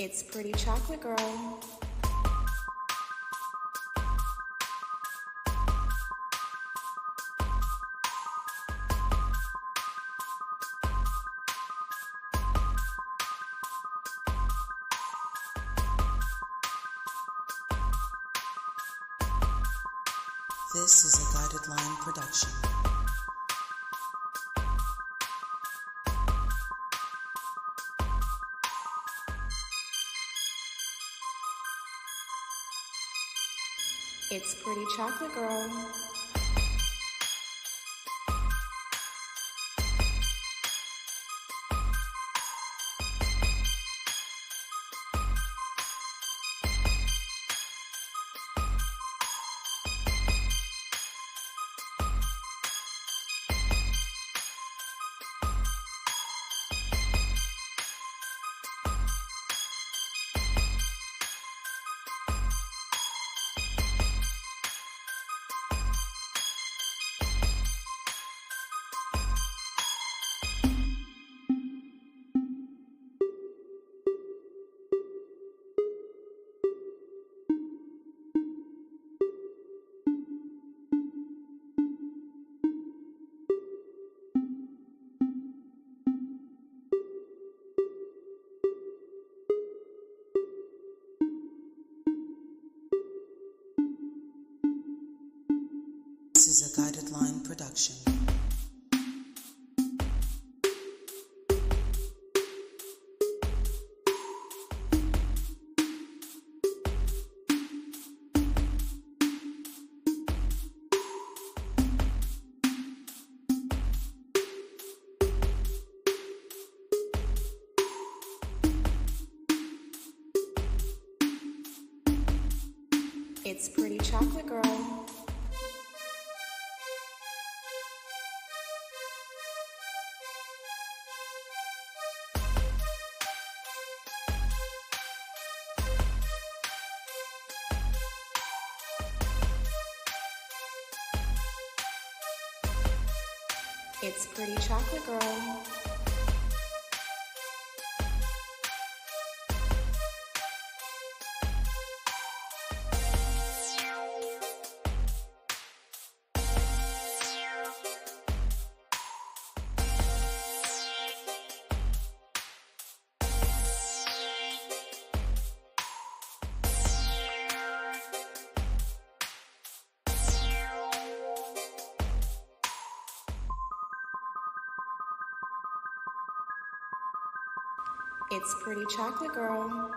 It's Pretty Chocolate Girl. This is a Guided Line production. It's Pretty Chocolate Girl. This is a Guided Line production. It's Pretty Chocolate Girl. It's Pretty Chocolate Girl. It's Pretty Chocolate Girl.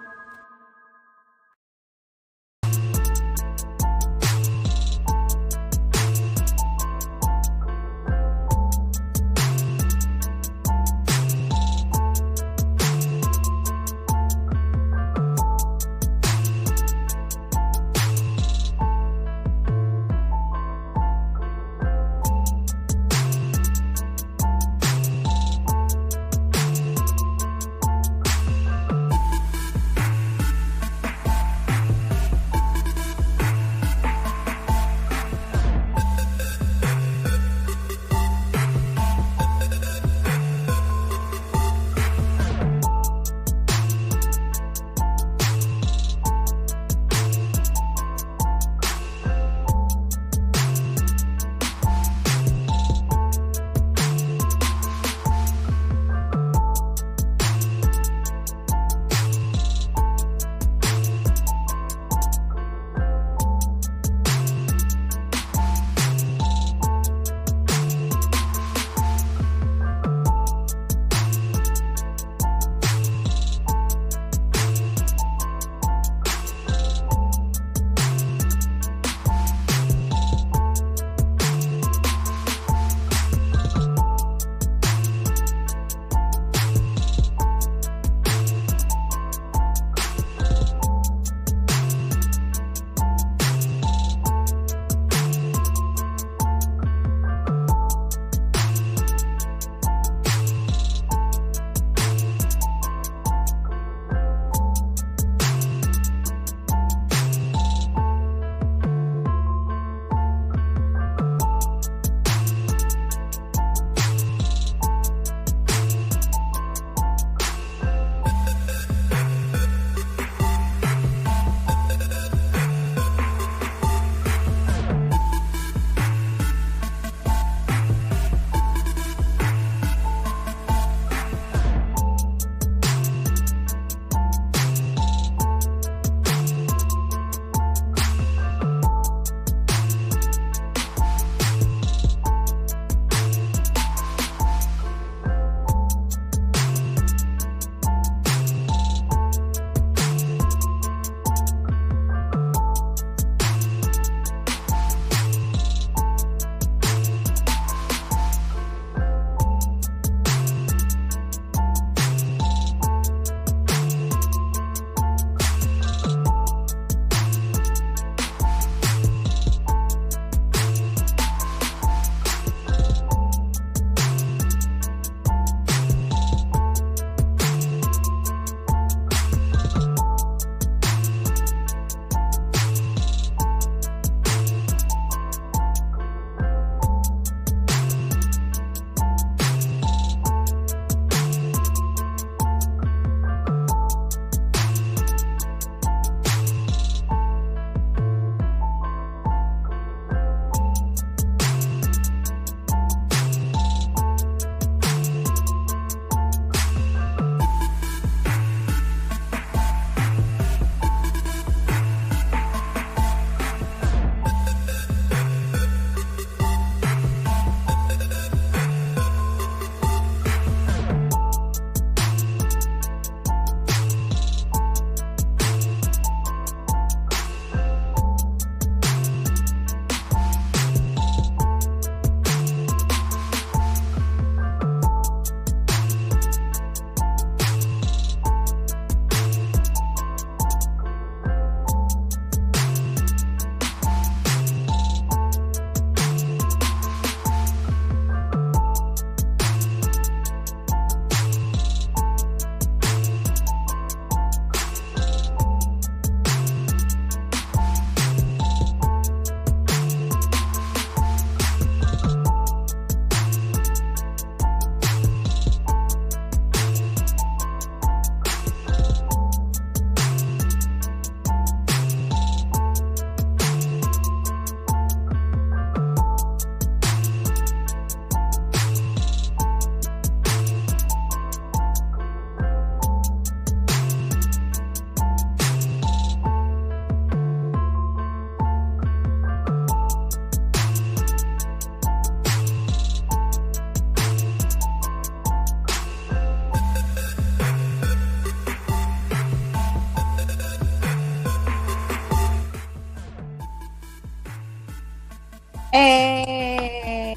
Hey,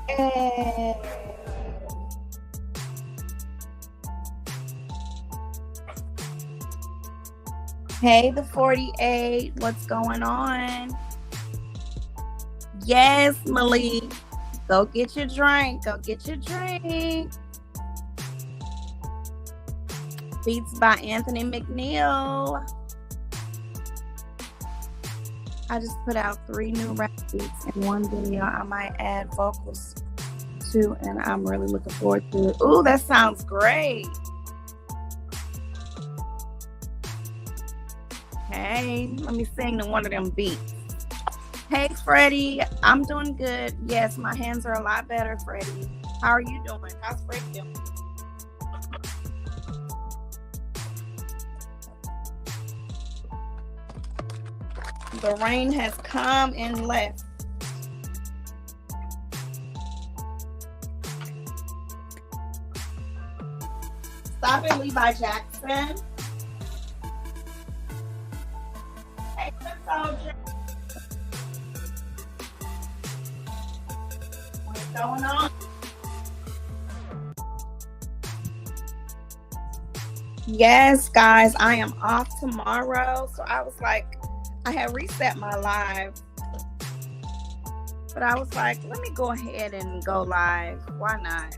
hey. Hey, the 48. What's going on? Yes, Malik. Go get your drink. Go get your drink. Beats by Anthony McNeil. I just put out 3 new rap beats in one video. I might add vocals too, and I'm really looking forward to it. Ooh, that sounds great. Hey, let me sing to one of them beats. Hey, Freddie, I'm doing good. Yes, my hands are a lot better, Freddie. How are you doing? How's Freddie doing? The rain has come and left. Stop it, Levi Jackson. Hey, soldier. What's going on? Yes, guys, I am off tomorrow. So I was like, I had reset my live. But I was like, let me go ahead and go live. Why not?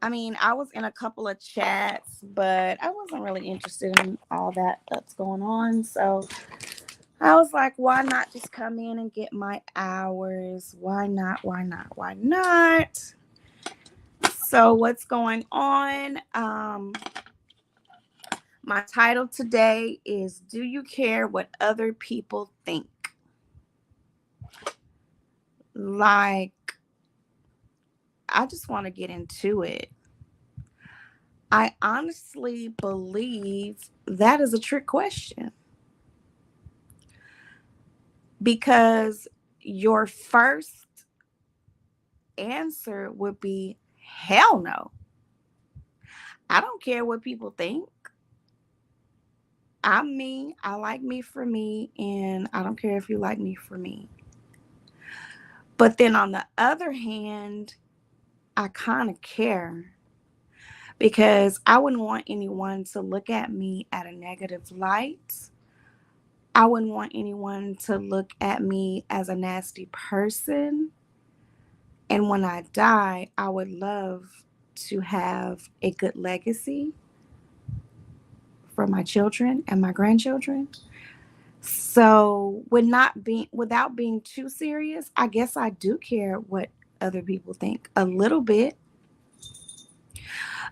I mean, I was in a couple of chats, but I wasn't really interested in all that's going on. So I was like, why not just come in and get my hours? Why not? Why not? Why not? So what's going on? My title today is, do you care what other people think? Like, I just want to get into it. I honestly believe that is a trick question. Because your first answer would be, hell no. I don't care what people think. I'm me. I like me for me, and I don't care if you like me for me. But then on the other hand, I kind of care, because I wouldn't want anyone to look at me at a negative light. I wouldn't want anyone to look at me as a nasty person. And when I die, I would love to have a good legacy for my children and my grandchildren. So without being too serious, I guess I do care what other people think a little bit.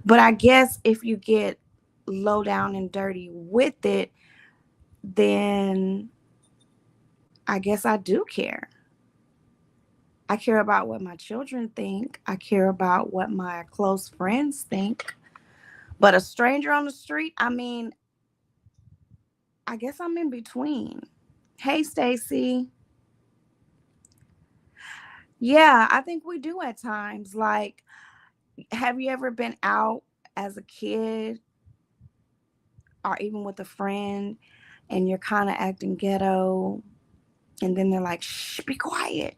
But I guess if you get low down and dirty with it, then I guess I do care. I care about what my children think. I care about what my close friends think. But a stranger on the street, I mean, I guess I'm in between. Hey, Stacy. Yeah, I think we do at times. Like, have you ever been out as a kid or even with a friend and you're kind of acting ghetto and then they're like, shh, be quiet?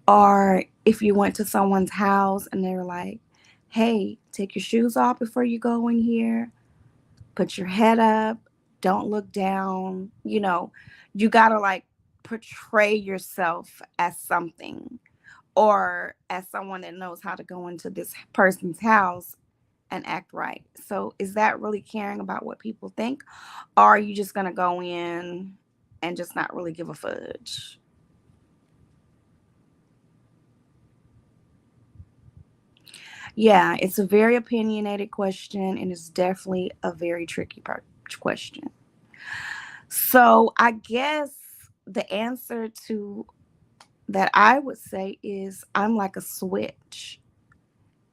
Or if you went to someone's house and they were like, hey, take your shoes off before you go in here, put your head up, don't look down. You got to like portray yourself as something, or as someone that knows how to go into this person's house and act right. So is that really caring about what people think? Or are you just going to go in and just not really give a fudge? Yeah, it's a very opinionated question, and it's definitely a very tricky question. So I guess the answer to that I would say is, I'm like a switch.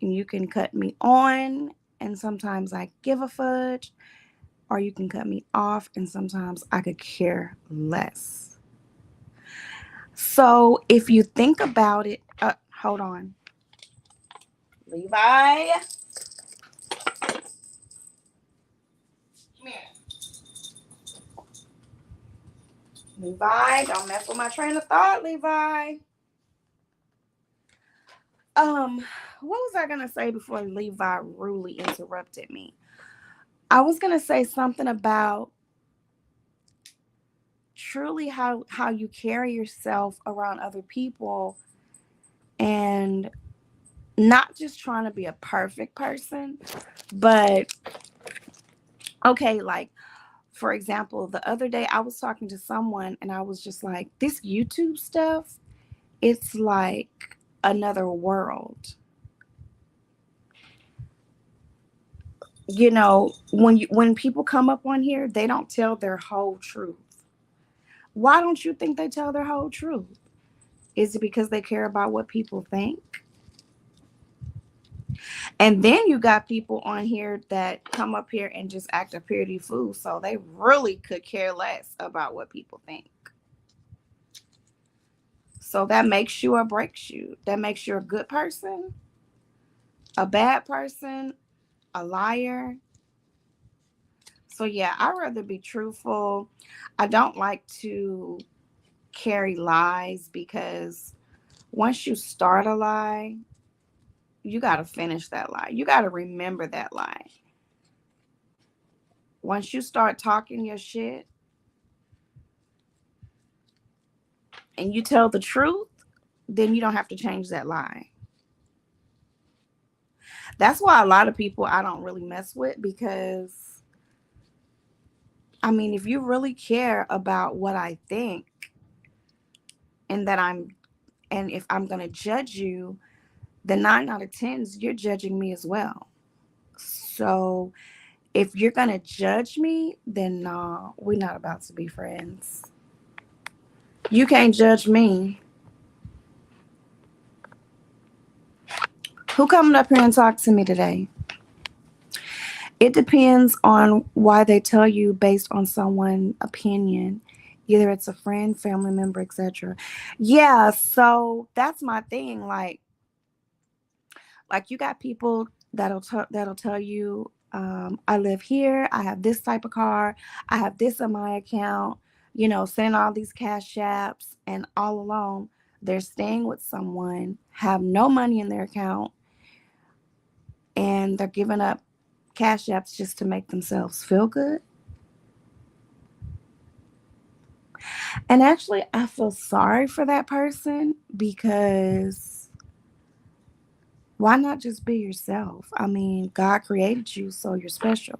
And you can cut me on, and sometimes I give a fudge, or you can cut me off, and sometimes I could care less. So if you think about it, hold on. Levi. Come here. Levi, don't mess with my train of thought, Levi. What was I gonna say before Levi rudely interrupted me? I was gonna say something about truly how you carry yourself around other people, and not just trying to be a perfect person, but okay, like for example, the other day I was talking to someone and I was just like, this YouTube stuff, it's like another world. You know, when people come up on here, they don't tell their whole truth. Why don't you think they tell their whole truth? Is it because they care about what people think? And then you got people on here that come up here and just act a purity fool, so they really could care less about what people think. So that makes you or breaks you. That makes you a good person, a bad person, a liar. So yeah, I'd rather be truthful. I don't like to carry lies because once you start a lie, you got to finish that lie. You got to remember that lie. Once you start talking your shit and you tell the truth, then you don't have to change that lie. That's why a lot of people I don't really mess with, because I mean, if you really care about what I think and if I'm going to judge you, then 9 out of 10, you're judging me as well. So if you're going to judge me, then no, we're not about to be friends. You can't judge me. Who coming up here and talk to me today? It depends on why they tell you based on someone's opinion. Either it's a friend, family member, etc. Yeah, so that's my thing. Like you got people that'll tell you, I live here, I have this type of car, I have this in my account, send all these cash apps, and all along they're staying with someone, have no money in their account, and they're giving up cash apps just to make themselves feel good. And actually, I feel sorry for that person, because why not just be yourself? I mean, God created you, so you're special.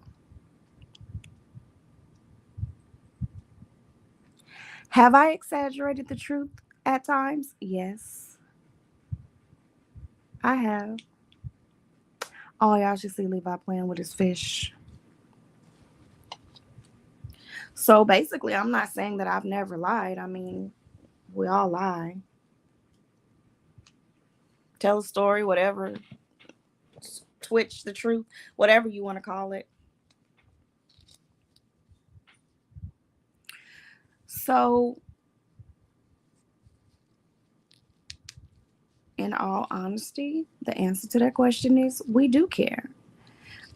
Have I exaggerated the truth at times? Yes, I have. Oh, y'all should see Levi playing with his fish. So basically, I'm not saying that I've never lied. I mean, we all lie. Tell a story, whatever. Twitch the truth, whatever you want to call it. So, in all honesty, the answer to that question is we do care.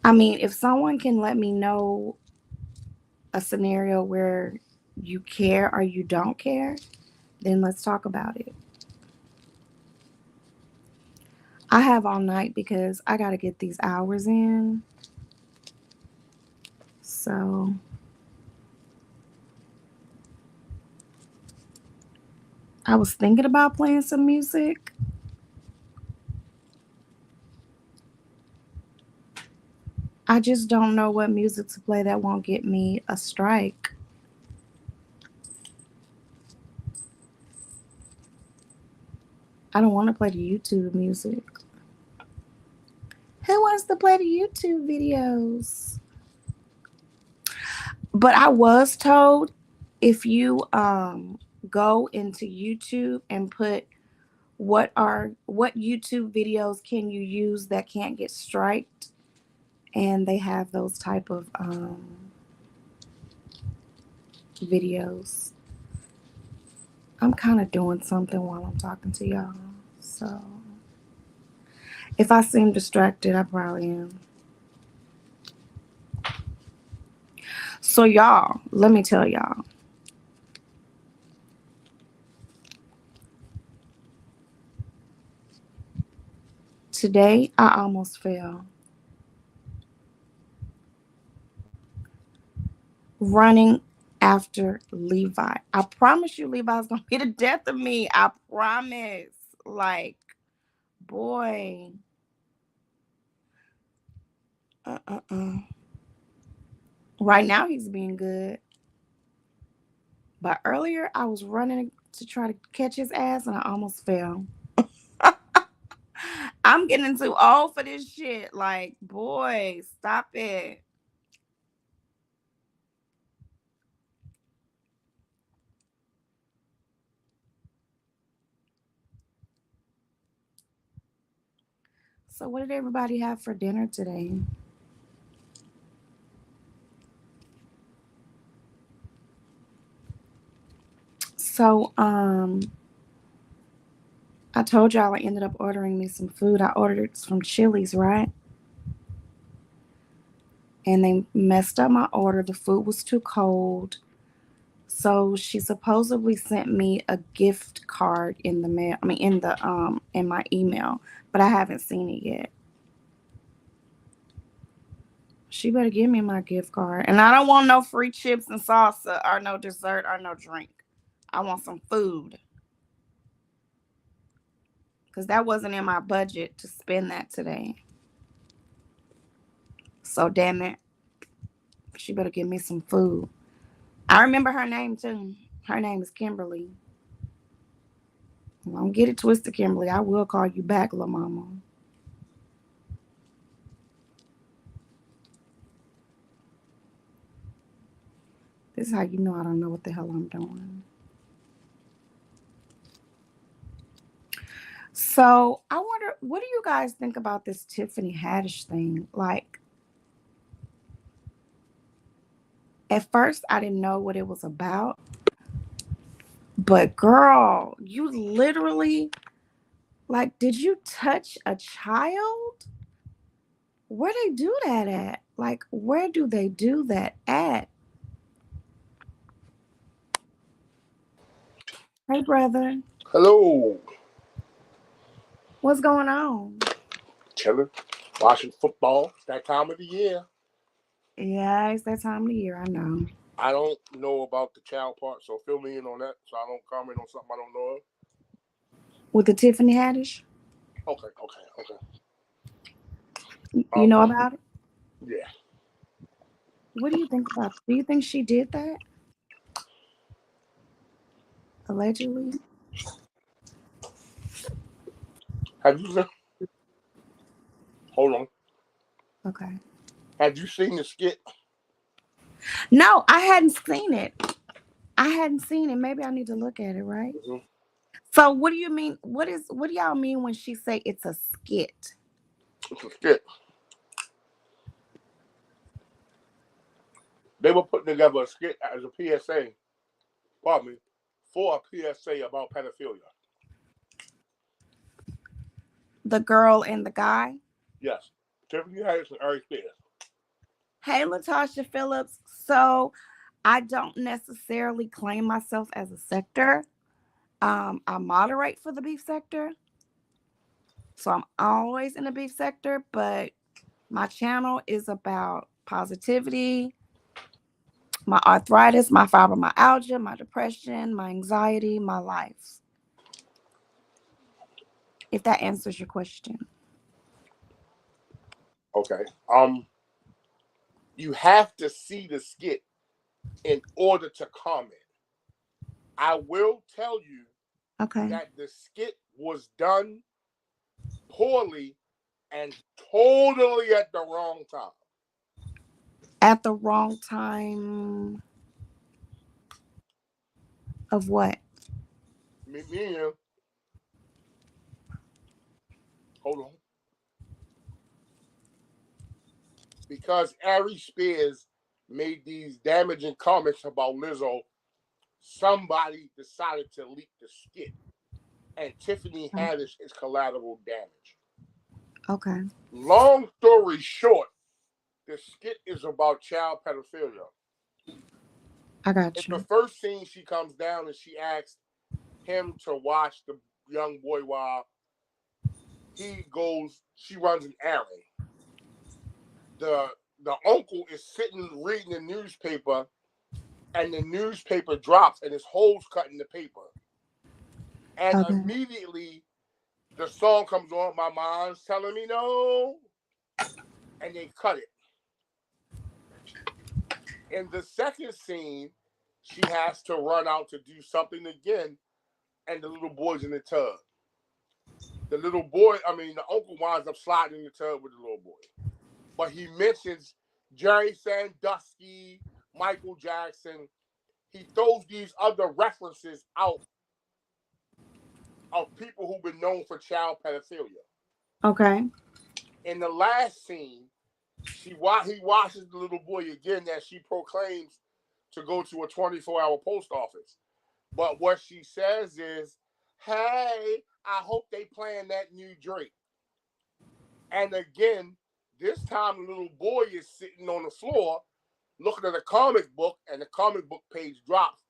I mean, if someone can let me know a scenario where you care or you don't care, then let's talk about it. I have all night because I got to get these hours in. So I was thinking about playing some music. I just don't know what music to play that won't get me a strike. I don't want to play the YouTube music. Who wants to play the YouTube videos? But I was told if you go into YouTube and put what YouTube videos can you use that can't get striked, and they have those type of videos. I'm kind of doing something while I'm talking to y'all, so if I seem distracted, I probably am. So y'all, let me tell y'all, Today, I almost fell. Running after Levi. I promise you, Levi's going to be the death of me. I promise. Like, boy. Right now, he's being good. But earlier, I was running to try to catch his ass and I almost fell. I'm getting too old for this shit. Like, boy, stop it. So, what did everybody have for dinner today? So, I told y'all I ended up ordering me some food. I ordered it from Chili's, right? And they messed up my order. The food was too cold. So she supposedly sent me a gift card in the mail. I mean, in my email, but I haven't seen it yet. She better give me my gift card. And I don't want no free chips and salsa or no dessert or no drink. I want some food. Because that wasn't in my budget to spend that today. So damn it. She better give me some food. I remember her name too. Her name is Kimberly. Don't get it twisted, Kimberly. I will call you back, little mama. This is how you know I don't know what the hell I'm doing. So I wonder, what do you guys think about this Tiffany Haddish thing? Like, at first I didn't know what it was about. But girl, you literally, like, did you touch a child? Where they do that at? Like, where do they do that at? Hey, brother. Hello. What's going on? Chilling. Watching football. It's that time of the year. Yeah, it's that time of the year, I know. I don't know about the child part, so fill me in on that so I don't comment on something I don't know of. With the Tiffany Haddish? Okay. You know about it? Yeah. What do you think about it? Do you think she did that? Allegedly? Have you seen... Hold on. Okay. Have you seen the skit? No, I hadn't seen it. Maybe I need to look at it, right? Mm-hmm. So what do you mean? What do y'all mean when she say it's a skit? It's a skit. They were putting together a skit as a PSA, pardon me, for a PSA about pedophilia. The girl and the guy? Yes. Tiffany Haddish and Ari Spears. Hey, Latasha Phillips. So I don't necessarily claim myself as a sector. I moderate for the beef sector. So I'm always in the beef sector, but my channel is about positivity, my arthritis, my fibromyalgia, my depression, my anxiety, my life. If that answers your question. Okay. You have to see the skit in order to comment. I will tell you that the skit was done poorly and totally at the wrong time. At the wrong time of what? Meaning, hold on. Because Ari Spears made these damaging comments about Lizzo, somebody decided to leak the skit. And Tiffany Haddish is collateral damage. Okay. Long story short, the skit is about child pedophilia. I got In you. the first scene, she comes down and she asks him to watch the young boy while she runs an errand. The uncle is sitting reading the newspaper, and the newspaper drops and his holes cut in the paper. And immediately the song comes on, My Mind's Telling Me No, and they cut it. In the second scene, she has to run out to do something again, and the little boy's in the tub. The uncle winds up sliding in the tub with the little boy. But he mentions Jerry Sandusky, Michael Jackson. He throws these other references out of people who've been known for child pedophilia. Okay. In the last scene, he watches the little boy again as she proclaims to go to a 24-hour post office. But what she says is, hey, I hope they playing that new Drake. And again, this time the little boy is sitting on the floor looking at a comic book, and the comic book page drops.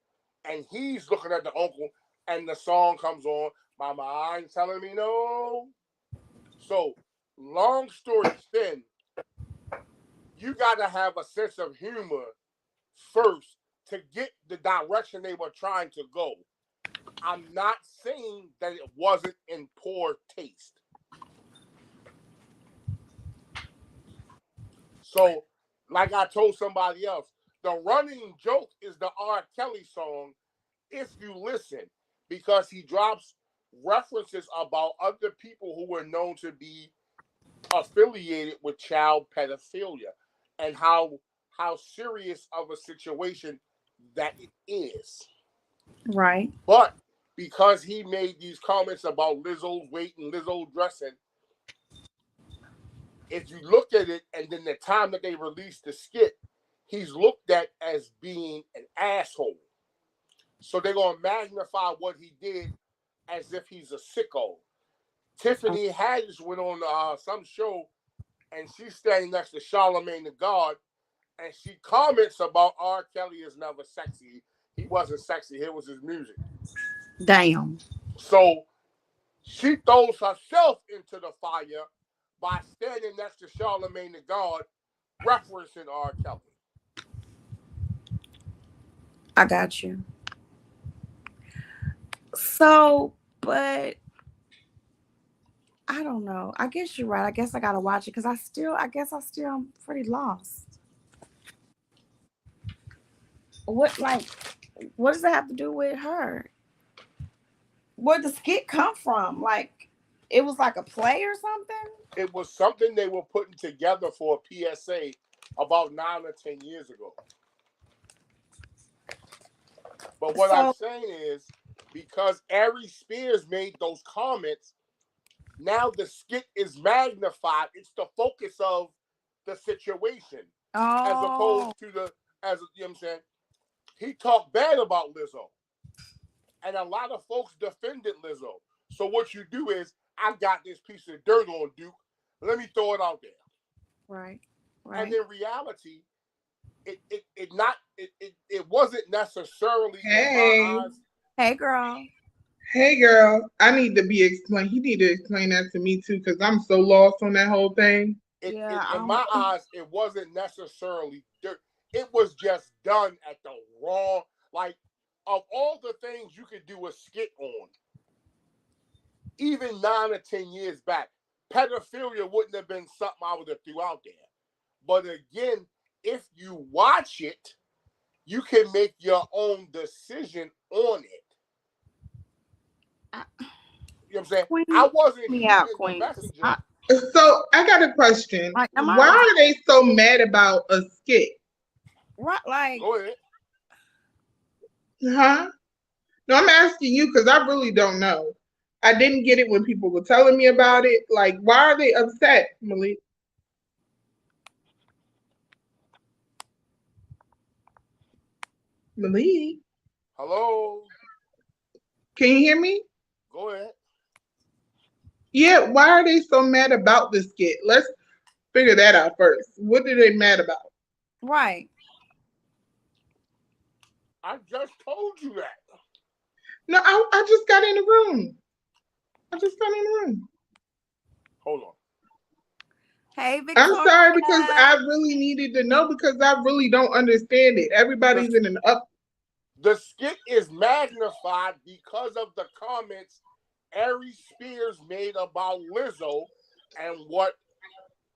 And he's looking at the uncle, and the song comes on, My Mind's Telling Me No. So, long story thin, you got to have a sense of humor first to get the direction they were trying to go. I'm not saying that it wasn't in poor taste. So, like I told somebody else, the running joke is the R. Kelly song, If You Listen, because he drops references about other people who were known to be affiliated with child pedophilia and how serious of a situation that it is. Right. But because he made these comments about Lizzo's weight and Lizzo's dressing, if you look at it, and then the time that they released the skit, he's looked at as being an asshole. So they're going to magnify what he did as if he's a sicko. Tiffany Haddish went on some show, and she's standing next to Charlamagne the God, and she comments about R. Kelly is never sexy. He wasn't sexy. Here was his music. Damn. So she throws herself into the fire by standing next to Charlamagne the God, referencing R. Kelly. I got you. So, but I don't know. I guess you're right. I guess I gotta watch it because I still am pretty lost. What does that have to do with her? Where'd the skit come from? Like, it was like a play or something? It was something they were putting together for a PSA about 9 or 10 years ago. But what I'm saying is, because Ari Spears made those comments, now the skit is magnified. It's the focus of the situation. As opposed to you know what I'm saying? He talked bad about Lizzo. And a lot of folks defended Lizzo. So what you do is, I got this piece of dirt on Duke. Let me throw it out there. Right. And in reality, it wasn't necessarily in my eyes. Hey girl. Hey girl. I need to be explained. You need to explain that to me too, because I'm so lost on that whole thing. In my eyes, it wasn't necessarily dirt. It was just done at the wrong, like, of all the things you could do a skit on, even 9 or 10 years back, pedophilia wouldn't have been something I would have threw out there. But again, if you watch it, you can make your own decision on it. You know what I'm saying? Queen, I wasn't me out, Queen. So I got a question. Why are they so mad about a skit? What, like? Go ahead. Huh? No, I'm asking you because I really don't know. I didn't get it when people were telling me about it. Like, why are they upset, Malik? Malik? Hello? Can you hear me? Go ahead. Yeah, why are they so mad about this skit? Let's figure that out first. What are they mad about? Right. I just told you that. No, I just got in the room. Hold on. Hey, Victoria. I'm sorry because I really needed to know because I really don't understand it. Everybody's in an up. The skit is magnified because of the comments Ari Spears made about Lizzo and what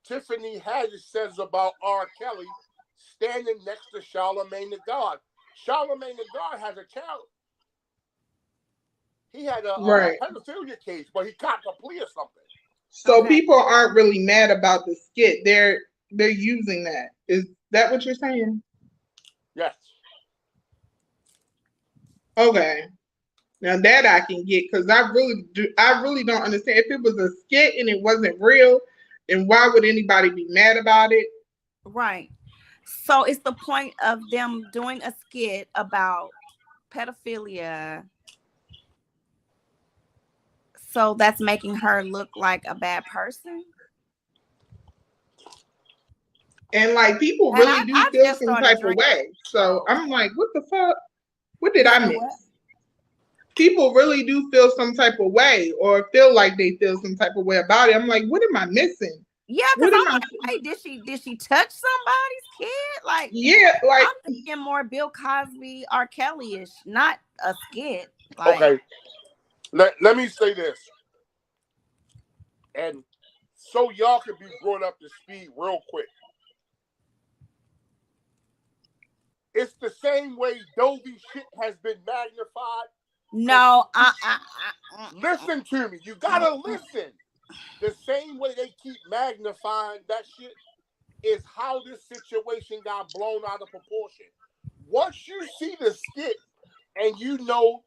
Tiffany Haddish says about R. Kelly standing next to Charlamagne the God. Charlamagne the God has a child. He had a pedophilia case, but he copped a plea or something. So people aren't really mad about the skit. They're using that. Is that what you're saying? Yes. Okay. Now that I can get because I really don't understand. If it was a skit and it wasn't real, then why would anybody be mad about it? Right. So it's the point of them doing a skit about pedophilia. So that's making her look like a bad person. And like people really do feel some type of way. So I'm like, what the fuck? What did I miss? People really do feel some type of way or feel like they feel some type of way about it. I'm like, what am I missing? Yeah, because I'm like, hey, did she touch somebody's kid? Like, yeah, like I'm thinking more Bill Cosby, R. Kelly-ish, not a skit. Like, okay. Let me say this. And so y'all can be brought up to speed real quick. It's the same way Dovey shit has been magnified. No, listen to me. You gotta listen. The same way they keep magnifying that shit is how this situation got blown out of proportion. Once you see the skit and you know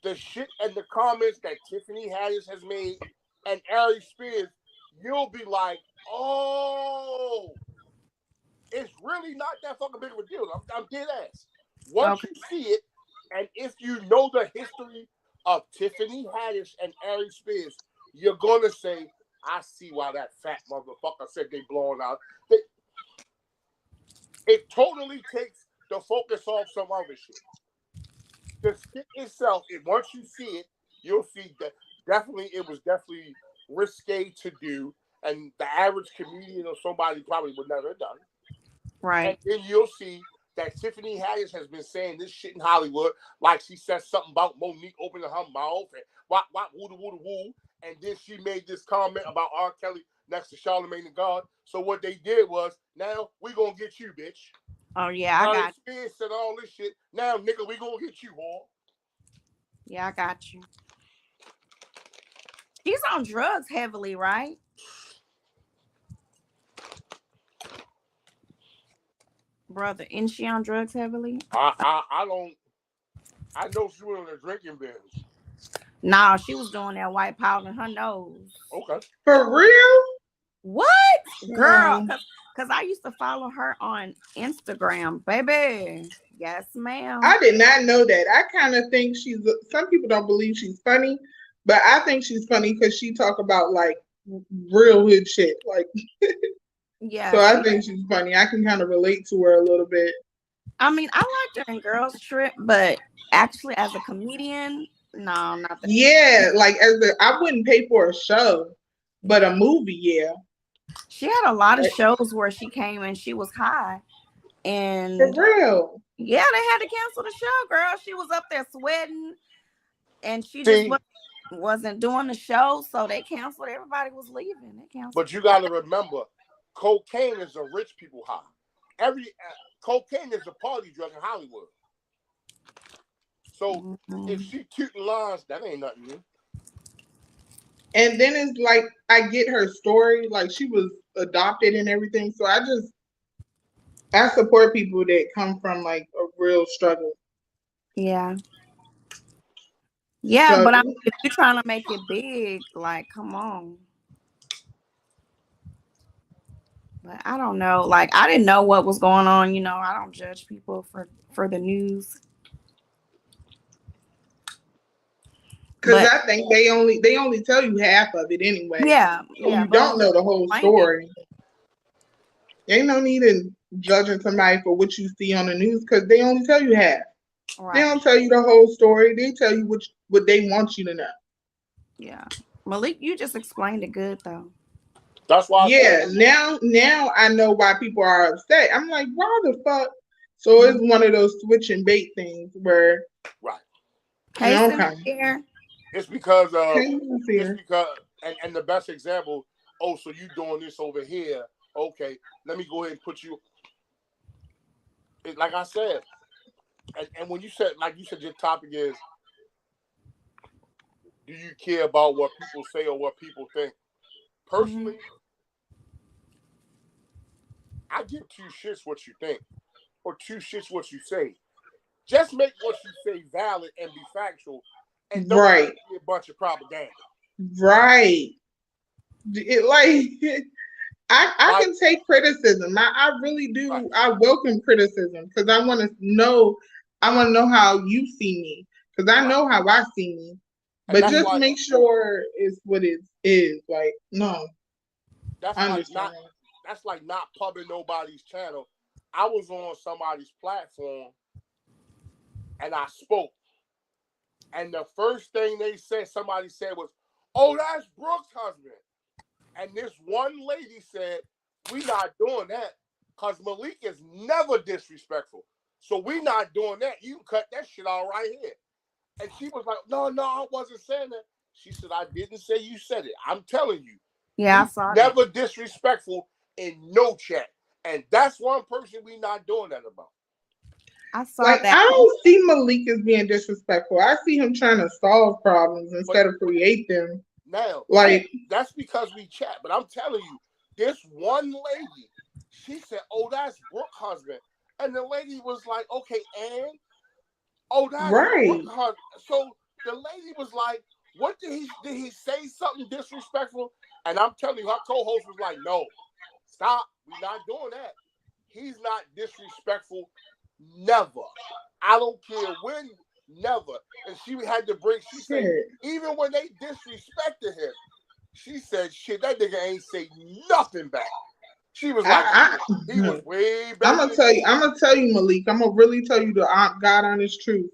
the shit and the comments that Tiffany Haddish has made and Ari Spears, you'll be like, oh, it's really not that fucking big of a deal. I'm dead ass. Once you see it, and if you know the history of Tiffany Haddish and Ari Spears, you're gonna say, I see why that fat motherfucker said they blowing out. It totally takes the focus off some other shit. The skit itself, once you see it, you'll see that it was definitely risque to do, and the average comedian or somebody probably would never have done. Right. And then you'll see that Tiffany Haddish has been saying this shit in Hollywood, like she said something about Monique opening her mouth and woo woo woo, and then she made this comment about R. Kelly next to Charlamagne the God. So what they did was, now we gonna get you, bitch. Oh yeah, I got you. Spears said all this shit. Now, nigga, we gonna get you, whore. Yeah, I got you. She's on drugs heavily, right? Brother, isn't she on drugs heavily? I don't. I know she was on a drinking binge. Nah, she was doing that white powder in her nose. Okay. For real? What? Girl, because I used to follow her on Instagram, baby. Yes, ma'am. I did not know that. I kind of think some people don't believe she's funny, but I think she's funny because she talk about like real hood shit. Like, yeah. So I think she's funny. I can kind of relate to her a little bit. I mean, I liked her in Girls Trip, but actually as a comedian, no, not that. Yeah, like I wouldn't pay for a show, but a movie, yeah. She had a lot of shows where she came and she was high. And for real. Yeah, they had to cancel the show, girl. She was up there sweating and she just wasn't doing the show, so they canceled. Everybody was leaving. They canceled. But you got to remember, cocaine is a rich people high. Cocaine is a party drug in Hollywood. So if she tooting lines, that ain't nothing new. And then it's like I get her story, like she was adopted and everything. So I support people that come from like a real struggle. Yeah. Yeah, so, but if you're trying to make it big, like, come on. But I don't know. Like, I didn't know what was going on. You know, I don't judge people for the news. Because I think they only tell you half of it anyway. Yeah. So you don't know the whole story. Ain't no need in judging somebody for what you see on the news because they only tell you half. Right. They don't tell you the whole story. They tell you what they want you to know. Yeah. Malik, you just explained it good though. That's why. Yeah, now I know why people are upset. I'm like, why the fuck? So it's one of those switch and bait things where, right? Okay. It's because and the best example. Oh, so you doing this over here? Okay, let me go ahead and put you. Like I said, and when you said, like you said, your topic is, do you care about what people say or what people think? Personally, I give two shits what you think, or two shits what you say. Just make what you say valid and be factual, and don't be a bunch of propaganda. Right. I can take criticism. I really do. Right. I welcome criticism because I want to know. I want to know how you see me because I know how I see me. But just make sure it's what it is. Like, no. That's like not pubbing nobody's channel. I was on somebody's platform and I spoke. And the first thing somebody said was, "Oh, that's Brooke's husband." And this one lady said, "We not doing that because Malik is never disrespectful. So we not doing that. You can cut that shit out right here." And she was like, no, I wasn't saying that. She said, "I didn't say you said it. I'm telling you." Yeah, I saw never disrespectful in no chat. And that's one person we not doing that about. I saw that. I don't see Malik as being disrespectful. I see him trying to solve problems instead of create them. Now, that's because we chat. But I'm telling you, this one lady, she said, "Oh, that's Brooke's husband." And the lady was like, "Okay, and oh, that's Brooke's husband." So the lady was like, "What did he say something disrespectful?" And I'm telling you, her co-host was like, "No, stop. We're not doing that. He's not disrespectful. Never. I don't care when. Never." And she had to she said, even when they disrespected him, she said, "Shit, that nigga ain't say nothing back." She was like, he was way better. I'm gonna tell you, Malik. I'm gonna really tell you the God honest truth.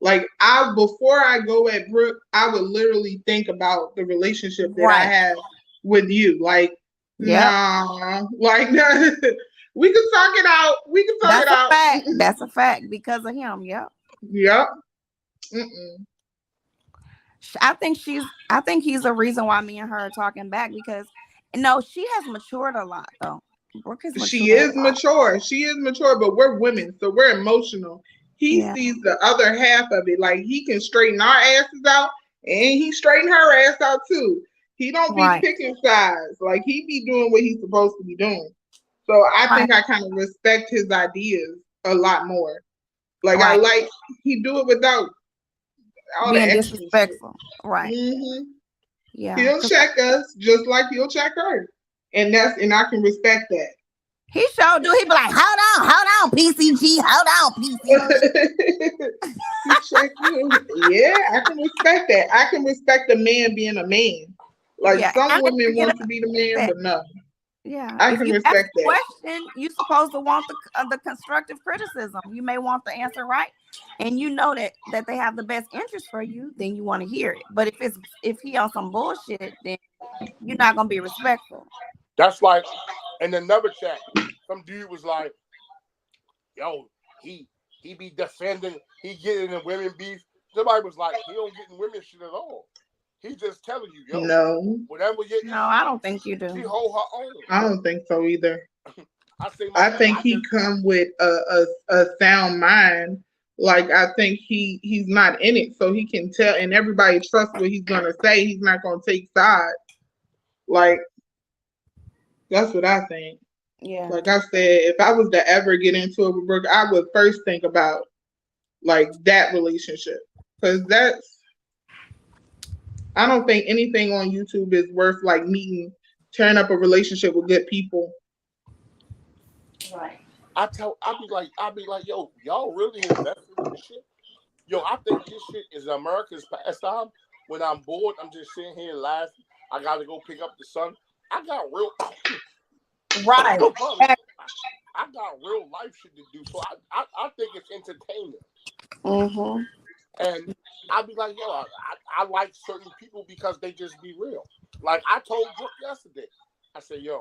Like before I go at Brooke, I would literally think about the relationship that I have with you. Like, nah, like we can talk it out. We can talk it out. Fact. That's a fact because of him. Yep. I think he's a reason why me and her are talking back because she has matured a lot though. She is mature, but we're women, so we're emotional. He sees the other half of it. Like he can straighten our asses out and he straighten her ass out too. He don't be picking sides. Like he be doing what he's supposed to be doing. So I think I kind of respect his ideas a lot more. Like I like he do it without all being disrespectful. Right. Mm-hmm. Yeah. He'll check us just like he'll check her. And I can respect that. He sure do. He be like, hold on, PCG, hold on, PCG. Check you. Yeah, I can respect that. I can respect a man being a man. Like some women want to be the man, but no. Yeah, I can respect that. Question, you're supposed to want the constructive criticism. You may want the answer right, and you know that they have the best interest for you. Then you want to hear it. But if he on some bullshit, then you're not gonna be respectful. That's like in another chat, some dude was like, "Yo, he be defending, he getting in women beef." Somebody was like, "He don't get in women shit at all. He's just telling you, yo, whatever you." No, I don't think you do. She hold her own. I don't think so either. I think he come with a sound mind. Like I think he's not in it, so he can tell, and everybody trusts what he's gonna say. He's not gonna take sides. Like that's what I think. Yeah. Like I said, if I was to ever get into it with Brooke, I would first think about like that relationship because I don't think anything on YouTube is worth like tearing up a relationship with good people. Right. I'll be like, yo, y'all really invested in this shit? Yo, I think this shit is America's pastime. When I'm bored, I'm just sitting here laughing. I gotta go pick up the son. I got real right. I got real life shit to do. So I think it's entertainment. Mm-hmm. And I'll be like, yo, I like certain people because they just be real. Like I told Brooke yesterday, I said, yo,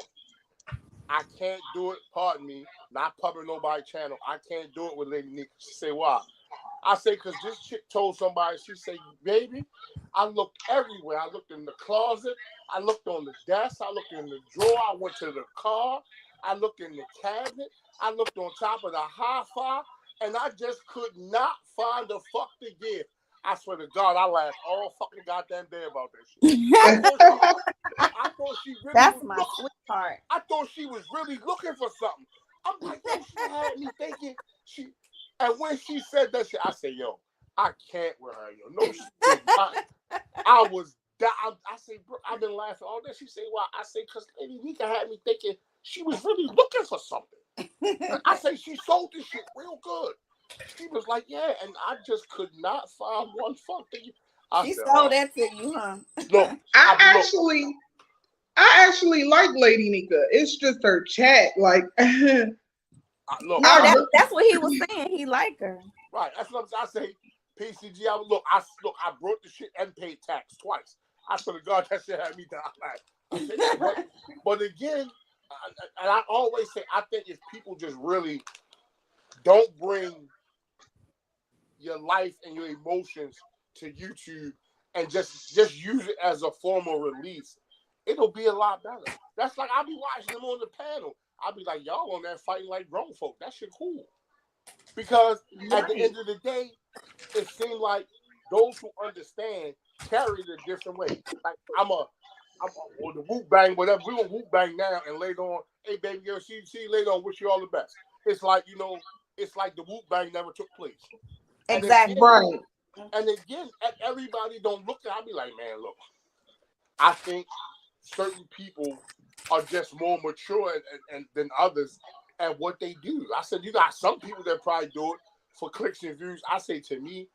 I can't do it, pardon me, not pubbing nobody's channel. I can't do it with Lady Nika. She said, why? I say, because this chick told somebody, she said, baby, I looked everywhere. I looked in the closet. I looked on the desk. I looked in the drawer. I went to the car. I looked in the cabinet. I looked on top of the hi-fi. And I just could not find the fuck to give. I swear to God, I laughed all fucking goddamn day about that shit. I thought she really That's my sweetheart. I thought she was really looking for something. I'm like, yo, she had me thinking she. And when she said that shit, I said, yo, I can't with her, yo. No, she did not. I was down. I say, bro, I've been laughing all day. She say, why? I say, because Lady Nika had me thinking she was really looking for something. I say, she sold this shit real good. She was like, yeah, and I just could not find one fuck thing. She sold that to you, huh? Look, I actually like Lady Nika. It's just her chat, like. Look, no, that's what he was saying. He liked her. Right. That's what I say. PCG. I brought the shit and paid tax twice. I swear to God, that shit had me down. But again, and I always say, I think if people just really don't bring your life and your emotions to YouTube and just use it as a form of release, it'll be a lot better. That's like I'll be watching them on the panel. I'll be like, y'all on there fighting like grown folk. That shit cool. Because at the end of the day, it seems like those who understand carry it a different way. Like I'm or the whoop bang, whatever. We gonna whoop bang now and later on, hey baby girl, see you later on, wish you all the best. It's like, it's like the whoop bang never took place. Exactly. Right. And again, everybody don't look at it. I'll be like, man, look, I think certain people are just more mature and than others at what they do. I said, you got some people that probably do it for clicks and views. I say, to me,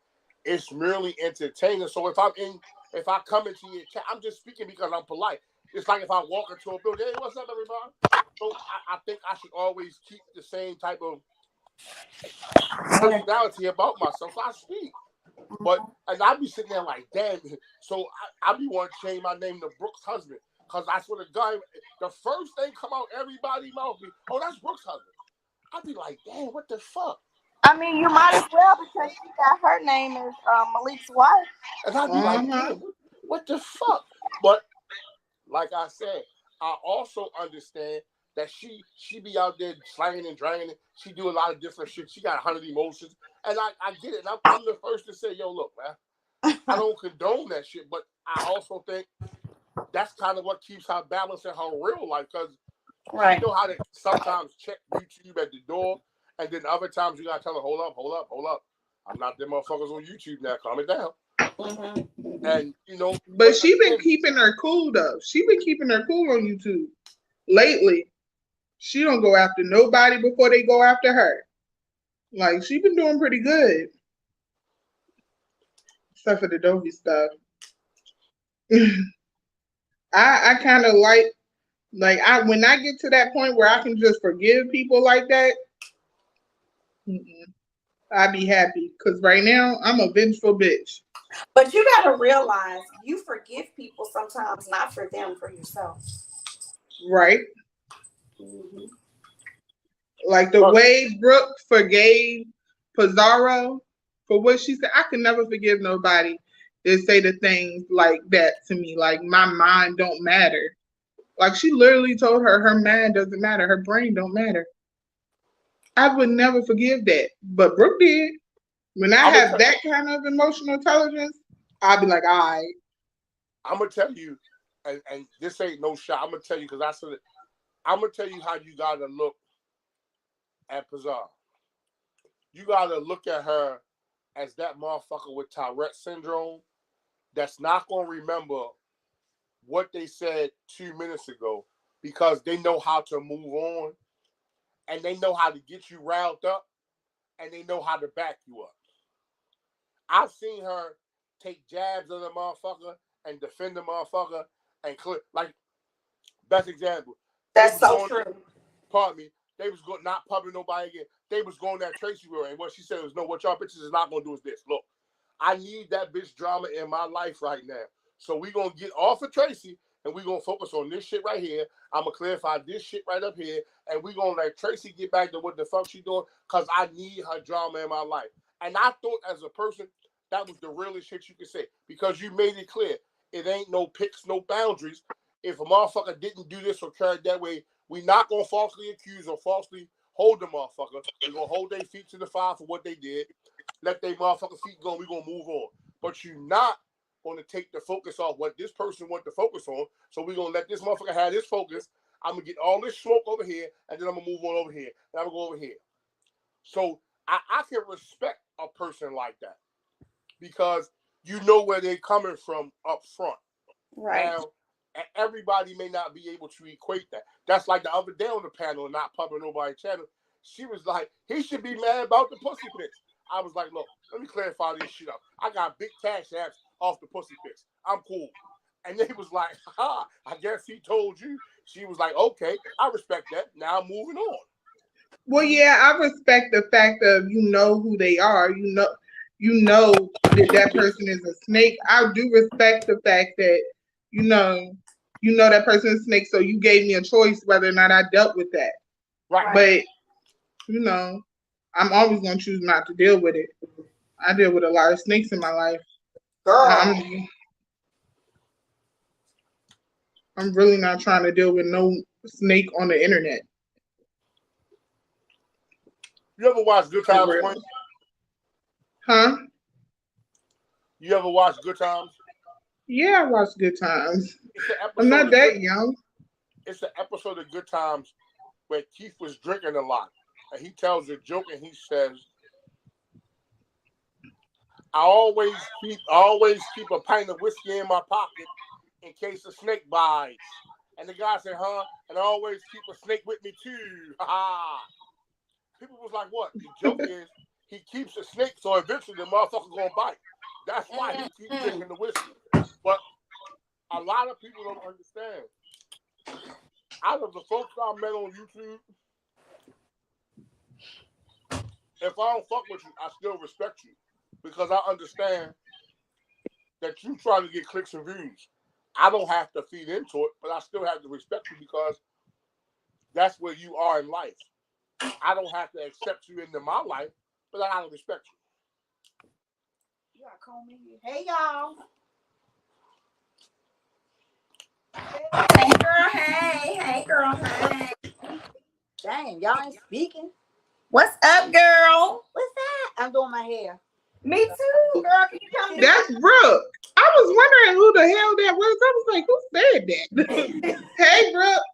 it's merely entertaining. So if I come into your chat, I'm just speaking because I'm polite. It's like if I walk into a building, hey, what's up, everybody? So I think I should always keep the same type of personality about myself. So I speak. And I'll be sitting there like, damn. So I'll be wanting to change my name to Brooks' husband. Because I swear to God, the first thing come out everybody's mouth be, oh, that's Brooks' husband. I'd be like, damn, what the fuck? I mean, you might as well, because she got her name as Malik's wife. And I'd be like, damn, what the fuck? But like I said, I also understand that she be out there slanging and draining. She do a lot of different shit. She got 100 emotions. And I get it. And I'm the first to say, yo, look, man, I don't condone that shit. But I also think that's kind of what keeps her balanced in her real life. Because you know how to sometimes check YouTube at the door. And then other times you got to tell her, hold up. I'm not them motherfuckers on YouTube now. Calm it down. Mm-hmm. And, But she been keeping her cool, though. She been keeping her cool on YouTube lately. She don't go after nobody before they go after her. Like, she been doing pretty good. Except for the Dovey stuff. I kind of like when I get to that point where I can just forgive people like that, I'd be happy. Because right now, I'm a vengeful bitch. But you got to realize, you forgive people sometimes, not for them, for yourself. Right. Mm-hmm. Like the way Brooke forgave Pizarro for what she said. I can never forgive nobody that say the things like that to me. Like, my mind don't matter. Like, she literally told her mind doesn't matter. Her brain don't matter. I would never forgive that. But Brooke did. When I have that kind of emotional intelligence, I'll be like, all right. I'm going to tell you, and this ain't no shot. I'm going to tell you, because I said it. I'm going to tell you how you got to look at Pizarro. You got to look at her as that motherfucker with Tourette syndrome that's not going to remember what they said 2 minutes ago, because they know how to move on, and they know how to get you riled up, and they know how to back you up. I've seen her take jabs at the motherfucker and defend the motherfucker and clear. Like, best example. That's so true. Pardon me. They was not pubbing nobody again. They was going at Tracy with her, and what she said was, no, what y'all bitches is not going to do is this. Look, I need that bitch drama in my life right now. So we going to get off of Tracy, and we're gonna focus on this shit right here. I'm gonna clarify this shit right up here, and we're gonna let Tracy get back to what the fuck she doing, because I need her drama in my life. And I thought as a person, that was the realest shit you could say, because you made it clear. It ain't no picks, no boundaries. If a motherfucker didn't do this or carry it that way, we not gonna falsely accuse or falsely hold the motherfucker. We're gonna hold their feet to the fire for what they did. Let their motherfucking feet go, we're gonna move on. But you're not gonna take the focus off what this person want to focus on. So we're gonna let this motherfucker have his focus. I'm gonna get all this smoke over here, and then I'm gonna move on over here, and I'm gonna go over here. So I can respect a person like that, because you know where they're coming from up front. Right. Now, everybody may not be able to equate that. That's like the other day on the panel, not pumping nobody's channel. She was like, he should be mad about the pussy pics. I was like, look, let me clarify this shit up. I got big cash apps off the pussy pics. I'm cool. And they was like, ha, I guess he told you. She was like, okay, I respect that. Now I'm moving on. Well, yeah, I respect the fact of you know who they are. You know that person is a snake. I do respect the fact that you know that person is a snake. So you gave me a choice whether or not I dealt with that. Right. But I'm always gonna choose not to deal with it. I deal with a lot of snakes in my life. Girl. I'm really not trying to deal with no snake on the internet. You ever watch Good Times? Huh? You ever watch Good Times? Yeah, I watch Good Times. I'm not that young. It's an episode of Good Times where Keith was drinking a lot. And he tells a joke and he says, I always keep a pint of whiskey in my pocket in case a snake bites. And the guy said, huh? And I always keep a snake with me too. Ha ha. People was like, what? The joke is he keeps a snake so eventually the motherfucker gonna bite. That's why he keeps drinking the whiskey. But a lot of people don't understand. Out of the folks I met on YouTube, if I don't fuck with you, I still respect you, because I understand that you trying to get clicks and views. I don't have to feed into it, but I still have to respect you because that's where you are in life. I don't have to accept you into my life, but I gotta respect you. You gotta call me. Hey y'all. Hey girl, hey. Hey girl, hey. Dang, y'all ain't speaking. What's up, girl? What's that? I'm doing my hair. Me too, girl. Can you come? That's Brooke. I was wondering who the hell that was. I was like, who said that? Hey, Brooke.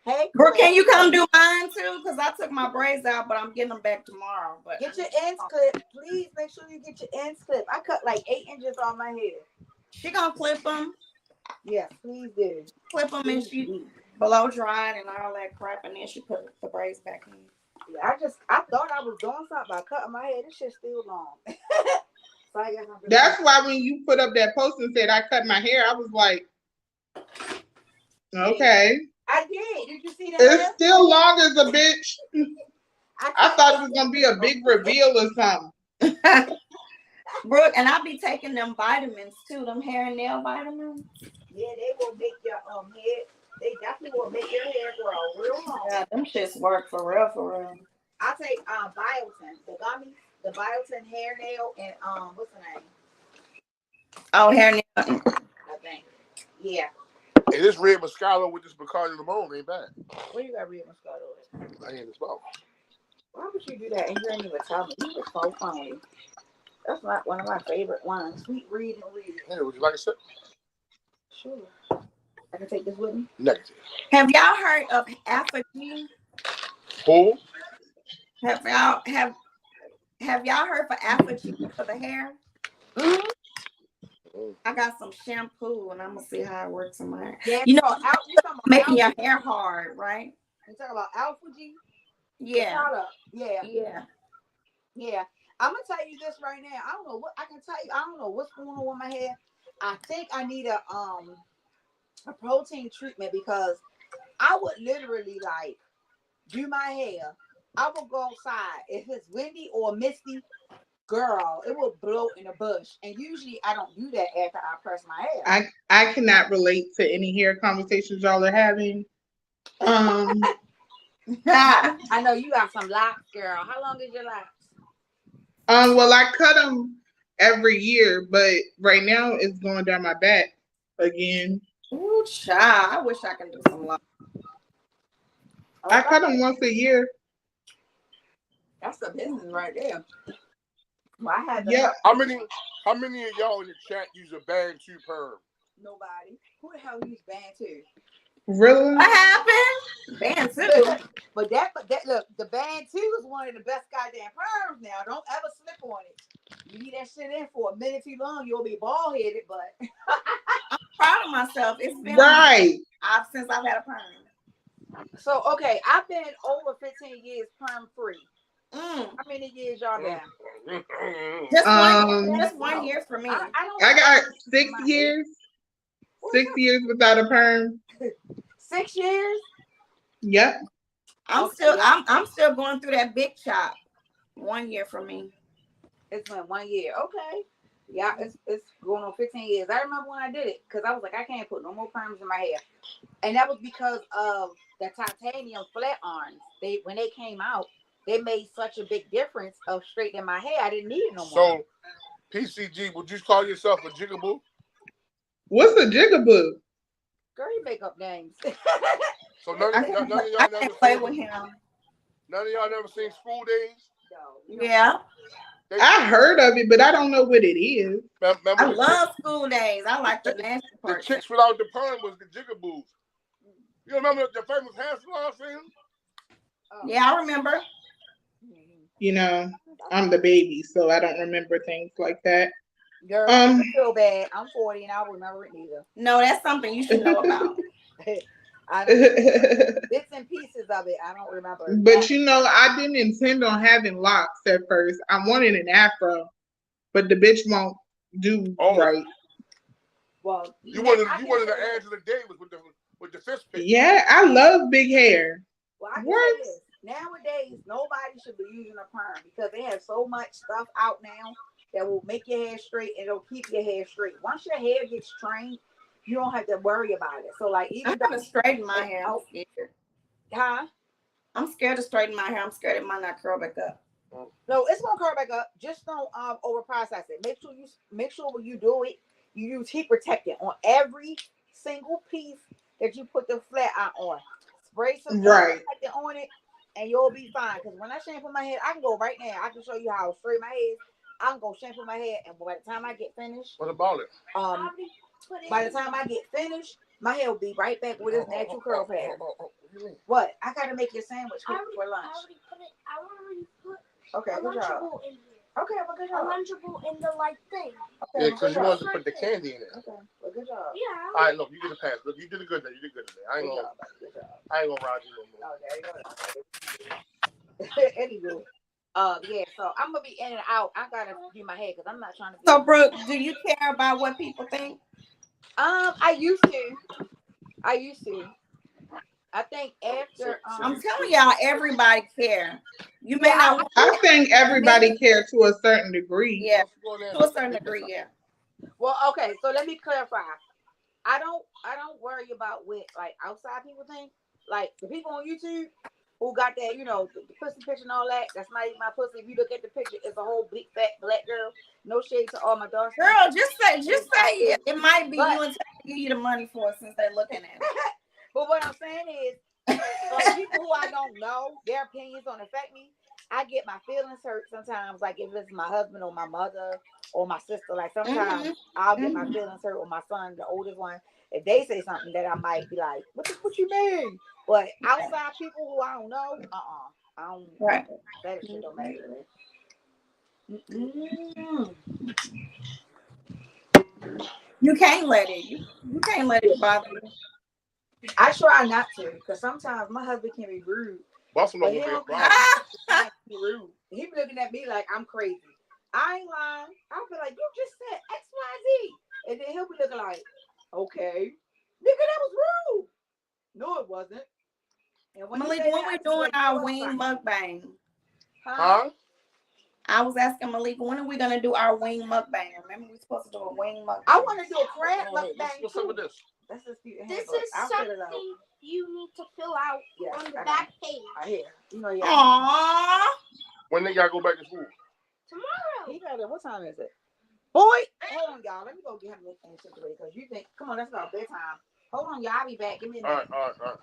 Hey, Brooke, can you come do mine too? Because I took my braids out, but I'm getting them back tomorrow. But get your ends clipped. Please make sure you get your ends clipped. I cut like 8 inches on my hair. She gonna clip them. Yeah, please do. Clip them and she blow dried and all that crap, and then she put the braids back in. Yeah, I thought I was doing something by cutting my hair. This shit's still long. So I guess that's why when you put up that post and said I cut my hair, I was like, okay. I did. Did you see that? It's still long as a bitch. I thought it was gonna be a big reveal or something. Brooke, and I be taking them vitamins too, them hair and nail vitamins. Yeah, they will make your hair. They definitely will make your hair grow real long. Yeah, them shits work for real, for real. I take biotin, the gummy, the biotin hair nail, and what's the name? Oh, hair nail. I think. Yeah. Hey, this red Moscato with this Bacardi Limon ain't bad. Where you got red Moscato at? I ain't this bottle. Why would you do that and you ain't even tell me? You were so funny. That's not one of my favorite wines. Sweet read and read. Hey, would you like a sip? Sure. I can take this with me. Negative. Have y'all heard of Alpha-G? Who? Have y'all heard for Alpha-G for the hair? Mm-hmm. I got some shampoo and I'm gonna see how it works in my hair. Yeah, you know, making your hair hard, right? You talking about Alpha-G? Yeah. Yeah. I'm gonna tell you this right now. I don't know what I can tell you. I don't know what's going on with my hair. I think I need a protein treatment because I would literally like do my hair. I will go outside if it's windy or misty. girl, it will blow in a bush. And usually I don't do that after I press my hair. I cannot relate to any hair conversations y'all are having. I know you got some locks, girl. How long is your locks? Well, I cut them every year, but right now it's going down my back again. Ooh, child. I wish I could do some locks. I cut them once a year. That's the business right there. Well, I had How many of y'all in the chat use a Bantu perm? Nobody. Who the hell use Bantu? Really? What happened? Bantu. But that look, the Bantu is one of the best goddamn perms now. Don't ever slip on it. You leave that shit in for a minute too long, you'll be bald headed. But I'm proud of myself. It's been right since I've had a perm. So okay, I've been over 15 years perm free. How many years y'all been? Just 1 year for me. I got 6 years. 6 years without a perm. 6 years? Yep. I'm still going through that big chop. 1 year for me. It's been 1 year. Okay. Yeah, it's going on 15 years. I remember when I did it because I was like, I can't put no more perms in my hair. And that was because of the titanium flat irons. When they came out, they made such a big difference of straightening my hair. I didn't need it no more. So, PCG, would you call yourself a jigaboo? What's a jigaboo? Girl, you make up names. So none of y'all never play with him. None of y'all never seen School Days? No. Yeah. I heard of it, but I don't know what it is. I love School Days. I like the nasty part. The chicks without the perm was the jigaboos. You remember the famous hair salon scene? Yeah, I remember. You know, I'm the baby, so I don't remember things like that. Girl, I feel bad. I'm 40 and I don't remember it neither. No, that's something you should know about. I don't bits and pieces of it. I don't remember. But you know, I didn't intend on having locks at first. I wanted an afro, but the bitch won't do right. Well, you wanted to add to the Davis with the fist pick. Yeah, I love big hair. Well, I can say this. Nowadays, nobody should be using a perm because they have so much stuff out now that will make your hair straight and it'll keep your hair straight. Once your hair gets trained, you don't have to worry about it. So, like, even I'm gonna straighten my hair. I'm scared. Huh? I'm scared to straighten my hair. I'm scared it might not curl back up. No, it's gonna curl back up. Just don't overprocess it. Make sure when you do it, you use heat protectant on every single piece that you put the flat iron on. Spray some heat protectant on it, and you'll be fine. Because when I shampoo my head, I can go right now. I can show you how straight my hair is. I can go shampoo my hair, and by the time I get finished, what about it? By the time I get finished, my hair will be right back with its natural curl pattern. What? I gotta make your sandwich for lunch. I already put okay, a good job. Lunchable in here. Okay, well, good job. A Lunchable in the thing. Okay, yeah, because you wanted to put the candy in it. Okay, well, good job. Yeah. All right, look, you get a pass. Look, you did a good day. You did good today. I ain't gonna ride you no more. Okay, anywho. Yeah, so I'm gonna be in and out. I gotta do my hair because I'm not trying to. So, Brooke, do you care about what people think? I used to. I think after. I'm telling y'all, everybody care. You may not. I think everybody care to a certain degree. Yeah, to a certain degree. Yeah. Well, okay. So let me clarify. I don't worry about what like outside people think. Like the people on YouTube who got that, you know, the pussy picture and all that. That's not even my pussy. If you look at the picture, it's a whole big fat black girl. No shade to all my daughters. Girl, just say it. It might be you and give you the money for it since they're looking at it. But what I'm saying is, like people who I don't know, their opinions don't affect me. I get my feelings hurt sometimes, like if it's my husband or my mother or my sister. Like sometimes I'll get my feelings hurt with my son, the oldest one. If they say something that I might be like, what you mean? But outside people who I don't know, I don't. Right. That shit don't matter. You can't let it. You can't let it bother you. I try not to, because sometimes my husband can be rude. Buffalo He be rude. He be looking at me like I'm crazy. I ain't lying. I'll be like, you just said X, Y, Z. And then he'll be looking like, okay. Nigga, that was rude. No, it wasn't. And Malik, when we're doing our wing mukbang. Huh? I was asking Malika, when are we gonna do our wing mukbang? Remember we supposed to do a wing mukbang. I want to do a crab mukbang What's too. up with this? That's just cute. This is something you need to fill out on the back page. I hear. You know, yeah. Aww. When they gotta go back to school? Tomorrow. He got it. What time is it? Boy. Hold on, y'all. Let me go get him this thing situated because you think, come on, that's not bedtime. Hold on, y'all. I'll be back. Give me a minute. All right.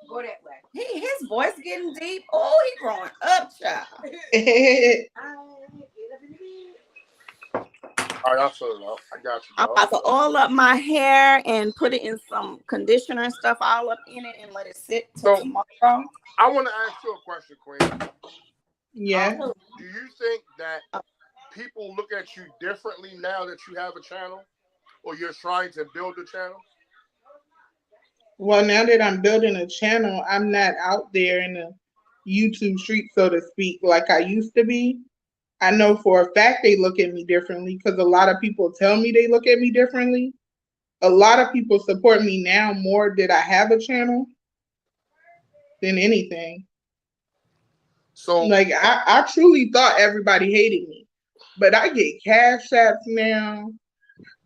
Go that way. His voice getting deep. Oh, he growing up, child. All right, I'll sort it out. I got you. I'm about to oil up my hair and put it in some conditioner and stuff all up in it and let it sit till tomorrow. I want to ask you a question, Queen. Yeah. Do you think that people look at you differently now that you have a channel, or you're trying to build a channel? Well, now that I'm building a channel, I'm not out there in the YouTube street, so to speak, like I used to be. I know for a fact they look at me differently because a lot of people tell me they look at me differently. A lot of people support me now more that I have a channel than anything. So, like, I truly thought everybody hated me, but I get cash apps now.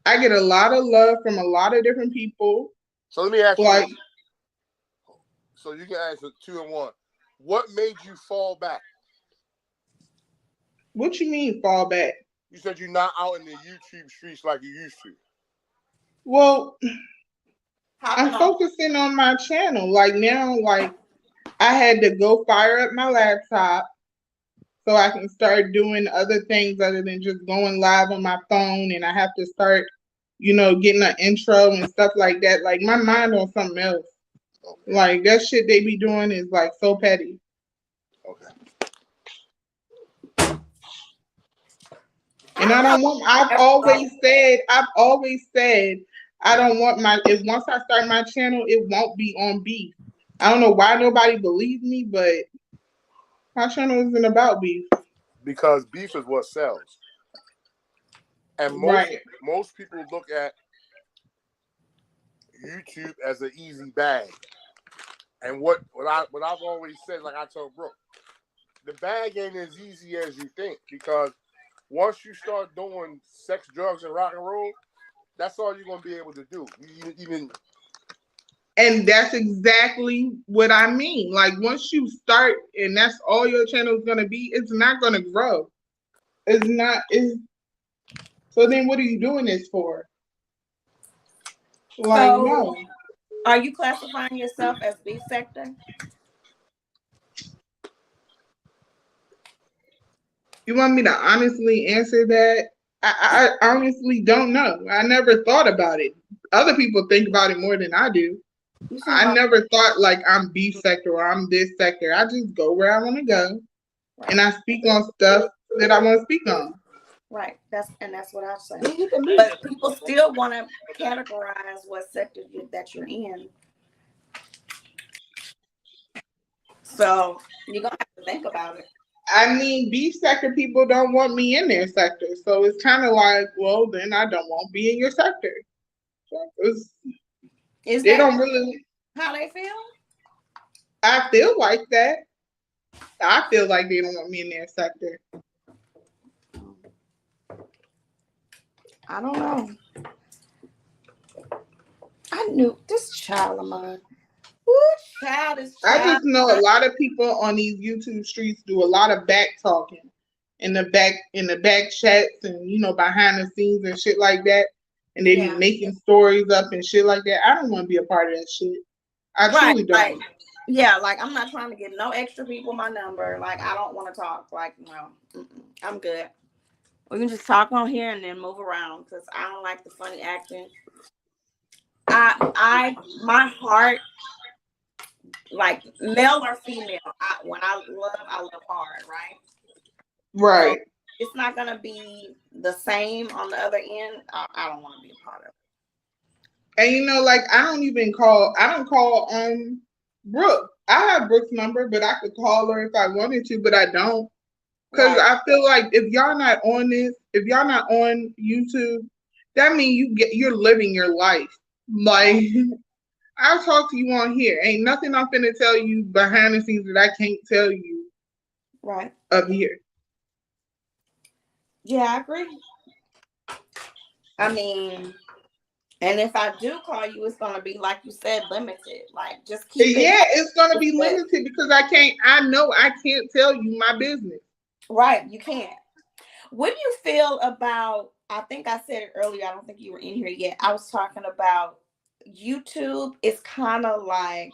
I get a lot of love from a lot of different people. So let me ask you. So you can answer 2 and 1. What made you fall back? What you mean fall back? You said you're not out in the YouTube streets like you used to. Well, I'm focusing on my channel. Like now, like I had to go fire up my laptop so I can start doing other things other than just going live on my phone. And I have to start, getting an intro and stuff like that. Like my mind on something else. Okay. Like that shit they be doing is like so petty. Okay. And I don't want, I've always said, I don't want once I start my channel, it won't be on beef. I don't know why nobody believes me, but my channel isn't about beef. Because beef is what sells. And most people look at YouTube as an easy bag. And what I've always said, like I told Brooke, the bag ain't as easy as you think, because once you start doing sex, drugs, and rock and roll, that's all you're gonna be able to do. And that's exactly what I mean. Like once you start, and that's all your channel is gonna be, it's not gonna grow. It's not. So then, what are you doing this for? Like no. Are you classifying yourself as B sector? You want me to honestly answer that? I honestly don't know. I never thought about it. Other people think about it more than I do. I never thought like I'm B sector or I'm this sector. I just go where I want to go, and I speak on stuff that I want to speak on. Right. That's what I say. But people still want to categorize what sector that you're in. So you're gonna have to think about it. I mean, B sector people don't want me in their sector, so it's kind of like, well, then I don't want to be in your sector. They don't really how they feel. I feel like that. I feel like they don't want me in their sector. I don't know. I knew this child of mine. I just know a lot of people on these YouTube streets do a lot of back talking in the back chats and behind the scenes and shit like that. And they be making stories up and shit like that. I don't want to be a part of that shit. I truly don't. Like, yeah, like I'm not trying to get no extra people my number. Like I don't want to talk. Like no, I'm good. We can just talk on here and then move around because I don't like the funny acting. My heart, like male or female, when I love hard, right? Right. So it's not gonna be the same on the other end. I don't want to be a part of it. And like I don't call Brooke. I have Brooke's number, but I could call her if I wanted to, but I don't. Because I feel like if y'all not on YouTube, that means you're living your life. Like I'll talk to you on here. Ain't nothing I'm finna tell you behind the scenes that I can't tell you right up here. Yeah, I agree. I mean, and if I do call you, it's gonna be like you said, limited. Like just keep it. Yeah, it's gonna be limited because I know I can't tell you my business. Right, you can't. What do you feel about, I think I said it earlier, I don't think you were in here yet. I was talking about YouTube is kind of like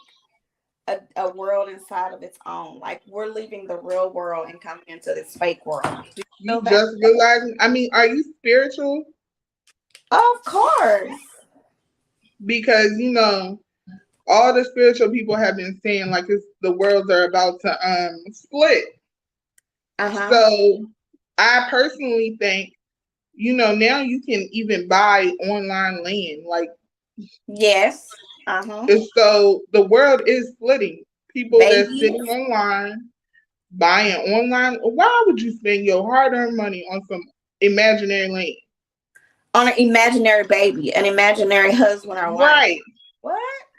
a world inside of its own. Like we're leaving the real world and coming into this fake world. Do you just realizing, I mean, are you spiritual? Of course. Because, you know, all the spiritual people have been saying like the worlds are about to split. So I personally think, you know, now you can even buy online land. Like, yes. So the world is splitting. People that's sitting online, buying online. Why would you spend your hard-earned money on some imaginary land? On an imaginary baby, an imaginary husband or wife. Right. What?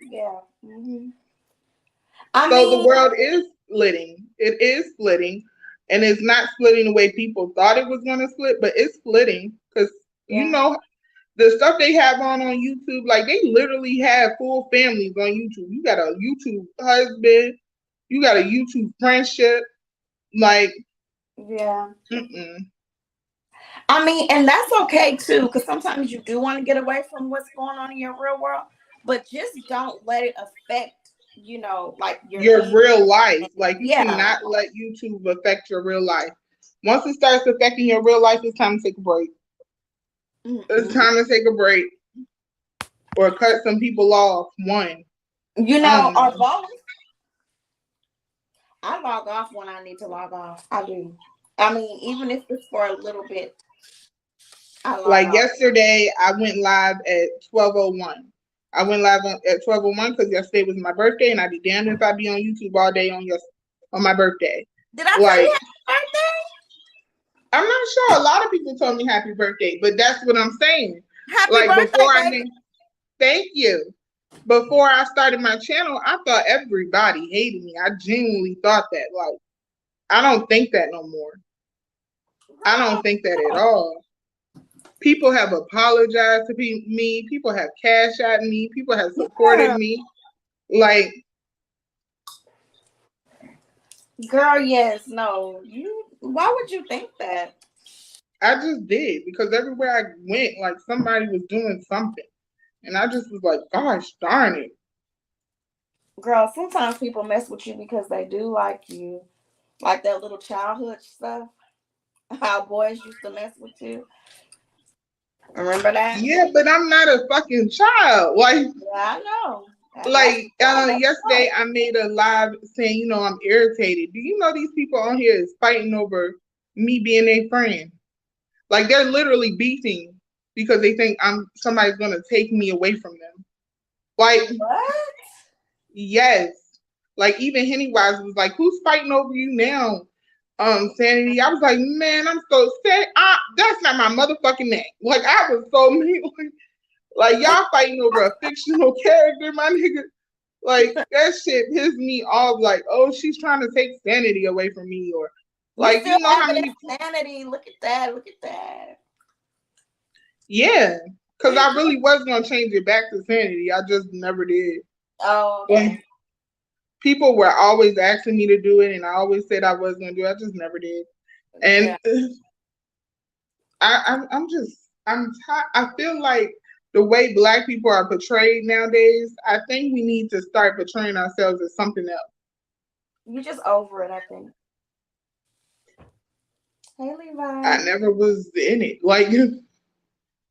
Yeah. So the world is splitting. It is splitting. And it's not splitting the way people thought it was going to split, but it's splitting because, you know, the stuff they have on YouTube, like they literally have full families on YouTube. You got a YouTube husband, you got a YouTube friendship, like. Yeah. I mean, and that's okay too, because sometimes you do want to get away from what's going on in your real world, but just don't let it affect, you know, like your real life. Like you cannot let YouTube affect your real life. Once it starts affecting your real life, it's time to take a break. It's time to take a break or cut some people off. One, you know, or both. I log off when I need to log off. I do. I mean, even if it's for a little bit. Like yesterday, I went live at 12:01. I went live at 12:01 because yesterday was my birthday, and I'd be damned if I'd be on YouTube all day on my birthday. Did I tell you happy birthday? I'm not sure. A lot of people told me happy birthday, but that's what I'm saying. Happy birthday, thank you. Before I started my channel, I thought everybody hated me. I genuinely thought that. Like, I don't think that no more. I don't think that at all. People have apologized to me. People have cashed at me. People have supported me. Like, girl, yes, no. Why would you think that? I just did because everywhere I went, like somebody was doing something. And I just was like, gosh darn it. Girl, sometimes people mess with you because they do like you. Like that little childhood stuff. How boys used to mess with you. Remember that? Yeah, but I'm not a fucking child. Like, yeah, I know. Like yesterday, I made a live saying, you know, I'm irritated. Do you know these people on here is fighting over me being their friend? Like they're literally beefing because they think somebody's gonna take me away from them. Like what? Yes. Like even Hennywise was like, "Who's fighting over you now?" Sanity. I was like, "Man, I'm so sad. That's not my motherfucking name." Like I was so mean. Like y'all fighting over a fictional character, my nigga. Like that shit pissed me off. Like, oh, she's trying to take Sanity away from me, or like you know how many Sanity. Look at that. Look at that. Yeah, because I really was gonna change it back to Sanity. I just never did. Oh. Okay. People were always asking me to do it, and I always said I was gonna do it. I just never did. And I feel like the way Black people are portrayed nowadays, I think we need to start portraying ourselves as something else. You're just over it, I think. Hey, Levi. I never was in it. Like,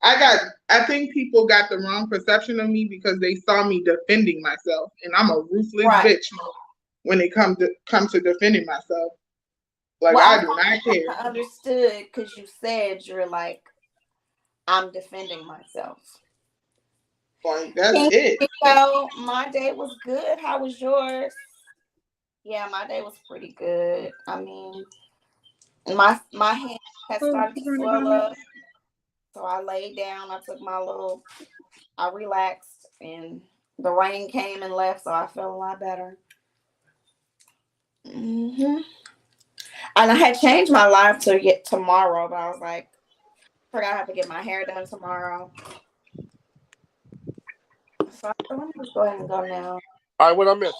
I think people got the wrong perception of me because they saw me defending myself, and I'm a ruthless bitch when it comes to defending myself. Like, I do not care. I understood because you said you're like, I'm defending myself. Like, that's it. So my day was good. How was yours? Yeah, my day was pretty good. I mean, my hand had started to swell up. So I laid down, I relaxed, and the rain came and left, so I felt a lot better. And I had changed my life to get tomorrow, but I was like, I forgot I have to get my hair done tomorrow. So let me just go ahead and go now. All right, what I missed?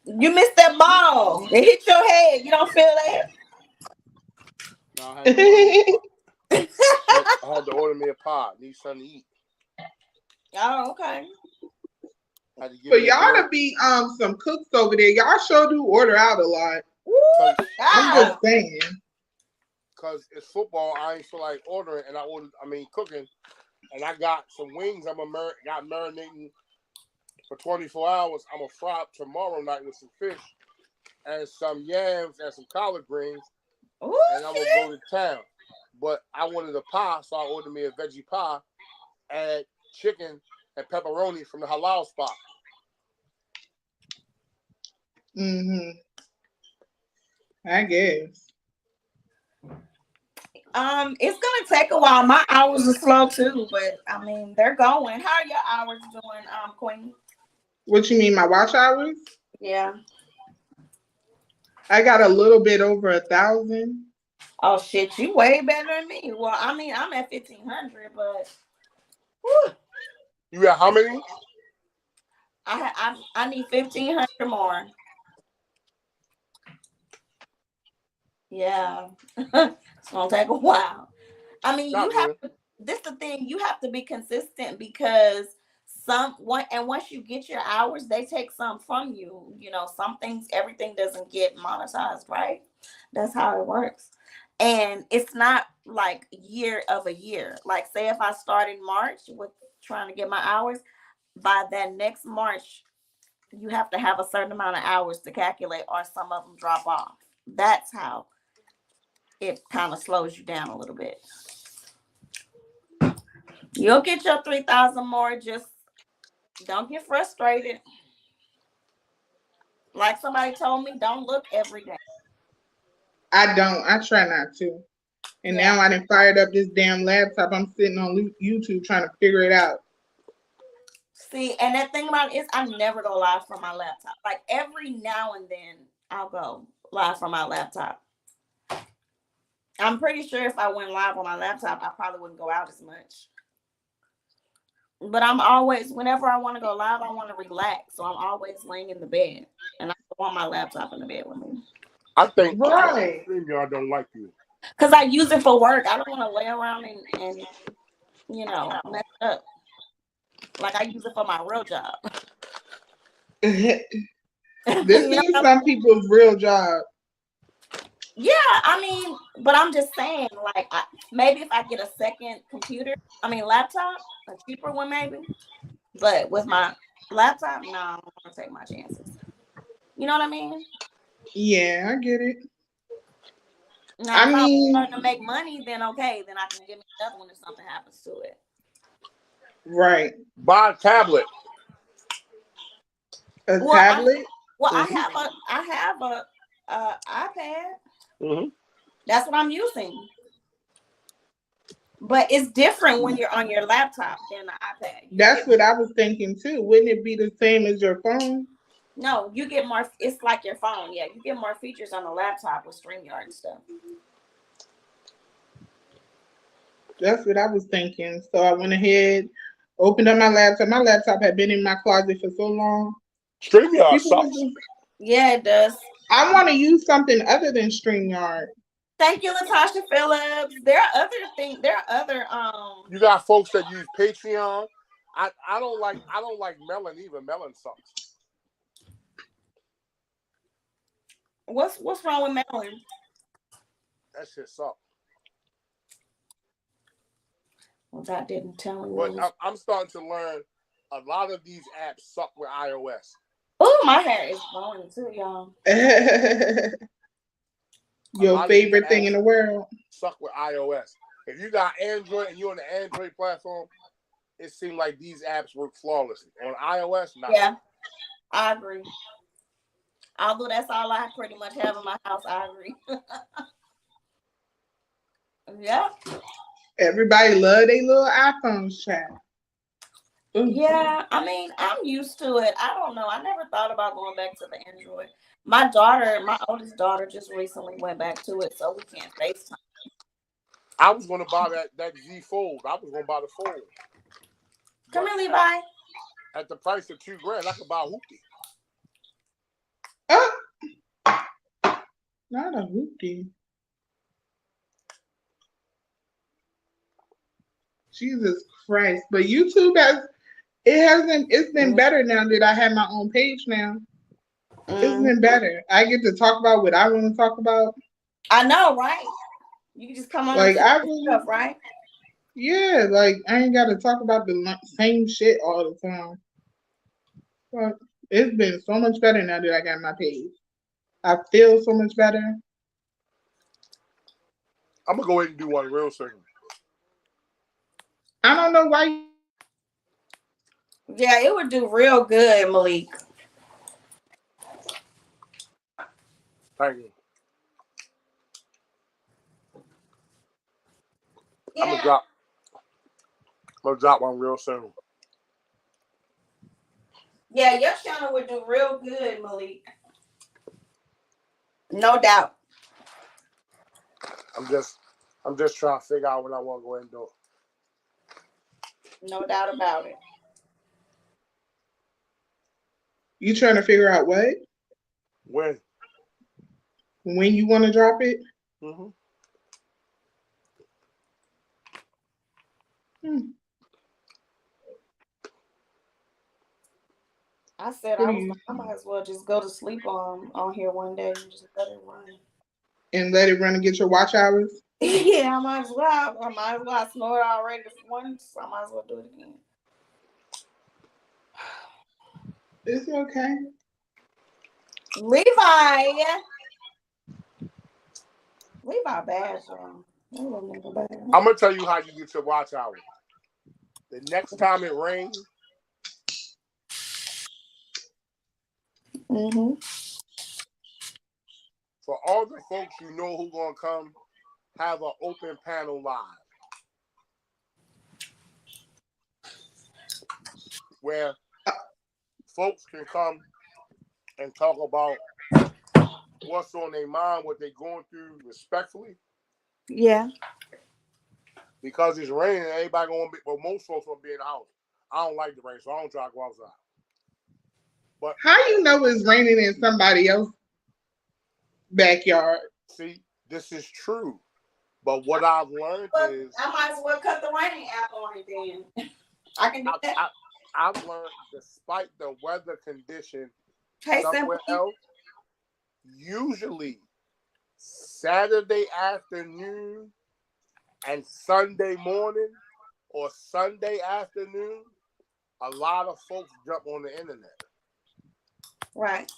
You missed that ball. It hit your head. You don't feel that? No, I had to order me a pie. Need something to eat. Oh, okay. For y'all to be some cooks over there, y'all sure do order out a lot. I'm just saying. Because it's football, I ain't feel like ordering, and cooking, and I got some wings. Got marinating for 24 hours. I'm gonna fry up tomorrow night with some fish and some yams and some collard greens, and I'm gonna go to town. But I wanted a pie, so I ordered me a veggie pie, add chicken and pepperoni from the halal spot. I guess. It's gonna take a while. My hours are slow too, but I mean they're going. How are your hours doing, Queen? What you mean, my watch hours? Yeah. I got a little bit over 1,000. Oh shit, you way better than me. Well, I mean I'm at 1,500, but whew. You got how many? I need 1,500 more. Yeah. It's gonna take a while. I mean, this is the thing, you have to be consistent because once you get your hours, they take some from you. You know, everything doesn't get monetized, right? That's how it works. And it's not like year of a year. Like say if I start in March with trying to get my hours, by that next March, you have to have a certain amount of hours to calculate, or some of them drop off. That's how it kind of slows you down a little bit. You'll get your 3,000 more. Just don't get frustrated. Like somebody told me, don't look every day. I don't. I try not to. And now I done fired up this damn laptop. I'm sitting on YouTube trying to figure it out. See, and that thing about it is I never go live from my laptop. Like every now and then I'll go live from my laptop. I'm pretty sure if I went live on my laptop, I probably wouldn't go out as much. But I'm always, whenever I want to go live, I want to relax. So I'm always laying in the bed. And I want my laptop in the bed with me. I think StreamYard don't like you. Because I use it for work. I don't want to lay around and mess up. Like I use it for my real job. This is some people's real job. Yeah, I mean, but I'm just saying, like, maybe if I get a second laptop, a cheaper one maybe. But with my laptop, no, I don't want to take my chances. You know what I mean? Yeah, I get it. Now, if I'm starting to make money, then okay, then I can get me another one if something happens to it. Right. Buy a tablet. Tablet? I have a iPad. Mm-hmm. That's what I'm using. But it's different when you're on your laptop than the iPad. That's what I was thinking too. Wouldn't it be the same as your phone? No, you get more. It's like your phone. Yeah, you get more features on the laptop with StreamYard and stuff. That's what I was thinking. So I went ahead, opened up my laptop. My laptop had been in my closet for so long. StreamYard sucks. Yeah, it does. I want to use something other than StreamYard. Thank you, Latasha Phillips. There are other things. There are other You got folks that use Patreon. I don't like Melon either. Melon sucks. What's wrong with Melon? That shit sucks. Well, that didn't tell me. But I'm starting to learn a lot of these apps suck with iOS. Oh, my hair is blowing too, y'all. Your favorite thing in the world. Suck with iOS. If you got Android and you're on the Android platform, it seems like these apps work flawlessly. On iOS, not. Yeah, I agree. Although that's all I pretty much have in my house, I agree. Yeah. Everybody love their little iPhones, chat. Yeah, I mean, I'm used to it. I don't know. I never thought about going back to the Android. My daughter, my oldest daughter, just recently went back to it, so we can't FaceTime. I was gonna buy that Z Fold. I was gonna buy the Fold. Come here, Levi. At the price of $2,000, I could buy a hoopty. Not a hoopty. Jesus Christ! But YouTube it's been better now that I have my own page now. It's been better. I get to talk about what I want to talk about. I know, right? You can just come on and stuff, right? Yeah, like I ain't got to talk about the same shit all the time. But it's been so much better now that I got my page. I feel so much better. I'm gonna go ahead and do one real soon. I don't know why. Yeah, it would do real good, Malik. Thank you. Yeah. I'm gonna drop one real soon. Yeah, your channel would do real good, Malik. No doubt. I'm just trying to figure out when I want to go ahead and do it. No doubt about it. You trying to figure out what? When? When you want to drop it? Mm-hmm. I said I might as well just go to sleep on here one day and just let it run. And let it run and get your watch hours? Yeah, I might as well. I snored already once. I might as well do it again. It's okay. Levi bad, so I'm gonna tell you how you get your watch hours. The next time it rains, for all the folks you know who gonna come, have an open panel live where folks can come and talk about what's on their mind, what they're going through respectfully. Yeah. Because it's raining, everybody gonna be, well, most folks gonna be in the house. I don't like the rain, so I don't try to go outside. But how you know it's raining in somebody else's backyard? See, this is true. But what I've learned is I might as well cut the raining app on it then. I can do that. I've learned, despite the weather condition somewhere else, usually Saturday afternoon and Sunday morning or Sunday afternoon, a lot of folks jump on the internet. Right.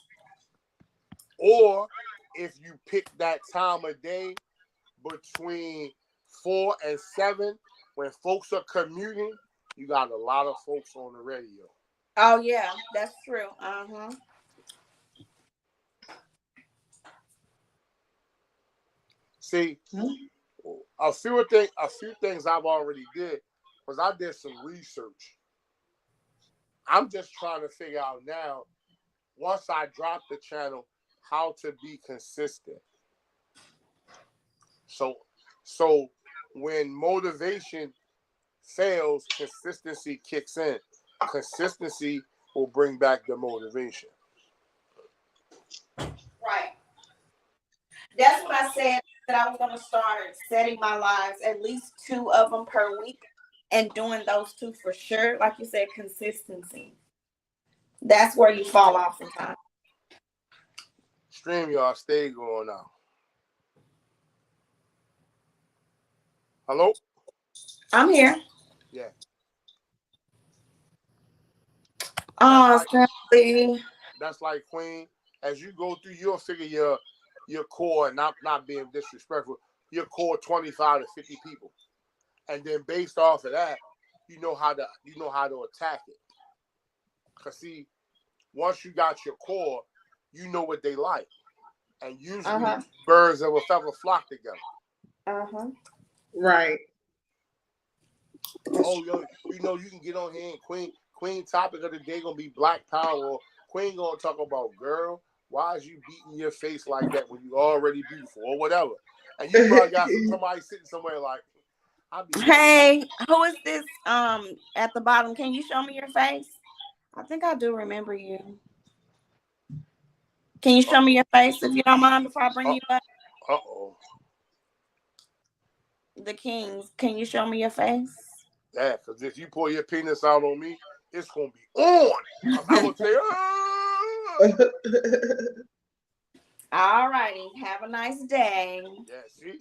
Or if you pick that time of day between 4 and 7, when folks are commuting, you got a lot of folks on the radio. Oh yeah, that's true. See, a few things I've already did was I did some research. I'm just trying to figure out now, once I drop the channel, how to be consistent. So when motivation fails, consistency kicks in. Consistency will bring back the motivation. Right. That's what I said, that I was going to start setting my lives, at least 2 of them per week, and doing those 2 for sure. Like you said, consistency. That's where you fall off sometimes. StreamYard, stay going now. Hello? I'm here. Yeah. Oh, that's like Queen. As you go through, you'll figure your core, not being disrespectful, your core 25 to 50 people. And then based off of that, you know how to attack it. Cause see, once you got your core, you know what they like. And usually birds of a feather flock together. Right. Oh, yo, you can get on here and Queen topic of the day gonna be Black Power. Queen gonna talk about, girl, why is you beating your face like that when you already beautiful or whatever? And you probably got somebody sitting somewhere like, hey, who is this at the bottom? Can you show me your face? I think I do remember you. Can you show me your face if you don't mind before I bring you up? Uh-oh. The Kings, can you show me your face? Yeah, because if you pull your penis out on me, it's going to be on. I'm going to say, All righty. Have a nice day. Yeah, see?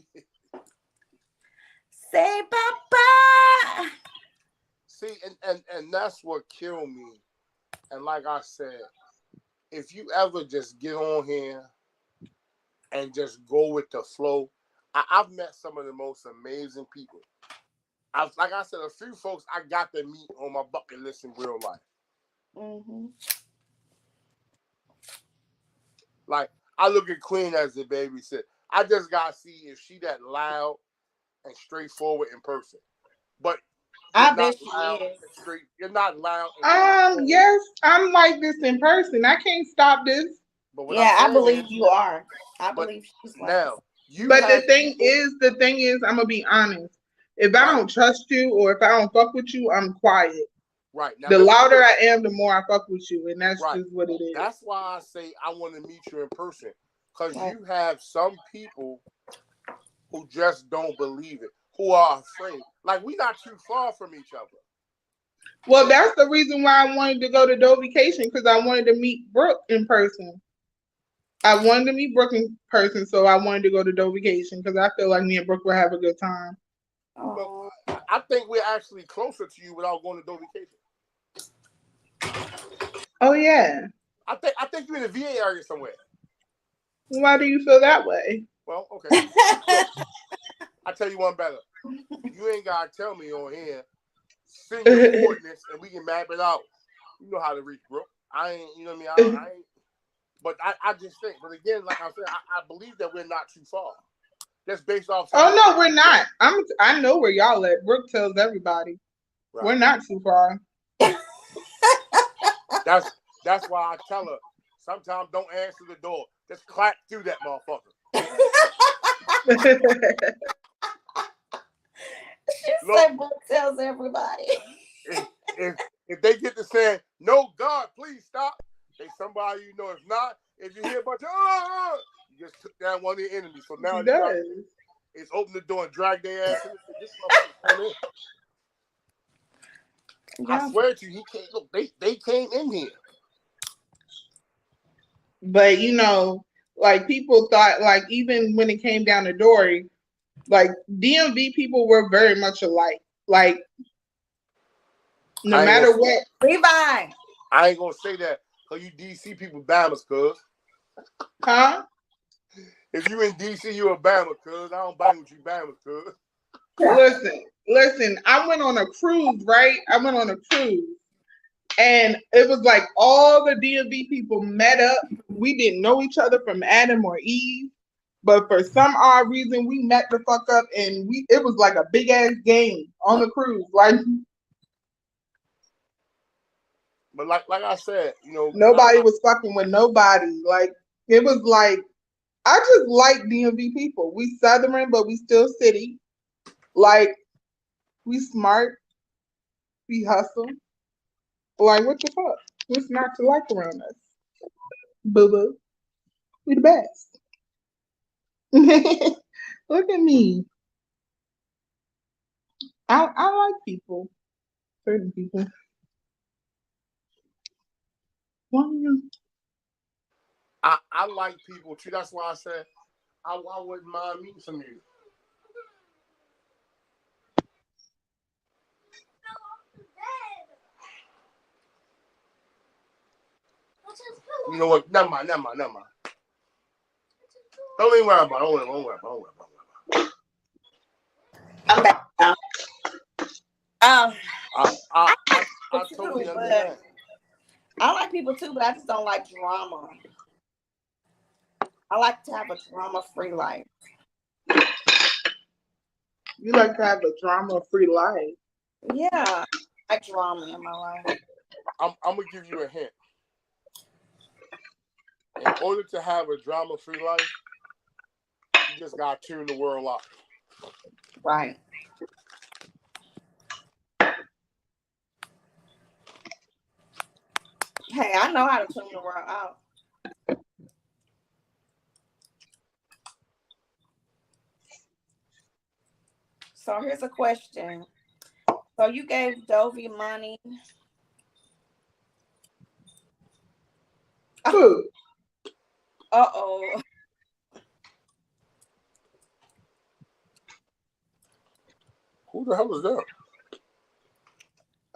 Say bye-bye. See, and that's what killed me. And like I said, if you ever just get on here and just go with the flow, I've met some of the most amazing people. Like I said, a few folks I got to meet on my bucket list in real life. Mm-hmm. Like, I look at Queen as the babysitter. I just got to see if she that loud and straightforward in person. But I bet she is. You're not loud. Yes, I'm like this in person. I can't stop this. But yeah, I believe you are. I believe she's like now. But the thing is, I'm gonna be honest. If I don't trust you or if I don't fuck with you, I'm quiet. Right. Now, the louder I am, the more I fuck with you, and that's just what it is. That's why I say I want to meet you in person, because you have some people who just don't believe it, who are afraid. Like, we're not too far from each other. Well, that's the reason why I wanted to go to Dovication, because I wanted to meet Brooke in person. I wanted to meet Brooke in person, so I wanted to go to Dovication because I feel like me and Brooke will have a good time. Oh. I think we're actually closer to you without going to Dovication. Oh yeah. I think you're in the VA area somewhere. Why do you feel that way? Well, okay. I tell you one better. You ain't gotta tell me on here. Send your coordinates and we can map it out. You know how to reach Brooke. I ain't, you know what I mean? I ain't. But I just think. But again, like I said, I believe that we're not too far. Just based off. Oh no, we're not. I know where y'all at. Brooke tells everybody. Right. We're not too far. That's why I tell her, sometimes don't answer the door. Just clap through that motherfucker. She said Brooke tells everybody. If they get to saying, no, God, please stop, they somebody you know. If not, if you hear a bunch of, you just took down one of your enemies. So now it's open the door and drag their ass in. This motherfucker in. Yeah. I swear to you, he can't look. They came in here. But you know, like people thought, like even when it came down to Dory, like DMV people were very much alike. Like no matter what. Levi. I ain't gonna say that because you DC people Bamas, cuz. Huh? If you in DC, you a Bama, cuz. I don't bang with you Bamas, cuz. Listen, I went on a cruise, right? I went on a cruise. And it was like all the DMV people met up. We didn't know each other from Adam or Eve. But for some odd reason, we met the fuck up and it was like a big ass game on the cruise. Like, but like I said, you know, nobody was fucking with nobody. Like, it was like, I just like DMV people. We Southern, but we still city. Like, we smart. We hustle. Like, what the fuck? What's not to like around us? Boo-boo. We the best. Look at me. I like people. Certain people. I like people too. That's why I said I wouldn't mind meeting some of you. You know what? Never mind. Don't even worry about it. Don't worry about it. I'm back now. I totally understand. I like people too, but I just don't like drama. I like to have a drama-free life. You like to have a drama-free life? Yeah, I like drama in my life. I'm gonna give you a hint. In order to have a drama-free life, you just gotta tune the world out. Right. Hey, I know how to tune the world out. So here's a question. So you gave Dovey money. Who? Uh-oh. Who the hell is that?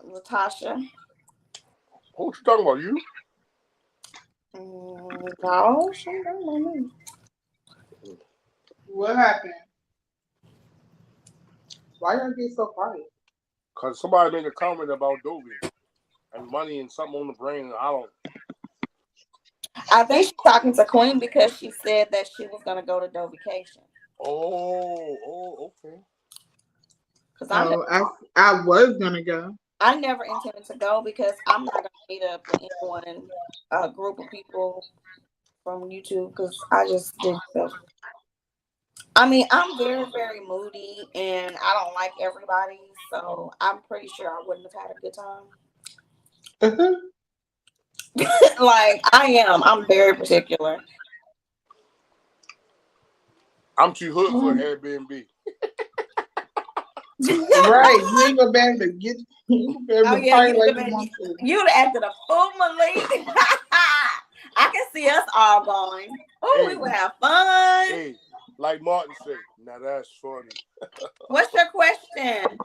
Latasha. Who you talking about? You? No, she don't know me. What happened? Why y'all get so quiet? Because somebody made a comment about Dovey and money and something on the brain. I think she's talking to Queen because she said that she was going to go to Dovication. Oh, okay. Because I was going to go. I never intended to go because I'm not going to meet up with anyone, a group of people from YouTube, because I just didn't feel. I mean, I'm very, very moody and I don't like everybody, so I'm pretty sure I wouldn't have had a good time. Like, I'm very particular. I'm too hood for Airbnb. Right, you ain't gonna be able to get. You'd acted a fool, Malik. I can see us all going. Oh, we would have fun. Hey, like Martin said, now that's funny. What's your question?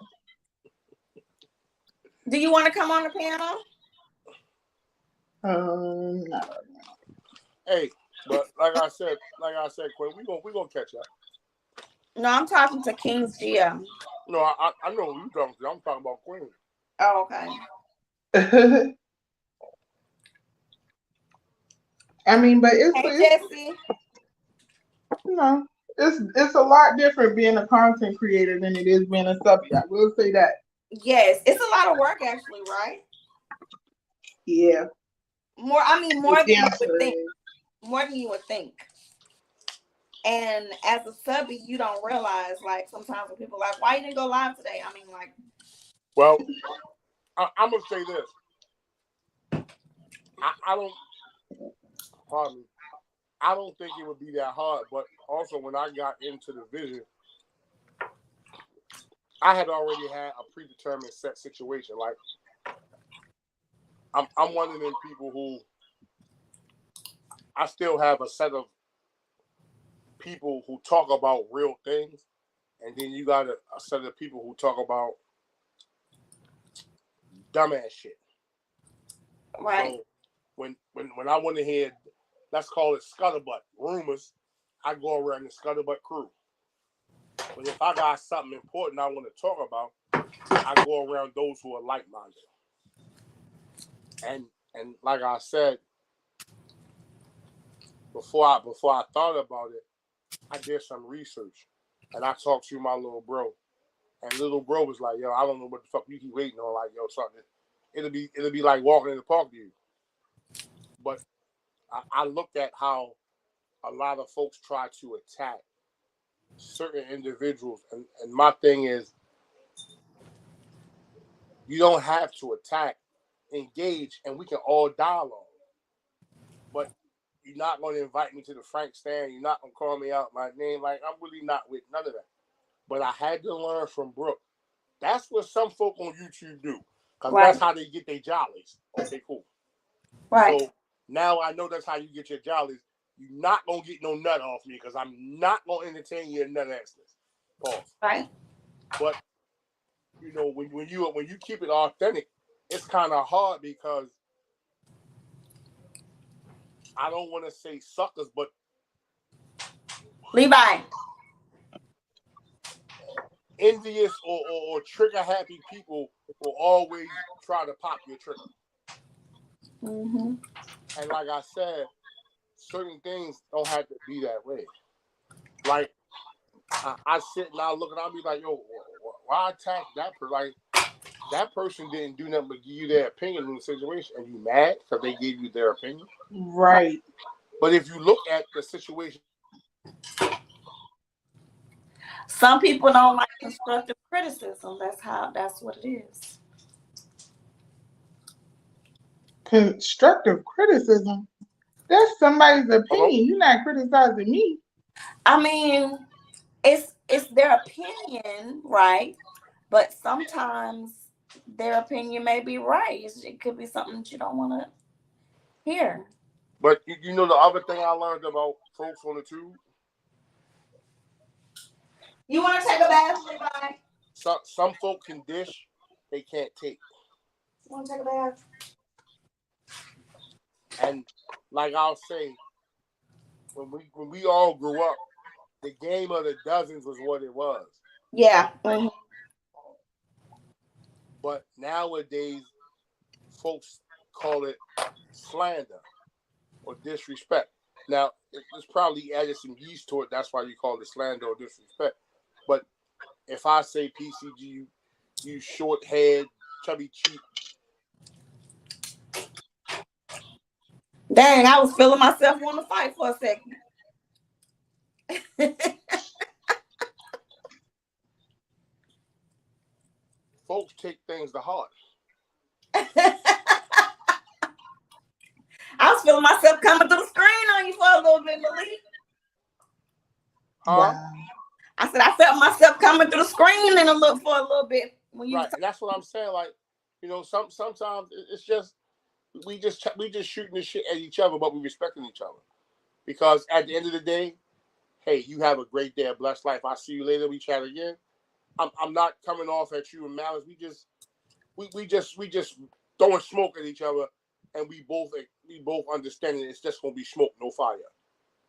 Do you want to come on the panel? No. Hey, but like I said, Quinn, we gonna catch up. No, I'm talking to King's GM. No, I know who you're talking to. I'm talking about Queen. Oh, okay. I mean, but it's Jesse. It's a lot different being a content creator than it is being a subby. I will say that. Yes, it's a lot of work actually, right? Yeah. More than you would think. More than you would think. And as a subby, you don't realize, like, sometimes when people are like, why you didn't go live today? I mean, like. Well, I'm going to say this. I don't, pardon me, I don't think it would be that hard. But also, when I got into the vision, I had already had a predetermined set situation. Like, I'm one of them people who I still have a set of people who talk about real things, and then you got a set of people who talk about dumbass shit. Right. So when I want to hear, let's call it scuttlebutt rumors, I go around the scuttlebutt crew. But if I got something important I want to talk about, I go around those who are like-minded. And like I said, before I thought about it, I did some research, and I talked to my little bro, and little bro was like, "Yo, I don't know what the fuck you keep waiting on." Like, yo, something. It'll be like walking in the park to you. But I looked at how a lot of folks try to attack certain individuals, and my thing is, you don't have to attack, engage, and we can all dialogue. But you're not going to invite me to the Frank stand. You're not going to call me out my name. Like, I'm really not with none of that. But I had to learn from Brooke. That's what some folk on YouTube do. Because that's how they get their jollies. Okay, cool. Right. So now I know that's how you get your jollies. You're not going to get no nut off me because I'm not going to entertain your nut assness. Pause. Right. But, you know, when you keep it authentic, it's kind of hard because I don't want to say suckers, but Levi. Envious or trigger happy people will always try to pop your trigger. Mm-hmm. And like I said, certain things don't have to be that way. Like I sit and I look and I'll be like, yo, why attack that person? Like that person didn't do nothing but give you their opinion in the situation, and you mad because they gave you their opinion. Right. But if you look at the situation, some people don't like constructive criticism. That's what it is. Constructive criticism? That's somebody's opinion. You're not criticizing me. I mean, it's their opinion, right? But sometimes their opinion may be right. It could be something that you don't want to hear. But you know the other thing I learned about folks on the tube? You want to take a bath, Levi? Some folk can dish, they can't take. You want to take a bath? And like I'll say, when we all grew up, the game of the dozens was what it was. Yeah. Mm-hmm. But nowadays, folks call it slander or disrespect. Now, it's probably added some yeast to it. That's why you call it slander or disrespect. But if I say PCG, you short head, chubby cheek. Dang, I was feeling myself wanting to fight for a second. Folks take things to heart. I was feeling myself coming through the screen on you for a little bit, Malik. Wow. I said I felt myself coming through the screen for a little bit when you. Right, and that's what I'm saying. Like, you know, sometimes it's just we just shooting the shit at each other, but we respecting each other. Because at the end of the day, hey, you have a great day, a blessed life. I'll see you later. We chat again. I'm not coming off at you in malice. We just throwing smoke at each other, and we both understanding it's just gonna be smoke, no fire.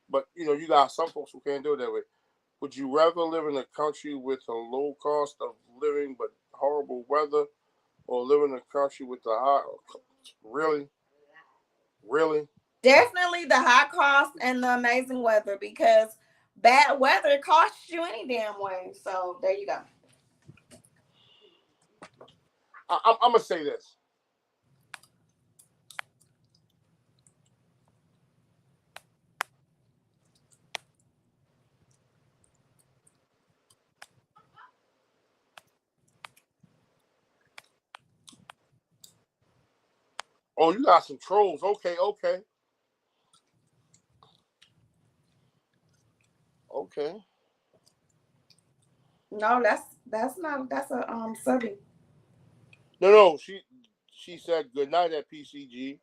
But you know, you got some folks who can't do it that way. Would you rather live in a country with a low cost of living but horrible weather, or live in a country with a high? Really? Definitely the high cost and the amazing weather, because bad weather costs you any damn way. So there you go. I'm gonna say this. Oh, you got some trolls. Okay. No, that's a subby. No. She said good night at PCG.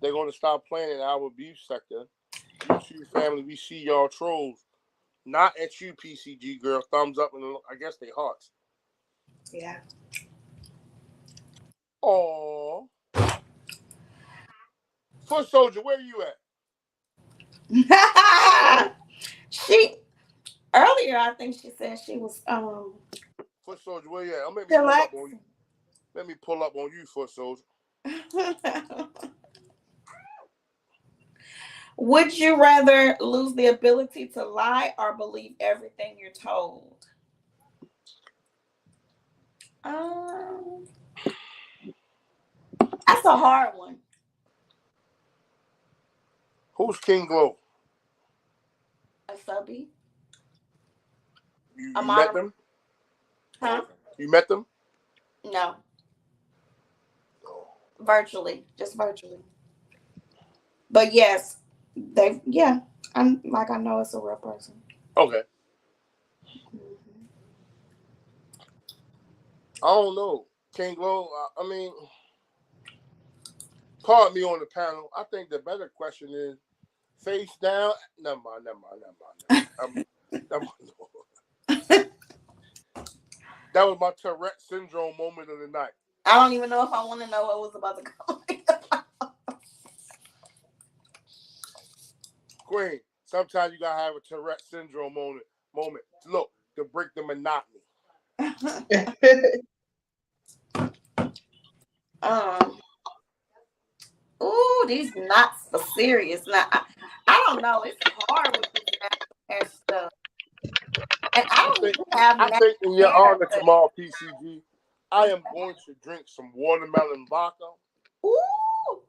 They're gonna stop playing in our beef sector. YouTube family, we see y'all trolls. Not at you, PCG girl. Thumbs up and I guess they hearts. Yeah. Oh. Foot Soldier, where you at? She earlier, I think she said she was Foot Soldier, where you at? Let me pull up on you, Foot Soldier. Would you rather lose the ability to lie or believe everything you're told? That's a hard one. Who's King Glow? A subby. You met them? Huh? You met them? No. Virtually, just virtually. But yes, I know it's a real person. Okay. I don't know. King Glow, I mean, pardon me on the panel. I think the better question is face down. Never mind. That was my Tourette syndrome moment of the night. I don't even know if I want to know what was about to come. Queen, sometimes you gotta have a Tourette syndrome moment. Look, to break the monotony. Ooh, these knots are serious. Now, I don't know. It's hard with this hair stuff. And I think in your honor tomorrow, PCG, I am going to drink some watermelon vodka. Ooh.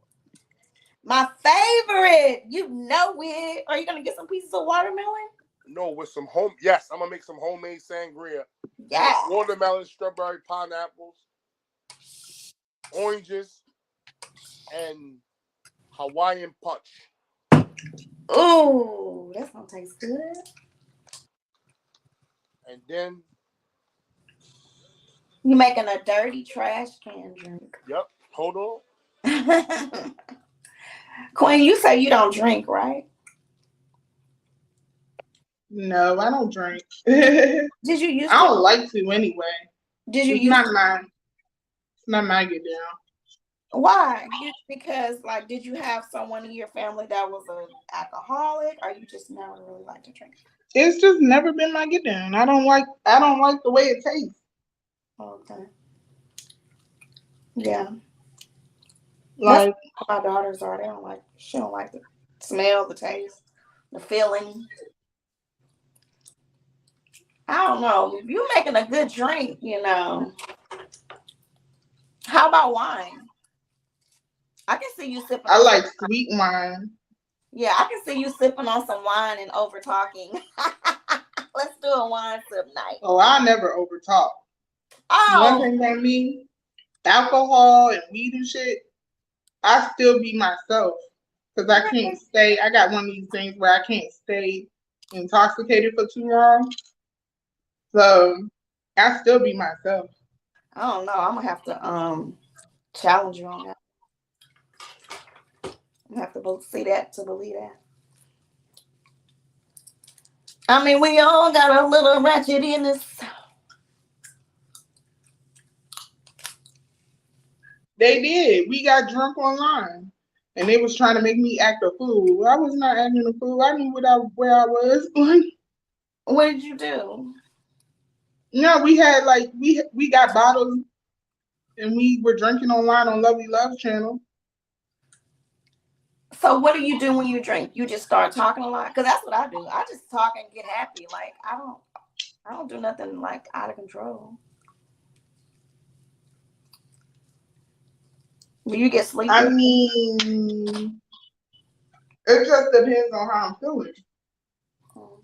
My favorite. You know it. Are you gonna get some pieces of watermelon? No, with some Yes, I'm gonna make some homemade sangria. Yeah. Watermelon, strawberry, pineapples, oranges, and Hawaiian punch. Ooh, that's gonna taste good. And then you making a dirty trash can drink. Yep. Hold on. Queen, you say you don't drink, right? No, I don't drink. Did you use? I don't like to anyway. Did you it's use? It's not my get down. Why? Because like, did you have someone in your family that was an alcoholic, or you just never really like to drink? It's just never been my get down. I don't like the way it tastes. Okay. Yeah. Like my daughters are. She don't like the smell, the taste, the feeling. I don't know. You're making a good drink, you know. How about wine? I can see you sipping. I like sweet wine. Yeah, I can see you sipping on some wine and over talking. Let's do a wine sip night. Oh, I never over talk. Oh. One thing about me, alcohol and weed and shit, I still be myself. Because I can't stay. I got one of these things where I can't stay intoxicated for too long. So I still be myself. I don't know. I'm gonna have to challenge you on that. I'm gonna have to see that to believe that. I mean, we all got a little ratchet in this. They did. We got drunk online. And they was trying to make me act a fool. I was not acting a fool. I knew where I was. What did you do? No, we had we got bottles and we were drinking online on Lovely Love channel. So what do you do when you drink? You just start talking a lot? Because that's what I do. I just talk and get happy. Like I don't do nothing like out of control. Do you get sleepy? I mean, it just depends on how I'm feeling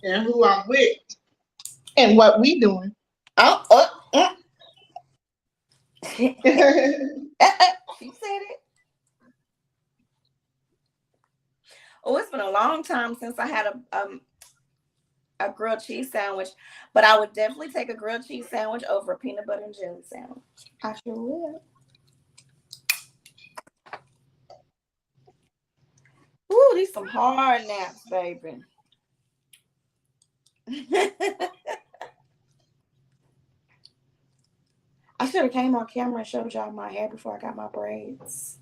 and who I'm with and what we doing. She said it. Oh, it's been a long time since I had a grilled cheese sandwich, but I would definitely take a grilled cheese sandwich over a peanut butter and jelly sandwich. I sure would. Ooh, these some hard naps, baby. I should have came on camera and showed y'all my hair before I got my braids.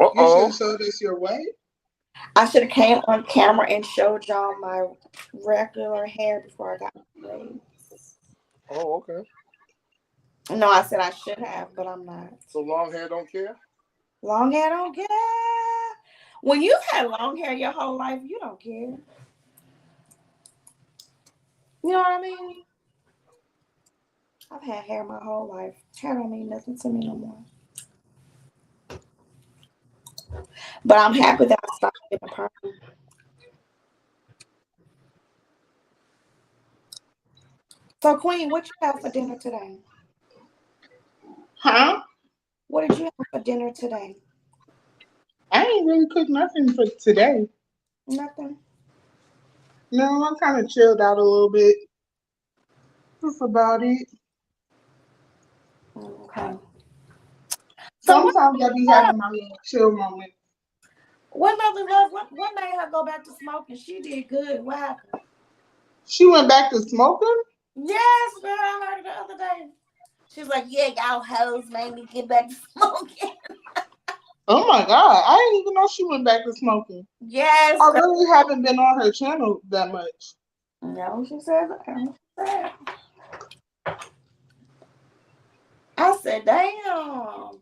You should have showed us your what? I should have came on camera and showed y'all my regular hair before I got my braids. Oh, okay. No, I said I should have, but I'm not. So long hair don't care? Long hair don't care. When you've had long hair your whole life, you don't care. You know what I mean? I've had hair my whole life. Hair don't mean nothing to me no more. But I'm happy that I stopped getting a perm. So, Queen, what you have for dinner today? Huh? What did you have for dinner today? I ain't really cooked nothing for today. Nothing? No, I kind of chilled out a little bit. That's about it. Okay. Sometimes I be having my little chill moment. What Lovely Love? What made her go back to smoking? She did good. What happened? She went back to smoking? Yes, girl. I heard it the other day. She was like, yeah, y'all hoes made me get back to smoking. Oh my God. I didn't even know she went back to smoking. Yes. I really haven't been on her channel that much. No, she said that. I said, damn.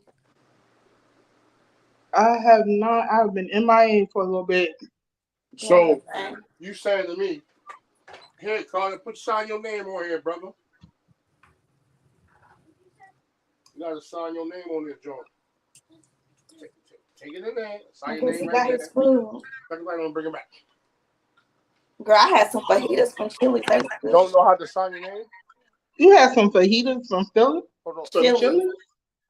I have not. I've been MIA for a little bit. So you saying to me, hey, Carter, sign your name on here, brother. You gotta sign your name on this joint. Take it in there. Sign I your guess he name got right his there. food. Second time, I'm gonna bring it back. Girl, I had some fajitas from Chili's. They was good. Don't know how to sign your name? You had some fajitas from Philly? From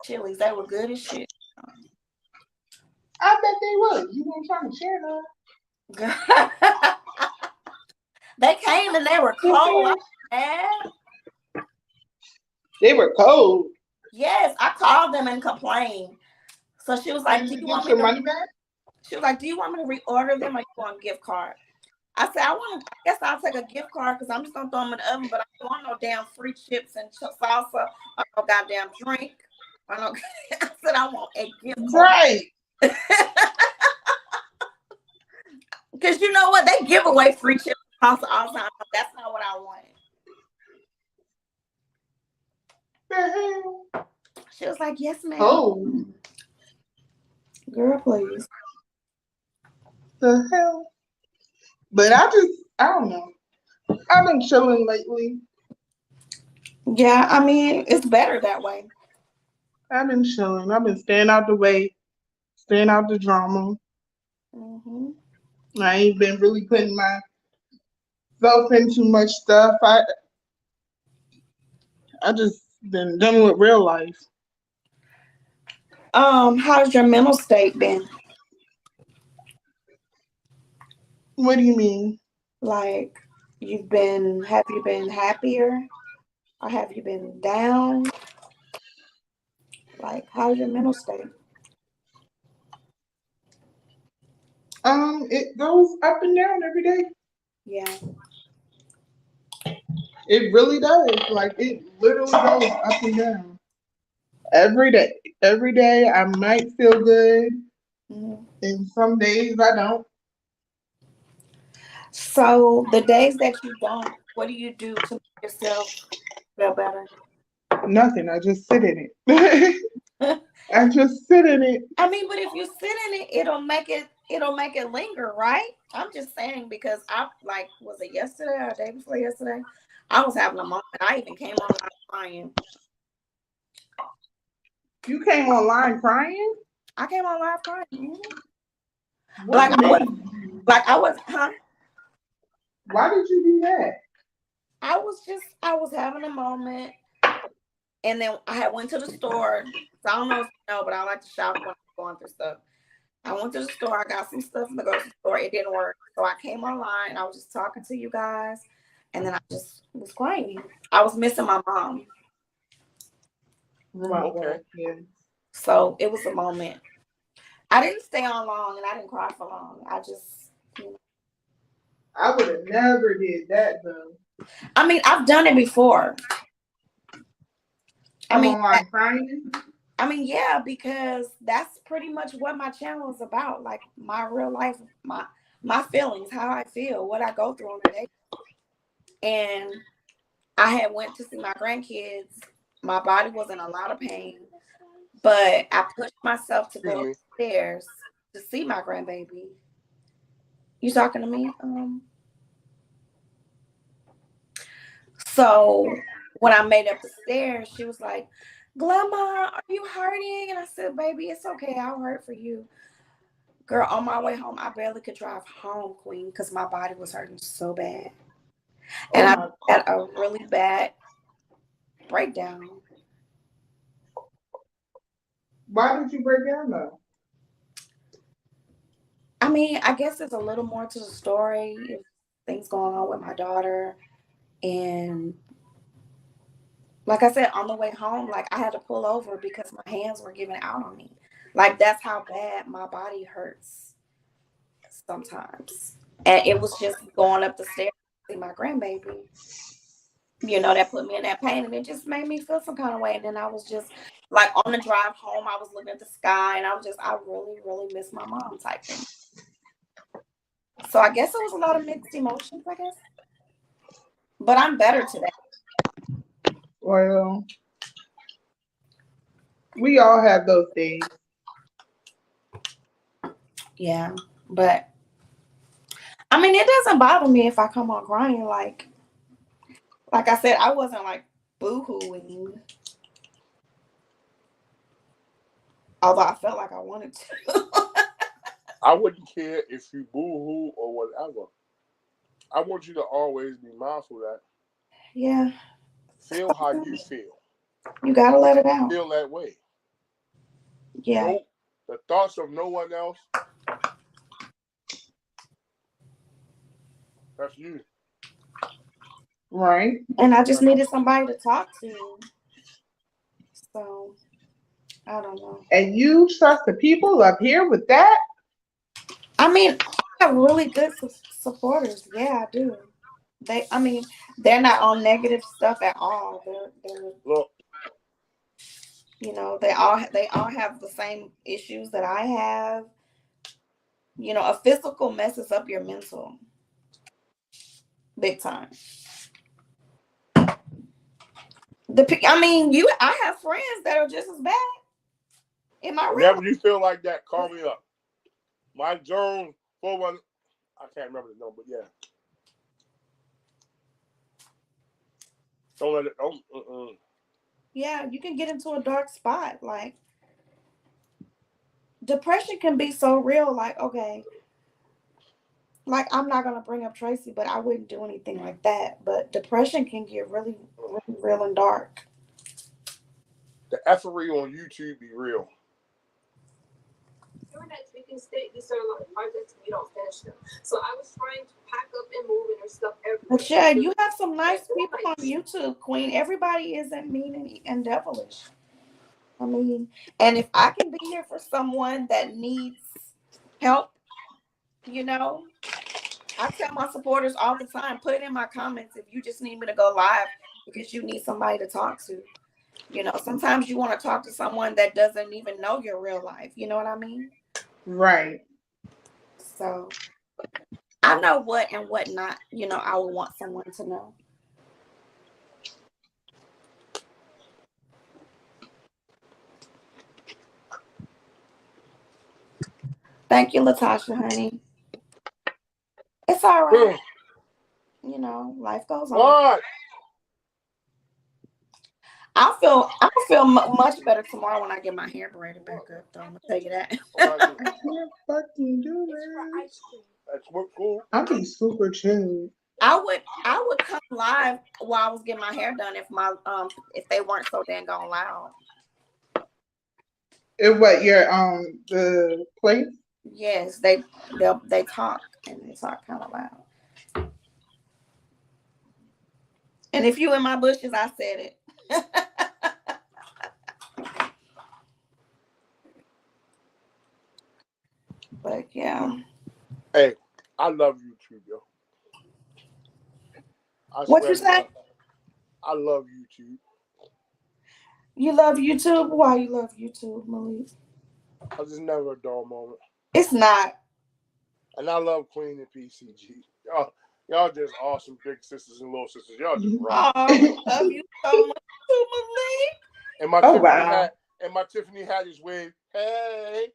Chili's. They were good as shit. I bet they was. You weren't trying to share them. They came and they were cold. They were cold. Yes, I called them and complained. So she was like, "Do you want me to money back?" She was like, "Do you want me to reorder them or you want a gift card?" I said, "I guess I'll take a gift card because I'm just gonna throw them in the oven, but I don't want no damn free chips and salsa or no goddamn drink. I said I want a gift card." Right. Because you know what? They give away free chips and salsa all the time. That's not what I wanted. She was like, "Yes, ma'am." Oh. Girl, please. The hell? But I don't know. I've been chilling lately. Yeah, I mean, it's better that way. I've been chilling. I've been staying out the way, staying out the drama. Mm-hmm. I ain't been really putting myself in too much stuff. I just been done with real life. How's your mental state been? What do you mean? Like, have you been happier or have you been down? Like, how's your mental state? It goes up and down every day. Yeah. It really does. Like, it literally goes up and down. Every day. Every day I might feel good. Mm-hmm. And some days I don't. So the days that you don't, what do you do to make yourself feel better? Nothing. I just sit in it. I just sit in it. I mean, but if you sit in it, it'll make it linger, right? I'm just saying because was it yesterday or the day before yesterday? I was having a moment. I even came online crying. You came online crying? I came online crying. Mm-hmm. I was, huh? Why did you do that? I was having a moment, and then I had went to the store. So I don't know if you know, but I like to shop when I'm going through stuff. I went to the store. I got some stuff in the grocery store. It didn't work, so I came online. I was just talking to you guys, and then I just was crying. I was missing my mom. Okay. Yeah. So it was a moment. I didn't stay on long, and I didn't cry for long. I just, I would have never did that though. I mean, I've done it before. I mean, yeah, because that's pretty much what my channel is about. Like my real life, my feelings, how I feel, what I go through on a day. And I had went to see my grandkids. My body was in a lot of pain, but I pushed myself to go upstairs to see my grandbaby. You talking to me? So when I made up the stairs, she was like, "Grandma, are you hurting?" And I said, "Baby, it's okay. I'll hurt for you." Girl, on my way home, I barely could drive home, Queen, because my body was hurting so bad. And I had a really bad breakdown. Why did you break down though? I mean, I guess there's a little more to the story. Things going on with my daughter. And like I said, on the way home, like I had to pull over because my hands were giving out on me. Like that's how bad my body hurts sometimes. And it was just going up the stairs to see my grandbaby. You know, that put me in that pain and it just made me feel some kind of way. And then I was just like on the drive home, I was looking at the sky and I really, really miss my mom type thing. So I guess it was a lot of mixed emotions, I guess. But I'm better today. Well, we all have those days. Yeah, but I mean, it doesn't bother me if I come on crying. Like I said, I wasn't like boo-hooing. Although I felt like I wanted to. I wouldn't care if you boo-hoo or whatever. I want you to always be mindful of that. Yeah. Feel how you feel. You gotta let it out. Feel that way. Yeah. No, the thoughts of no one else. That's you. Right. And I just needed somebody to talk to. So I don't know. And you trust the people up here with that? I mean, I have really good supporters. Yeah, I do. They're not on negative stuff at all. They're Look. You know, they all have the same issues that I have. You know, a physical messes up your mental big time. I have friends that are just as bad. Whenever you feel like that, call me up. Mike Jones, 41. I can't remember the number, but yeah. Don't let it. Yeah, you can get into a dark spot. Like, depression can be so real. Like, okay, like I'm not gonna bring up Tracy, but I wouldn't do anything like that. But depression can get really, really real and dark. The effery on YouTube be real. We can stay these are a lot of projects and we don't finish them. So I was trying to pack up and move and there's stuff everywhere. But yeah, you have some nice people on YouTube, Queen. Everybody isn't mean and devilish. I mean, and if I can be here for someone that needs help, you know, I tell my supporters all the time, put it in my comments if you just need me to go live because you need somebody to talk to. You know, sometimes you want to talk to someone that doesn't even know your real life. You know what I mean? Right. So I know what and what not, you know, I would want someone to know. Thank you, Latasha, honey. It's all right. You know, life goes on. What? I'll feel much better tomorrow when I get my hair braided back up, though. I'm gonna tell you that. I can't fucking do that. That's what cool. I'll be super chill. I would come live while I was getting my hair done if they weren't so dang on loud. What your the place? Yes, they talk and they talk kind of loud. And if you in my bushes, I said it. But yeah. Hey, I love YouTube, yo. What you say? I love YouTube. You love YouTube? Why you love YouTube, Malik? I just never a dull moment. It's not. And I love Queen and PCG. Y'all just awesome big sisters and little sisters. Y'all just rock. Oh, love you so much too, Malik. And my Tiffany hat, and my Tiffany hat is wave. Hey.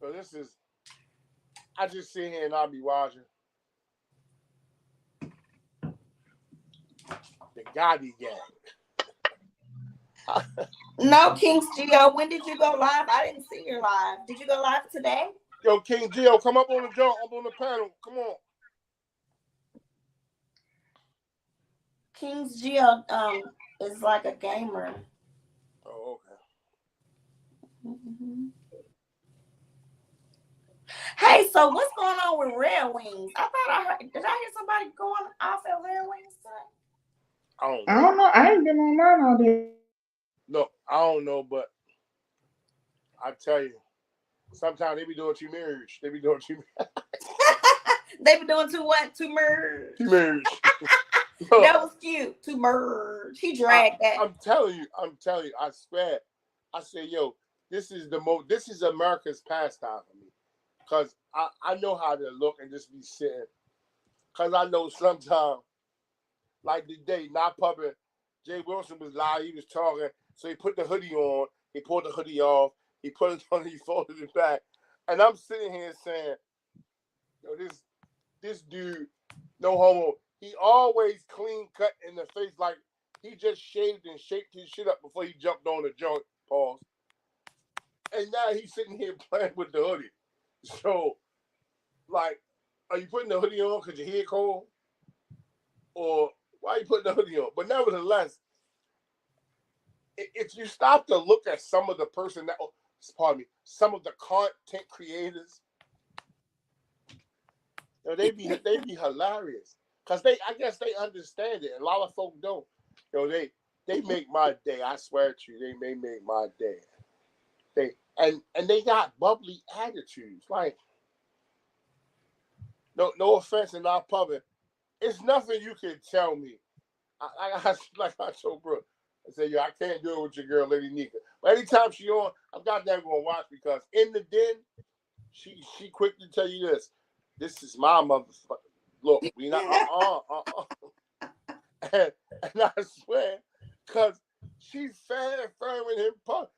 So this is, I just sit here and I'll be watching. The Gotti gang. No, King's Geo. When did you go live? I didn't see your live. Did you go live today? Yo, King Geo, come up on the joint, up on the panel. Come on. King's Geo is like a gamer. Oh, okay. Mm-hmm. Hey, so what's going on with Red Wings? I thought I heard. Did I hear somebody going off at Red Wings today? I don't know. I ain't been online all day. No, I don't know, but I tell you, sometimes they be doing too much. They be doing too much. They be doing too what? Too merge. Too much. That was cute. To merge. He dragged that. I'm telling you, I swear. I say, yo, this is America's pastime for me. Because I know how to look and just be sitting. Because I know sometimes, like the day, not public, Jay Wilson was live, he was talking, so he put the hoodie on, he pulled the hoodie off, he put it on, he folded it back. And I'm sitting here saying, yo, this dude, no homo, he always clean cut in the face, like he just shaved and shaped his shit up before he jumped on the joint. Pause. And now he's sitting here playing with the hoodie. So, like, are you putting the hoodie on because your hair cold? Or why are you putting the hoodie on? But nevertheless, if you stop to look at some of the some of the content creators, you know, they be hilarious. Because I guess they understand it. A lot of folk don't. You know, they make my day. I swear to you, they may make my day. And they got bubbly attitudes. Like, no offense in our public. It's nothing you can tell me. Like I told Brooke, I said, I can't do it with your girl, Lady Nika. But anytime she on, I'm goddamn gonna watch because in the den, she quick to tell you this. This is my motherfucker. Look, we not and I swear, because she's fair and firm in him.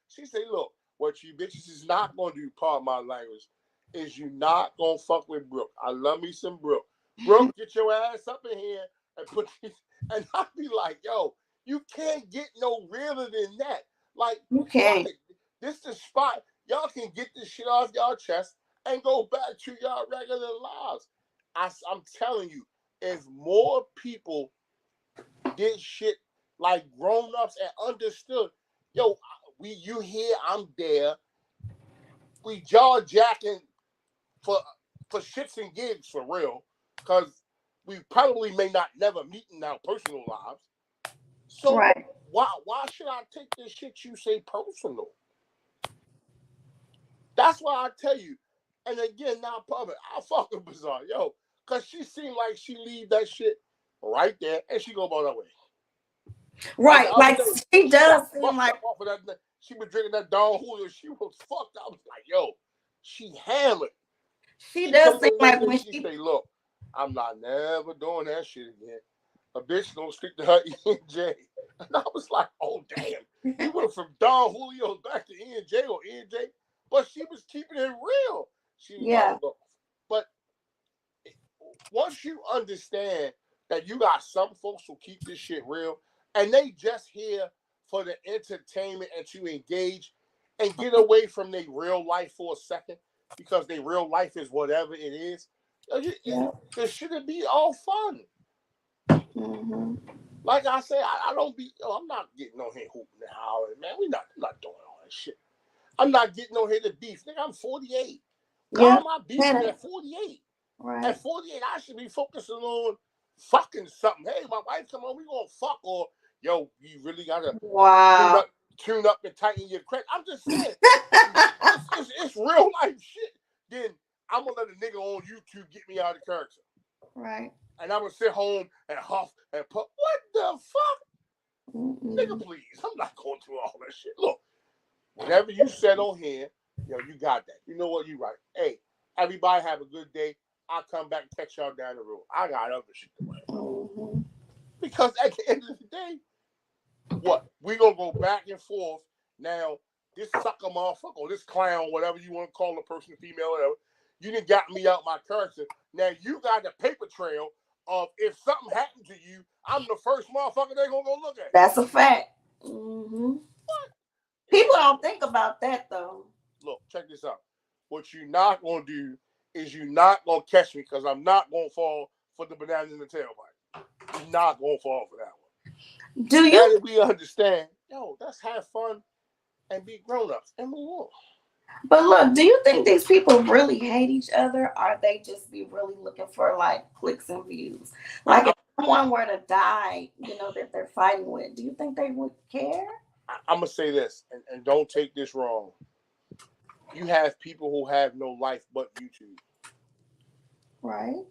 She say, look, what you bitches is not gonna do, part my language, is you not gonna fuck with Brooke. I love me some Brooke. Brooke, get your ass up in here and put these, and I'll be like, yo, you can't get no realer than that. Like, you can't. This is the spot. Y'all can get this shit off y'all chest and go back to y'all regular lives. I'm telling you, if more people did shit like grown-ups and understood, yo, you here, I'm there. We jaw jacking for shits and gigs for real, because we probably may not never meet in our personal lives. So right. why should I take this shit you say personal? That's why I tell you. And again, now public, I fucking bizarre, yo, because she seemed like she leave that shit right there and she go about her way. Right, like she does seem like off of that. She was drinking that Don Julio. She was fucked. I was like, yo, she hammered. She does seem like when she say, look, I'm not never doing that shit again. A bitch gonna stick to her ENJ. And I was like, oh damn. You went from Don Julio back to ENJ or ENJ, but she was keeping it real. She was like, look. But once you understand that you got some folks who keep this shit real and they just here for the entertainment and to engage and get away from their real life for a second, because their real life is whatever it is, it shouldn't be all fun. Mm-hmm. Like I said, I don't be. I'm not getting on here hooping and hollering, man. I'm not doing all that shit. I'm not getting on here to beef, nigga. I'm 48. Call my beef at 48. Right. At 48, I should be focusing on fucking something. Hey, my wife come on, we gonna fuck, or yo, you really gotta tune up and tighten your credit. I'm just saying, it's real life shit. Then I'm gonna let a nigga on YouTube get me out of character. Right. And I'm gonna sit home and huff and puff. What the fuck? Nigga, please. I'm not going through all that shit. Look, whatever you said on here, yo, you got that. You know what? You right. Hey, everybody have a good day. I'll come back and catch y'all down the road. I got other shit to do. Because at the end of the day, what? We gonna go back and forth. Now, this sucker motherfucker or this clown, whatever you want to call the person, female, whatever, you done got me out my character. Now you got the paper trail of if something happened to you, I'm the first motherfucker they're gonna go look at. That's a fact. Mm-hmm. What? People don't think about that though. Look, check this out. What you're not gonna do is you're not gonna catch me, because I'm not gonna fall for the banana in the tailpipe. You're not gonna fall for that one. Do you? Now that we understand, yo, let's have fun and be grown-ups and move on. But look, do you think these people really hate each other, or they just be really looking for like clicks and views? Like if someone were to die, you know, that they're fighting with, do you think they would care? I'm gonna say this, and don't take this wrong. You have people who have no life but YouTube. Right.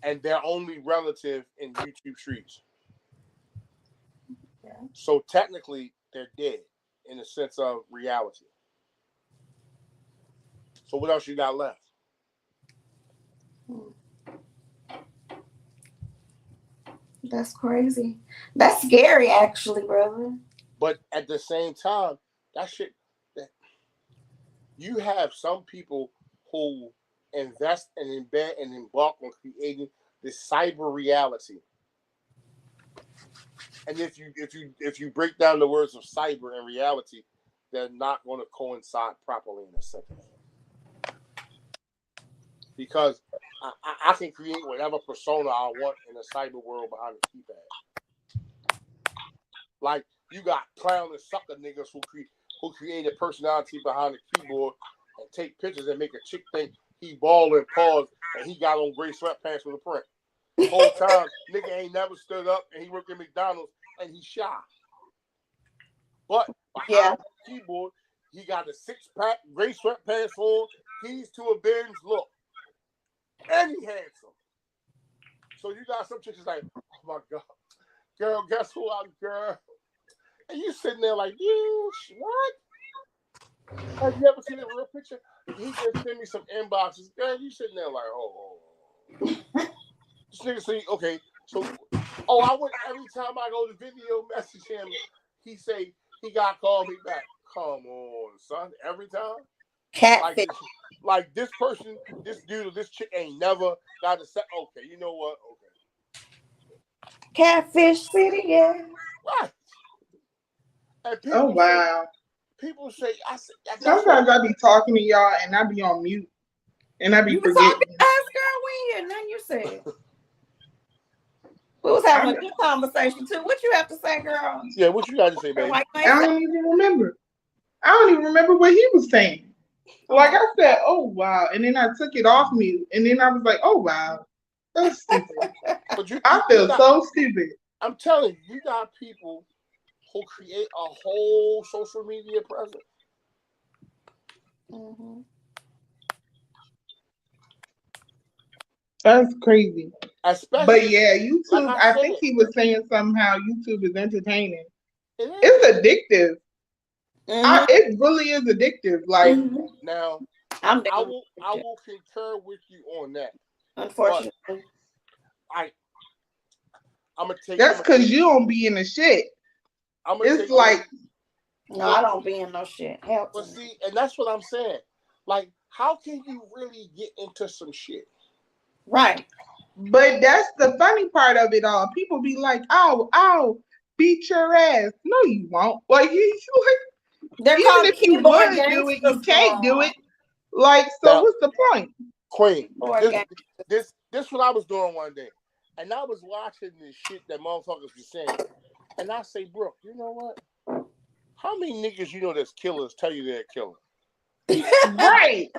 And they're only relative in YouTube streets. Yeah. So technically, they're dead in the sense of reality. So what else you got left? That's crazy. That's scary, actually, brother. But at the same time, that shit, you have some people who invest and embed and embark on creating this cyber reality. And if you break down the words of cyber and reality, they're not going to coincide properly in a sentence. Because I can create whatever persona I want in the cyber world behind the keypad. Like, you got clown and sucker niggas who create a personality behind the keyboard and take pictures and make a chick think he bald and paused and he got on gray sweatpants with a print. The whole time, nigga ain't never stood up and he worked at McDonald's and he's shy. But behind the keyboard, he got a six-pack, gray sweatpants on, keys to a Benz look. And he handsome. So you got some chicks like, oh my God. Girl, guess who I'm, girl? And you sitting there like, you, what? Have you ever seen a real picture? He just sent me some inboxes. Girl, you sitting there like, oh. This nigga say, okay, so, I would, every time I go to video message him, he say, he got to call me back. Come on, son. Every time? Catfish. Like this person, this dude or this chick ain't never got to say, okay, you know what? Okay. Catfish City, yeah. Right. And people say, sometimes I be talking to y'all and I be on mute. And I be forgetting. Talking to us, girl, we here. Nothing you said. We was having a good conversation too. What you have to say, girl? Yeah, what you got to say, baby? I don't even remember. I don't even remember what he was saying. Like I said, oh wow, and then I took it off mute, and then I was like, oh wow, that's stupid. I feel so stupid. I'm telling you, you got people who create a whole social media presence. Mm-hmm. That's crazy. But yeah, YouTube. Like I think he was saying somehow YouTube is entertaining. It's addictive. Mm-hmm. It really is addictive. Like now, I will concur with you on that. Unfortunately, I'm gonna take. That's because you don't be in the shit. It's like no, I don't be in no shit. Help but see, and that's what I'm saying. Like, how can you really get into some shit? Right. But that's the funny part of it all. People be like, "I'll beat your ass." No, you won't. Like you like. Even if you would do it, you can't do it. Like, so now, what's the point? Queen, this what I was doing one day. And I was watching this shit that motherfuckers were saying. And I say, Brooke, you know what? How many niggas you know that's killers tell you they're killers? Right.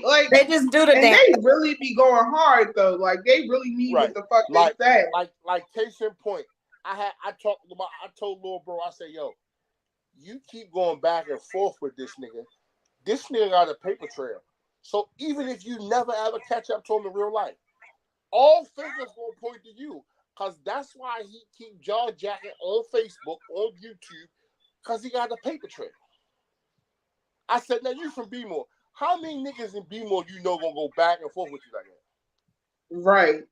Like, they just do the and they really be going hard, though. Like, they really mean what the fuck they say. Like, case in point, I told little bro, I say, yo, you keep going back and forth with this nigga. This nigga got a paper trail. So even if you never ever catch up to him in real life, all fingers gonna point to you. Cause that's why he keep jaw jacking on Facebook, on YouTube, cause he got a paper trail. I said, now you from B-More. How many niggas in B-More you know gonna go back and forth with you like that? Right.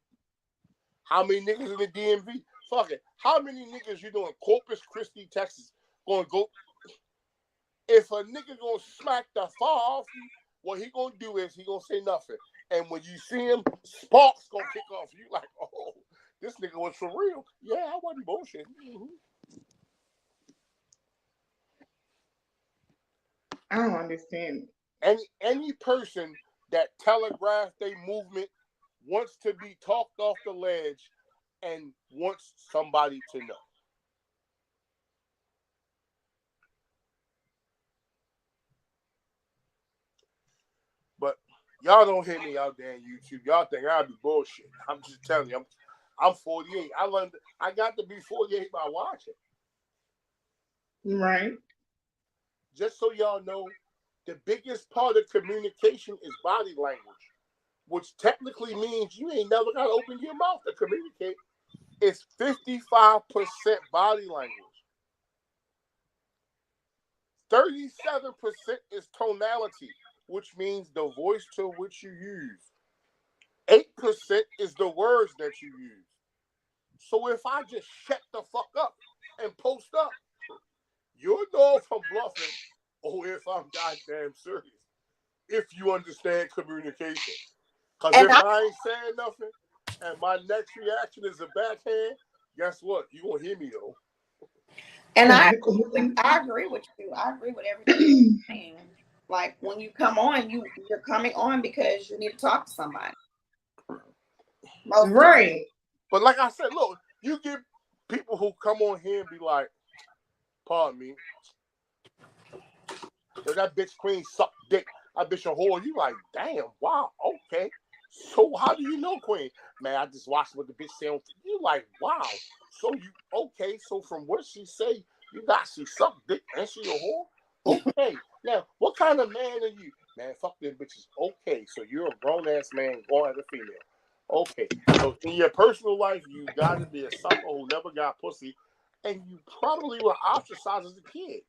How many niggas in the DMV? Fuck it. How many niggas you know in Corpus Christi, Texas, gonna go? If a nigga gonna smack the far off you, what he gonna do is he gonna say nothing. And when you see him, sparks gonna kick off. You like, oh, this nigga was for real. Yeah, I wasn't bullshit. Mm-hmm. I don't understand. Any person that telegraphs their movement wants to be talked off the ledge and wants somebody to know. But y'all don't hear me out there on YouTube. Y'all think I'll be bullshit. I'm just telling you, I'm 48. I got to be 48 by watching. Right. Just so y'all know, the biggest part of communication is body language, which technically means you ain't never got to open your mouth to communicate. It's 55% body language. 37% is tonality, which means the voice to which you use. 8% is the words that you use. So if I just shut the fuck up and post up, you'll know if I'm bluffing or if I'm goddamn serious. If you understand communication. Because if I ain't saying nothing and my next reaction is a backhand, guess what? You gonna hear me though. And I agree with you. I agree with everything you're saying. Like when you come on, you're coming on because you need to talk to somebody. Right. But like I said, look, you get people who come on here and be like, pardon me, yo, that bitch Queen suck dick. That bitch a whore. You like, damn, wow, okay. So how do you know Queen? Man, I just watched what the bitch said. You like, wow. So you okay? So from what she say, you got she suck dick and she a whore. Okay. Now, what kind of man are you? Man, fuck them bitches. Okay, so you're a grown ass man going at a female. Okay, so in your personal life, you got to be a sucker who never got pussy, and you probably were ostracized as a kid.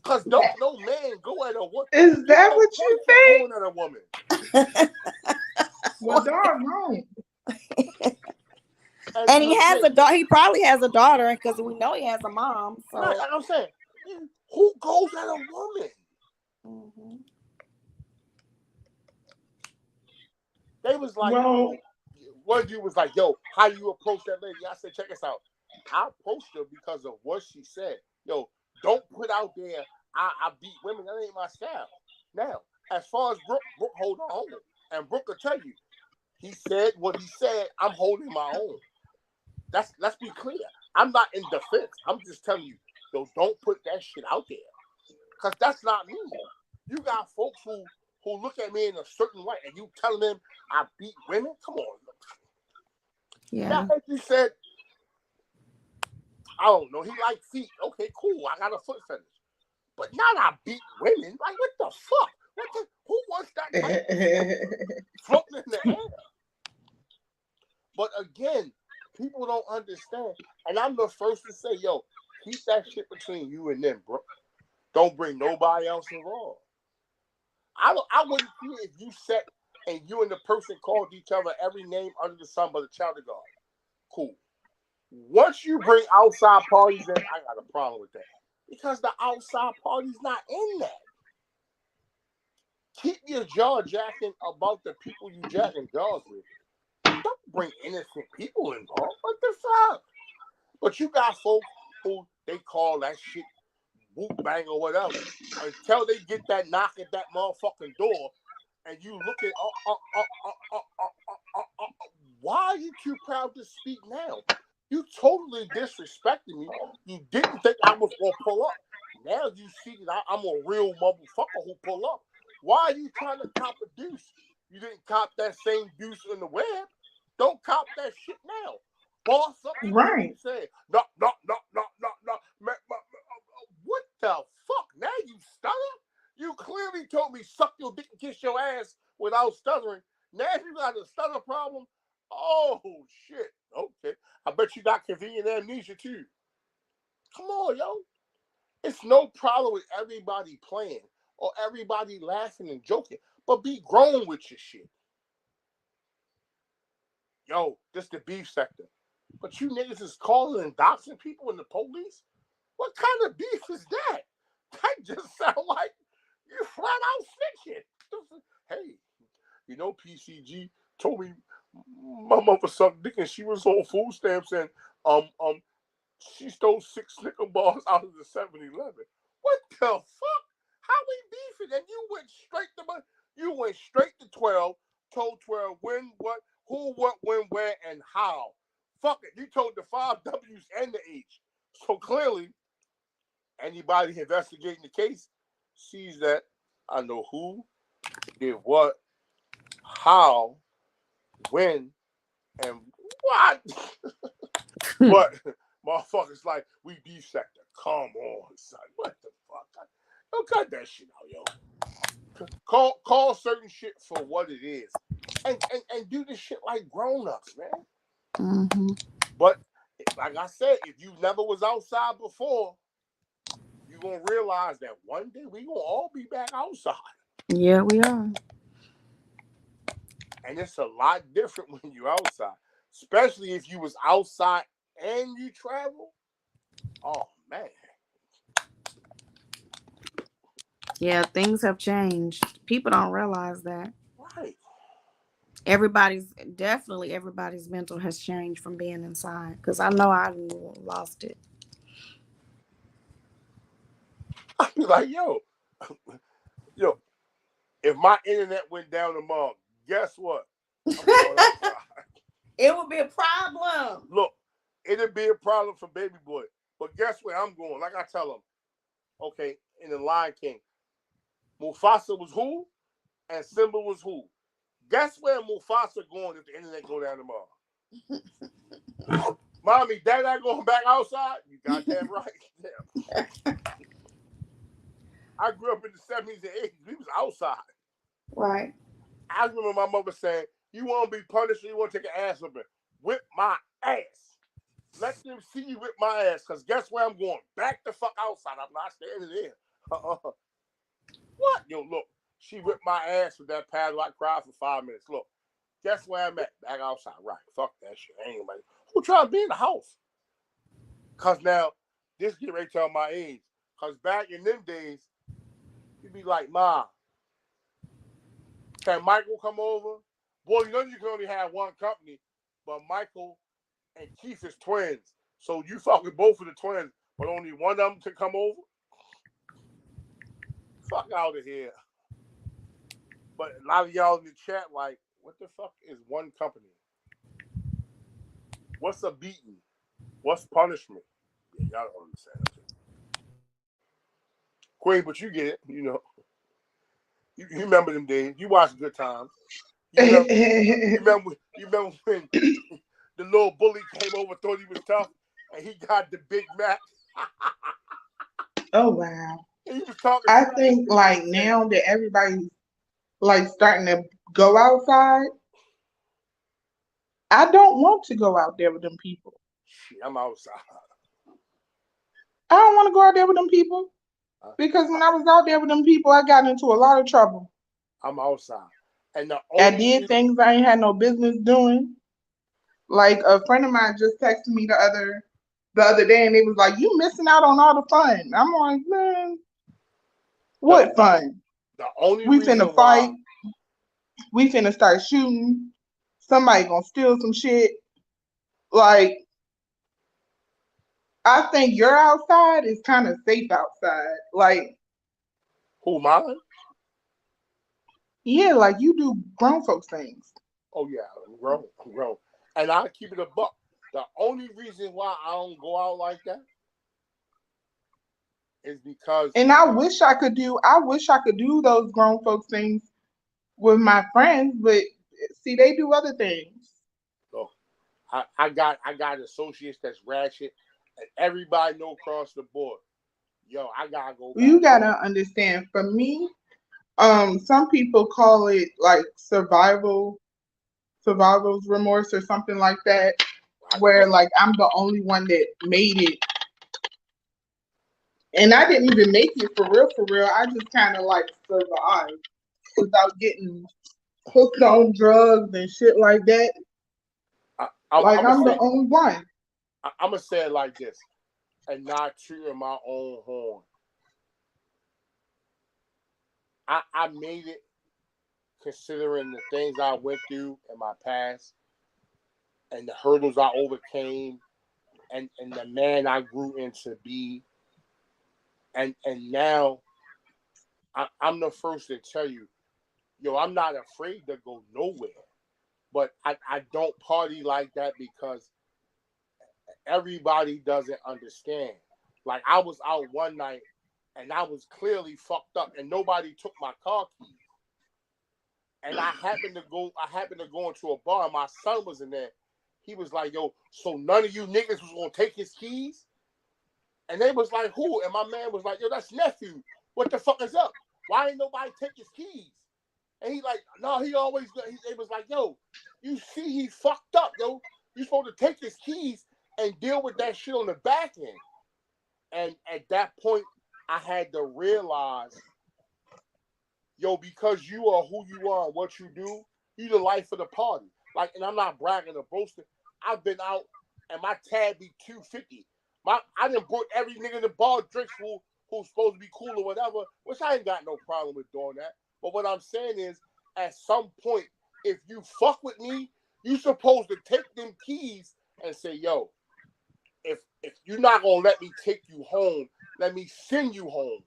Cause don't no man go at a woman. Is that what you think? Going at a woman. Well, dog, wrong. And he has a daughter. He probably has a daughter because we know he has a mom. So right, like I'm saying, who goes at a woman? Mm-hmm. They was like, well, one dude was like, yo, how you approach that lady? I said, check this out. I approached her because of what she said. Yo, don't put out there, I beat women. That ain't my style. Now, as far as Brooke hold her own. And Brooke will tell you, he said what he said, I'm holding my own. Let's be clear. I'm not in defense. I'm just telling you, yo, don't put that shit out there. Because that's not me. You got folks who look at me in a certain way and you telling them I beat women? Come on. Yeah. Now, like you said, I don't know, he liked feet. Okay, cool. I got a foot fetish. But not I beat women. Like, what the fuck? Who wants that type of floating in the air? But again, people don't understand. And I'm the first to say, yo, keep that shit between you and them, bro. Don't bring nobody else involved. I wouldn't care if you sat and you and the person called each other every name under the sun but the child of God. Cool. Once you bring outside parties in, I got a problem with that. Because the outside party's not in that. Keep your jaw jacking about the people you jacking jaws with. Don't bring innocent people involved. What the fuck? But you got folks who they call that shit whoop bang or whatever. Until they get that knock at that motherfucking door and you look at why are you too proud to speak now? You totally disrespected me. You didn't think I was gonna pull up. Now you see that I'm a real motherfucker who pull up. Why are you trying to cop a deuce? You didn't cop that same deuce in the web. Don't cop that shit now. Boss up. Right. Say, no. What the fuck? Now you stutter? You clearly told me suck your dick and kiss your ass without stuttering. Now you got a stutter problem? Oh, shit. Okay. I bet you got convenient amnesia, too. Come on, yo. It's no problem with everybody playing or everybody laughing and joking, but be grown with your shit. Yo, this the beef sector. But you niggas is calling and doxing people in the police? What kind of beef is that? That just sound like you flat out snitching. Hey, you know PCG told me my mother sucked dick and she was on food stamps and she stole 6 Snicker bars out of the 7-Eleven. What the fuck? How we beefing? And you went straight to 12, told 12 when, what, who, what, when, where, and how. Fuck it. You told the 5 W's and the H. So clearly, anybody investigating the case sees that I know who, did what, how, when, and what. But motherfuckers like, we beef sector. Come on, son. What the fuck? Don't cut that shit out, yo. Call certain shit for what it is. And do this shit like grown-ups, man. Mm-hmm. But like I said, if you never was outside before, you're going to realize that one day we going to all be back outside. Yeah, we are. And it's a lot different when you're outside. Especially if you was outside and you travel. Oh, man. Yeah, things have changed. People don't realize that. Right. Everybody's mental has changed from being inside. Because I know I lost it. I'd be like, yo, if my internet went down tomorrow, guess what? I'm going outside. It would be a problem. Look, it'd be a problem for baby boy. But guess where I'm going? Like I tell him, okay, in the Lion King, Mufasa was who? And Simba was who? Guess where Mufasa going if the internet go down tomorrow? Mommy, Dad, I going back outside? You goddamn right. Yeah. I grew up in the 70s and 80s. We was outside. Right. I remember my mother saying, you want to be punished or you want to take an ass whipping? Whip my ass. Let them see you whip my ass, because guess where I'm going? Back the fuck outside. I'm not standing there. What? Yo, look. She whipped my ass with that paddle. I cried for 5 minutes. Look. Guess where I'm at? Back outside. Right. Fuck that shit. Ain't nobody. Who trying to be in the house? Because now, this get ready to tell my age. Because back in them days, you'd be like, Ma, can Michael come over? Boy, you know you can only have one company, but Michael and Keith is twins. So you fuck with both of the twins, but only one of them can come over? Fuck out of here. But a lot of y'all in the chat like, what the fuck is one company? What's a beating? What's punishment? Yeah, y'all don't understand that shit. Queen, but you get it, you know. You remember them days. You watched Good Times. You remember when the little bully came over, thought he was tough, and he got the Big Mac? Oh, wow. He was talking. I think, like, now that everybody's, like, starting to go outside, I don't want to go out there with them people. Shit, I'm outside. I don't want to go out there with them people. Because when I was out there with them people, I got into a lot of trouble. I'm outside. And I did things I ain't had no business doing. Like, a friend of mine just texted me the other day, and it was like, you missing out on all the fun. I'm like, man, what fun? The only we reason finna fight. We finna start shooting. Somebody gonna steal some shit. Like, I think your outside is kind of safe outside. Like, who, mine? Yeah, like you do grown folks things. Oh yeah, I'm grown. And I keep it a buck. The only reason why I don't go out like that is because. And I wish I could do those grown folks things with my friends, but see, they do other things. So I got associates that's ratchet, and everybody know across the board. Yo, I gotta go back. You gotta understand. For me, some people call it like survivor's remorse or something like that, where like I'm the only one that made it, and I didn't even make it for real. I just kind of like survived without getting hooked on drugs and shit like that. I'm the only one. I'm gonna say it like this, and not treating my own horn. I made it considering the things I went through in my past and the hurdles I overcame and the man I grew into be. And now I'm the first to tell you, yo, I'm not afraid to go nowhere. But I don't party like that because everybody doesn't understand. Like, I was out one night and I was clearly fucked up and nobody took my car keys. And I happened to go into a bar and my son was in there. He was like, yo, so none of you niggas was gonna take his keys? And they was like, who? And my man was like, yo, that's nephew. What the fuck is up? Why ain't nobody take his keys? And he like, no, he always, they was like, yo, you see he fucked up, yo. You supposed to take his keys and deal with that shit on the back end. And at that point, I had to realize, yo, because you are who you are and what you do, you the life of the party. Like, and I'm not bragging or boasting. I've been out and my tab be $250. I done brought every nigga in the bar drinks who's supposed to be cool or whatever, which I ain't got no problem with doing that. But what I'm saying is, at some point, if you fuck with me, you supposed to take them keys and say, yo, if you're not gonna let me take you home, let me send you home.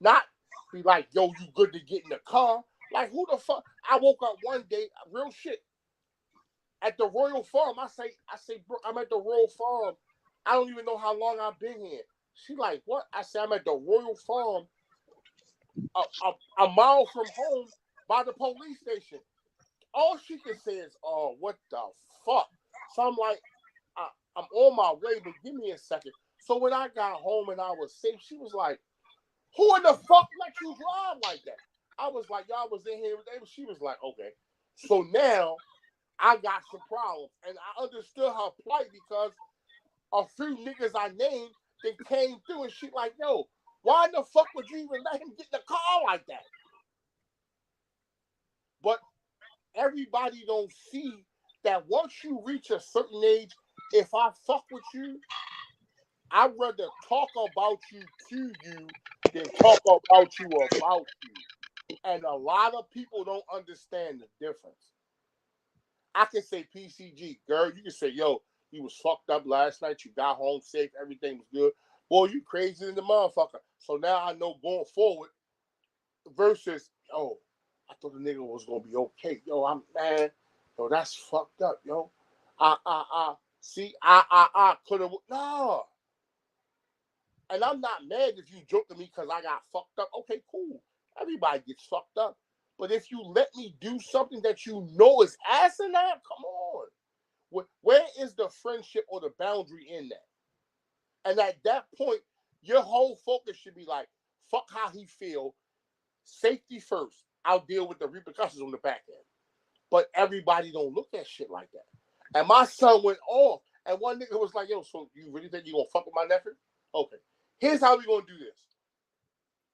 Not be like, yo, you good to get in the car. Like, who the fuck? I woke up one day, real shit, at the Royal Farm. I say, bro, I'm at the Royal Farm. I don't even know how long I've been here. She like, what? I said, I'm at the Royal Farm, a mile from home by the police station. All she can say is, oh, what the fuck? So I'm like, I'm on my way, but give me a second. So when I got home and I was safe, she was like, who in the fuck let you drive like that? I was like, y'all was in here. She was like, okay. So now I got some problems. And I understood her plight because a few niggas I named, they came through and she like, yo, why the fuck would you even let him get in the car like that? But everybody don't see that once you reach a certain age, if I fuck with you, I'd rather talk about you to you than talk about you about you. And a lot of people don't understand the difference. I can say PCG, girl, you can say, yo, you was fucked up last night, you got home safe, everything was good. Boy, you crazy than the motherfucker. So now I know going forward versus, oh, I thought the nigga was gonna be okay. Yo, I'm man. Yo, that's fucked up, yo. See, I could have no. And I'm not mad if you joke to me because I got fucked up. Okay, cool. Everybody gets fucked up. But if you let me do something that you know is asinine, come on. Where is the friendship or the boundary in that? And at that point, your whole focus should be like, fuck how he feel. Safety first. I'll deal with the repercussions on the back end. But everybody don't look at shit like that. And my son went off. And one nigga was like, yo, so you really think you gonna fuck with my nephew? Okay. Here's how we gonna do this.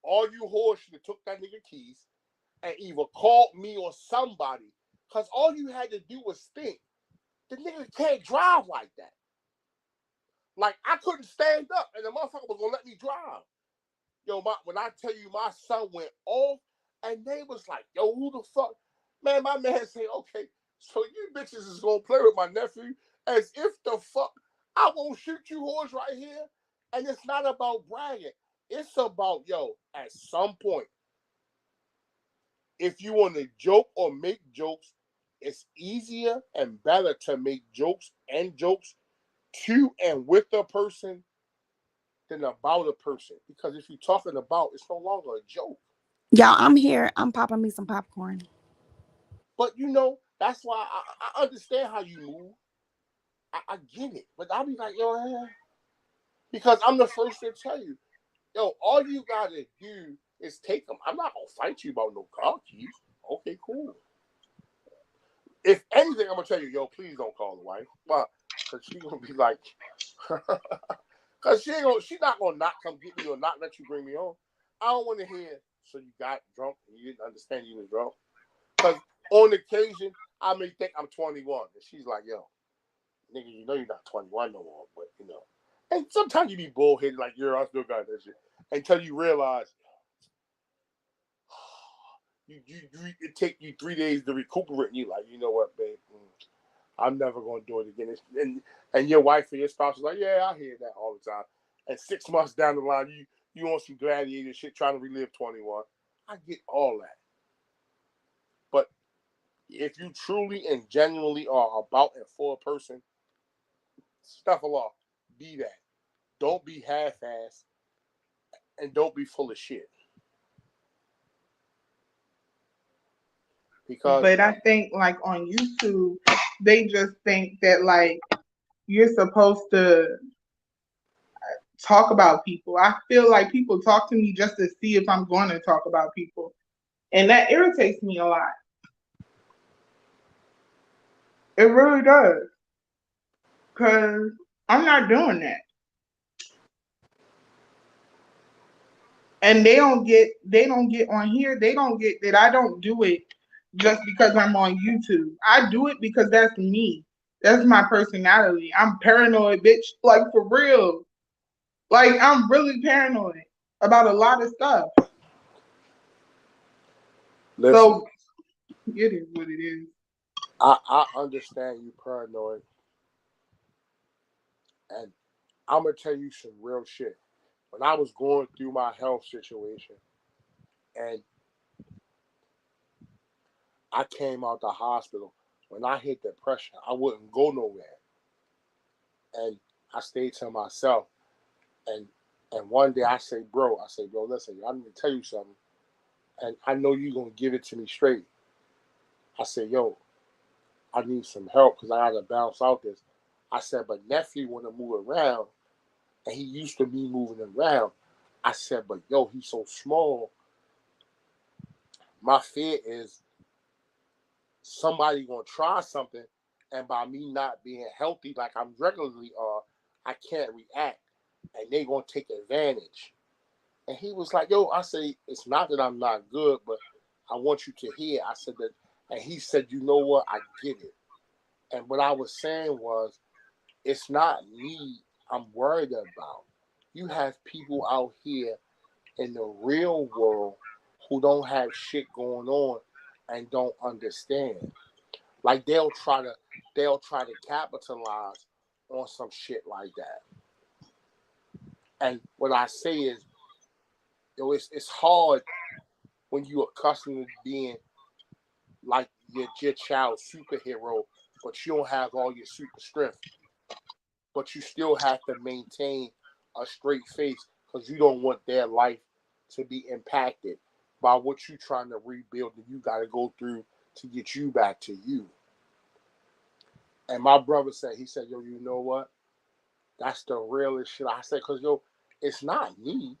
All you whores should have took that nigga keys and either called me or somebody. Because all you had to do was think. The nigga can't drive like that. Like, I couldn't stand up and the motherfucker was gonna let me drive. Yo, when I tell you my son went off and they was like, yo, who the fuck? Man, my man say, okay, so you bitches is gonna play with my nephew as if the fuck I won't shoot you whores right here. And it's not about bragging. It's about, yo, at some point, if you want to joke or make jokes, it's easier and better to make jokes to and with a person than about a person. Because if you're talking about, it's no longer a joke. Y'all, I'm here. I'm popping me some popcorn. But, you know, that's why I understand how you move. I get it. But I'll be like, yo, because I'm the first to tell you, yo, all you got to do is take them. I'm not going to fight you about no car keys. Okay, cool. If anything, I'm going to tell you, yo, please don't call the wife. But, because she's going to be like, because she's not going to not come get me or not let you bring me home. I don't want to hear, so you got drunk and you didn't understand you was drunk. Because on occasion, I may think I'm 21. And she's like, yo, nigga, you know you're not 21 no more. But, you know. And sometimes you be bullheaded like, I still got that shit. Until you realize, it take you 3 days to recuperate. And you like, you know what, babe? I'm never going to do it again. And your wife or your spouse is like, yeah, I hear that all the time. And 6 months down the line, you want some gladiator shit trying to relive 21. I get all that. But if you truly and genuinely are about and for a person, stuff along, be that. Don't be half-assed and don't be full of shit. But I think, like, on YouTube, they just think that, like, you're supposed to talk about people. I feel like people talk to me just to see if I'm going to talk about people. And that irritates me a lot. It really does. Because I'm not doing that. And they don't get on here. They don't get that I don't do it just because I'm on YouTube. I do it because that's me. That's my personality. I'm paranoid, bitch. Like, for real. Like, I'm really paranoid about a lot of stuff. Listen, so it is what it is. I understand you paranoid. And I'm going to tell you some real shit. When I was going through my health situation, And I came out the hospital. When I hit depression, I wouldn't go nowhere. And I stayed to myself. And one day I say, bro, listen, I need to tell you something. And I know you're going to give it to me straight. I said, yo, I need some help because I got to bounce out this. I said, but nephew want to move around. And he used to be moving around. I said, but yo, he's so small. My fear is somebody going to try something. And by me not being healthy like I'm regularly I can't react. And they going to take advantage. And he was like, yo, I say, it's not that I'm not good, but I want you to hear. I said that. And he said, you know what? I get it. And what I was saying was, it's not me I'm worried about. You have people out here in the real world who don't have shit going on and don't understand. Like they'll try to capitalize on some shit like that. And what I say is, it's hard when you're accustomed to being like your child's superhero, but you don't have all your super strength. But you still have to maintain a straight face because you don't want their life to be impacted by what you're trying to rebuild that you got to go through to get you back to you. And my brother said, yo, you know what? That's the realest shit. I said, because, yo, it's not me.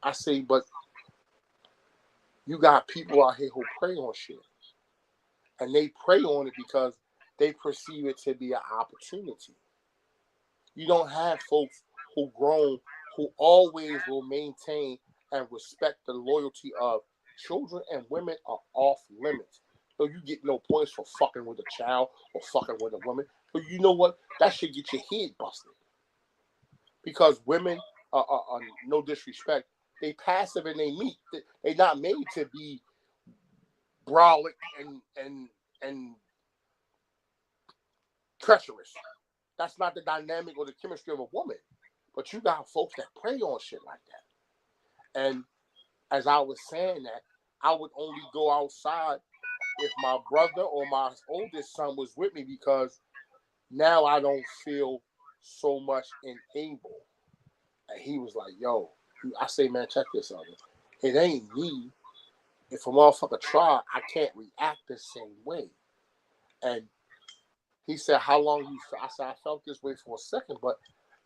I say, but you got people out here who prey on shit. And they prey on it because they perceive it to be an opportunity. You don't have folks who grown, who always will maintain and respect the loyalty of children and women are off limits. So you get no points for fucking with a child or fucking with a woman. But you know what? That should get your head busted. Because women are no disrespect, they passive and they meek. They not made to be brolic and treacherous. That's not the dynamic or the chemistry of a woman. But you got folks that prey on shit like that. And as I was saying that, I would only go outside if my brother or my oldest son was with me because now I don't feel so much enabled. And he was like, yo, I say, man, check this out. It ain't me. If a motherfucker try, I can't react the same way. And he said, how long you feel? I said, I felt this way for a second, but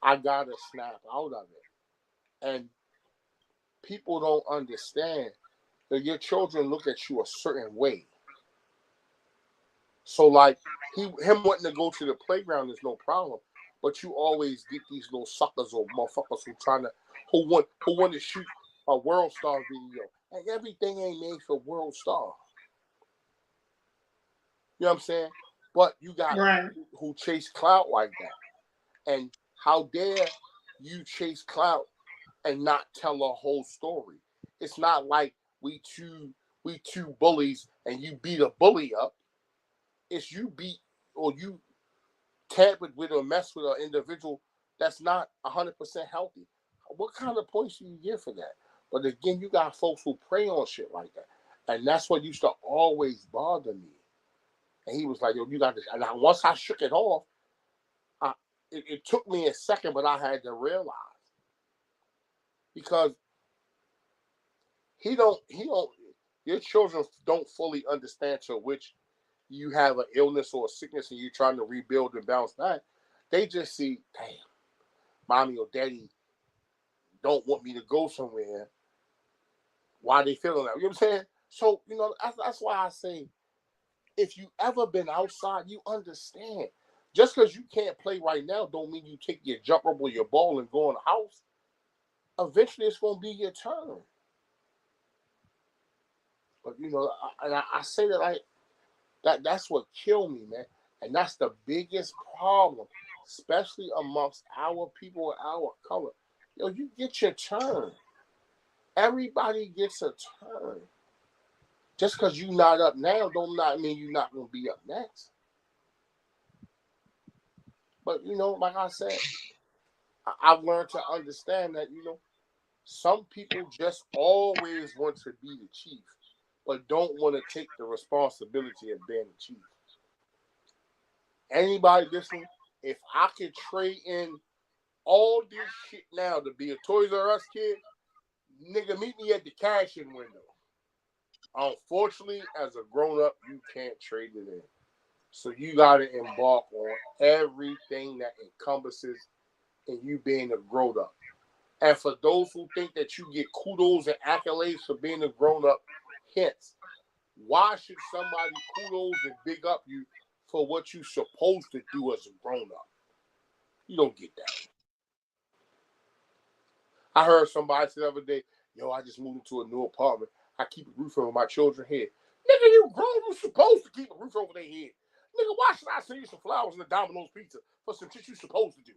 I got to snap out of it. And people don't understand that your children look at you a certain way. So, like, him wanting to go to the playground is no problem. But you always get these little suckers or motherfuckers who want to shoot a World Star video. And everything ain't made for World Star. You know what I'm saying? But you got people who chase clout like that. And how dare you chase clout and not tell a whole story? It's not like we two bullies and you beat a bully up. It's you beat or you tampered with or mess with an individual that's not 100% healthy. What kind of points do you get for that? But again, you got folks who prey on shit like that. And that's what used to always bother me. And he was like, yo, you got this. And once I shook it off, it took me a second, but I had to realize. Because your children don't fully understand to which you have an illness or a sickness and you're trying to rebuild and bounce back. They just see, damn, mommy or daddy don't want me to go somewhere. Why they feeling that? You know what I'm saying? So, that's why I say, if you ever been outside, you understand. Just because you can't play right now don't mean you take your jump rope or your ball and go in the house. Eventually, it's going to be your turn. But, I say that that's what killed me, man. And that's the biggest problem, especially amongst our people of our color. You get your turn. Everybody gets a turn. Just because you're not up now don't not mean you're not going to be up next. But, like I said, I've learned to understand that, Some people just always want to be the chief, but don't want to take the responsibility of being the chief. Anybody listening, if I could trade in all this shit now to be a Toys R Us kid, nigga, meet me at the cash-in window. Unfortunately, as a grown-up, you can't trade it in. So you got to embark on everything that encompasses in you being a grown-up. And for those who think that you get kudos and accolades for being a grown-up, hence, why should somebody kudos and big up you for what you're supposed to do as a grown-up? You don't get that. I heard somebody say the other day, yo, I just moved into a new apartment. I keep a roof over my children's head. Nigga, you grown. You're supposed to keep a roof over their head. Nigga, why should I send you some flowers and a Domino's pizza for some shit you're supposed to do?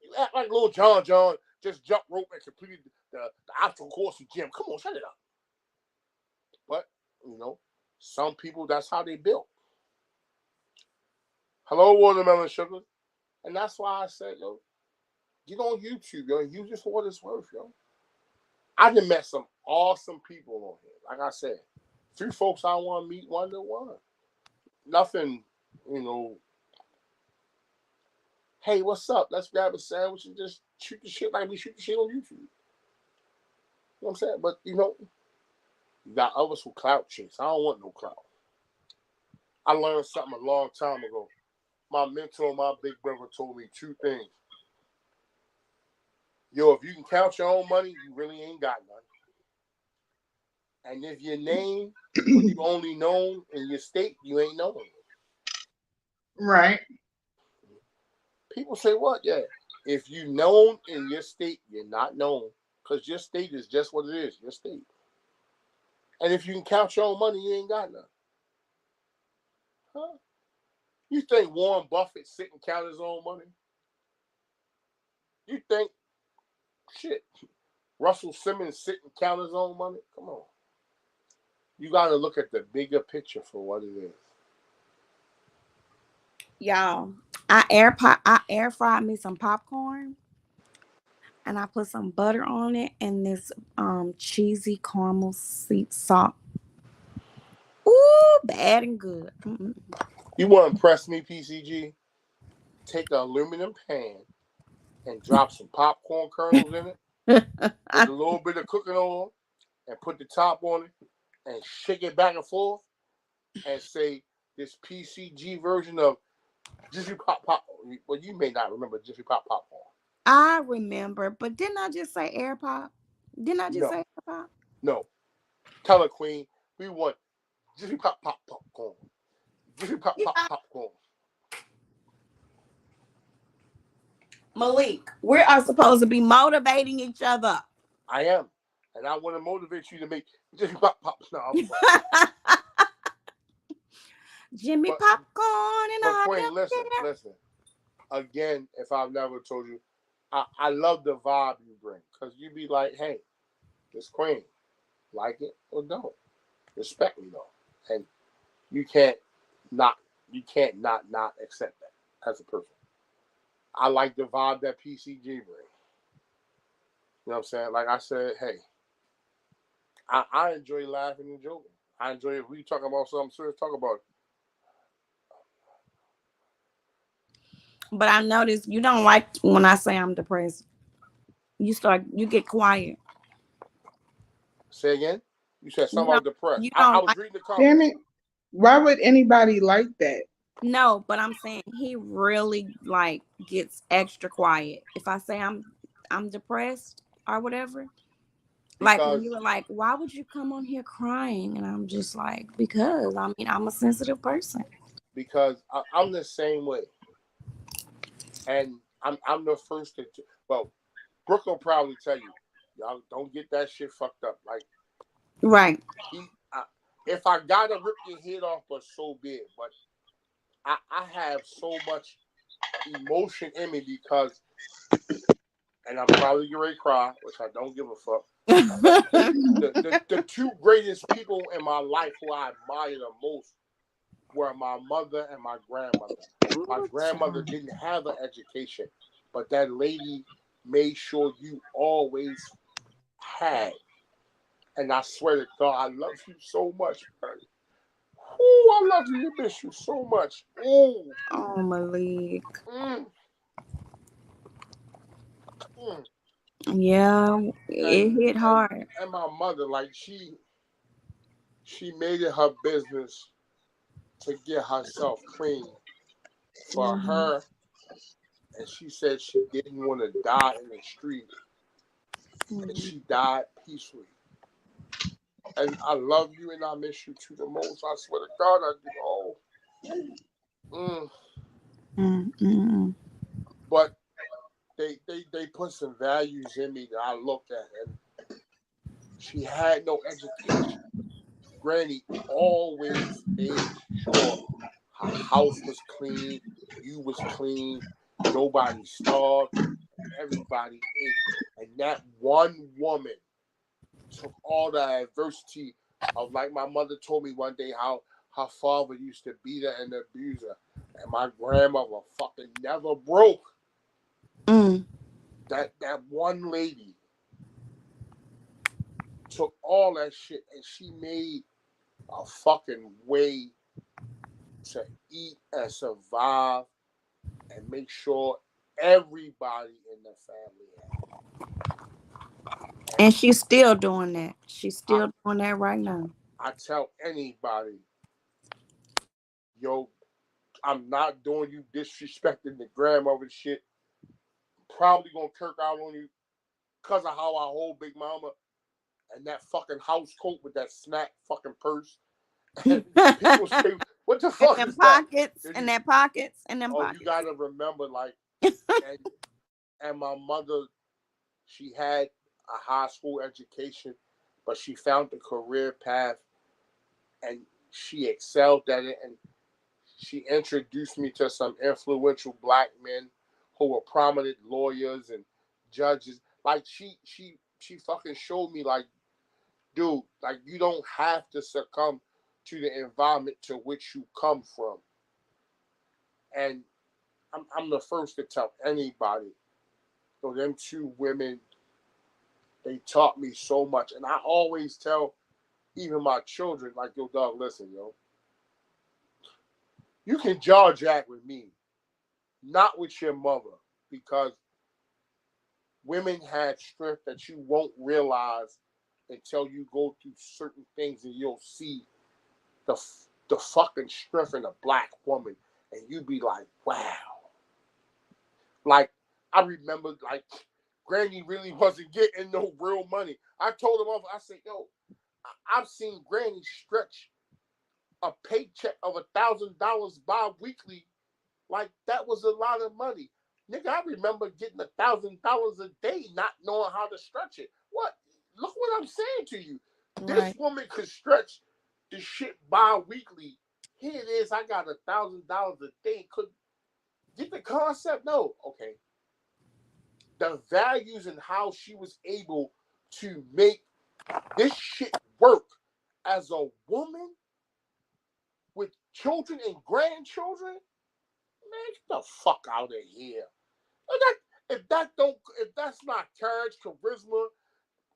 You act like little John just jumped rope and completed the obstacle course in gym. Come on, shut it up. But, some people, that's how they built. Hello, Watermelon Sugar. And that's why I said, yo, get on YouTube, yo, and use it for what it's worth, yo. I done met some awesome people on here. Like I said, 3 folks I want to meet 1-to-1. Nothing, hey, what's up? Let's grab a sandwich and just shoot the shit like we shoot the shit on YouTube. You know what I'm saying? But, you got others who clout chase. I don't want no clout. I learned something a long time ago. My mentor, my big brother, told me 2 things. Yo, if you can count your own money, you really ain't got none. And if your name, when you only known in your state, you ain't known. Right. People say what? Yeah. If you known in your state, you're not known. Because your state is just what it is, your state. And if you can count your own money, you ain't got none. Huh? You think Warren Buffett sit and count his own money? You think, shit, Russell Simmons sit and count his own money? Come on. You got to look at the bigger picture for what it is. Y'all, I air fried me some popcorn, and I put some butter on it and this cheesy caramel salt. Ooh, bad and good. Mm-mm. You want to impress me, PCG? Take an aluminum pan and drop some popcorn kernels in it with a little bit of cooking oil and put the top on it and shake it back and forth and say this PCG version of Jiffy Pop. Well, you may not remember Jiffy Pop popcorn. I remember, but didn't I just say air pop? Didn't I just say air pop? No. Tell her, Queen, we want Jiffy Pop popcorn. Jiffy Pop popcorn. Malik, we are supposed to be motivating each other. I am. And I want to motivate you to make Jiffy Pop. No, Jimmy Popcorn and all. Queen, listen. Again, if I've never told you, I love the vibe you bring. Because you be like, hey, this Queen, like it or don't. Respect me, though. And you can't not accept that as a person. I like the vibe that PCG brings. You know what I'm saying? Like I said, hey, I enjoy laughing and joking. I enjoy if we talk about something serious, talk about it. But I noticed you don't like when I say I'm depressed. You get quiet. Say again? You said something about depressed. I was reading the comments. Damn it. Why would anybody like that? No, but I'm saying he really gets extra quiet. If I say I'm depressed or whatever. Like when you were like, why would you come on here crying? And I'm just like, because I'm a sensitive person. Because I'm the same way. And I'm the first to, well, Brooke will probably tell you, y'all don't get that shit fucked up. Like, right. If I gotta rip your head off, but so be it. But I have so much emotion in me because, and I'm probably getting ready to cry, which I don't give a fuck. the 2 greatest people in my life who I admire the most were my mother and my grandmother. My grandmother didn't have an education, but that lady made sure you always had. And I swear to God, I love you so much, man. Ooh, I love you. I miss you so much. Ooh. Oh, Malik. Yeah, it hit hard. And my mother, like she made it her business to get herself clean for her. And she said she didn't want to die in the street. And she died peacefully. And I love you and I miss you to the most. I swear to God, I do. But they put some values in me that I looked at. And she had no education. Granny always made sure her house was clean, you was clean, nobody starved, everybody ate. And that one woman took all the adversity of, like my mother told me one day, how her father used to beat her and abuse her. And my grandmother fucking never broke. That one lady took all that shit and she made a fucking way to eat and survive and make sure everybody in the family had. And she's still doing that. She's still doing that right now. I tell anybody, yo, I'm not doing you disrespecting the grandmother shit. Probably gonna kirk out on you because of how I hold Big Mama and that fucking house coat with that snack fucking purse. And people say, what the fuck is pockets, that? And that pockets and them pockets. You gotta remember, like, and my mother, she had a high school education, but she found the career path and she excelled at it. And she introduced me to some influential black men who were prominent lawyers and judges. Like she fucking showed me, like, dude, like, you don't have to succumb to the environment to which you come from. And I'm the first to tell anybody, so them two women, they taught me so much. And I always tell even my children, like, yo, dog, listen, yo, you can jaw jack with me, not with your mother, because women had strength that you won't realize until you go through certain things and you'll see the fucking strength in a black woman, and you be like, wow. Like, I remember, like, Granny really wasn't getting no real money. I told him off, I said, yo, I've seen Granny stretch a paycheck of $1,000 bi-weekly. Like, that was a lot of money. Nigga, I remember getting $1,000 a day, not knowing how to stretch it. What? Look what I'm saying to you. Right. This woman could stretch the shit bi-weekly. Here it is, I got $1,000 a day. Could get the concept? No. Okay. The values and how she was able to make this shit work as a woman with children and grandchildren, man, get the fuck out of here. If that's not courage, charisma,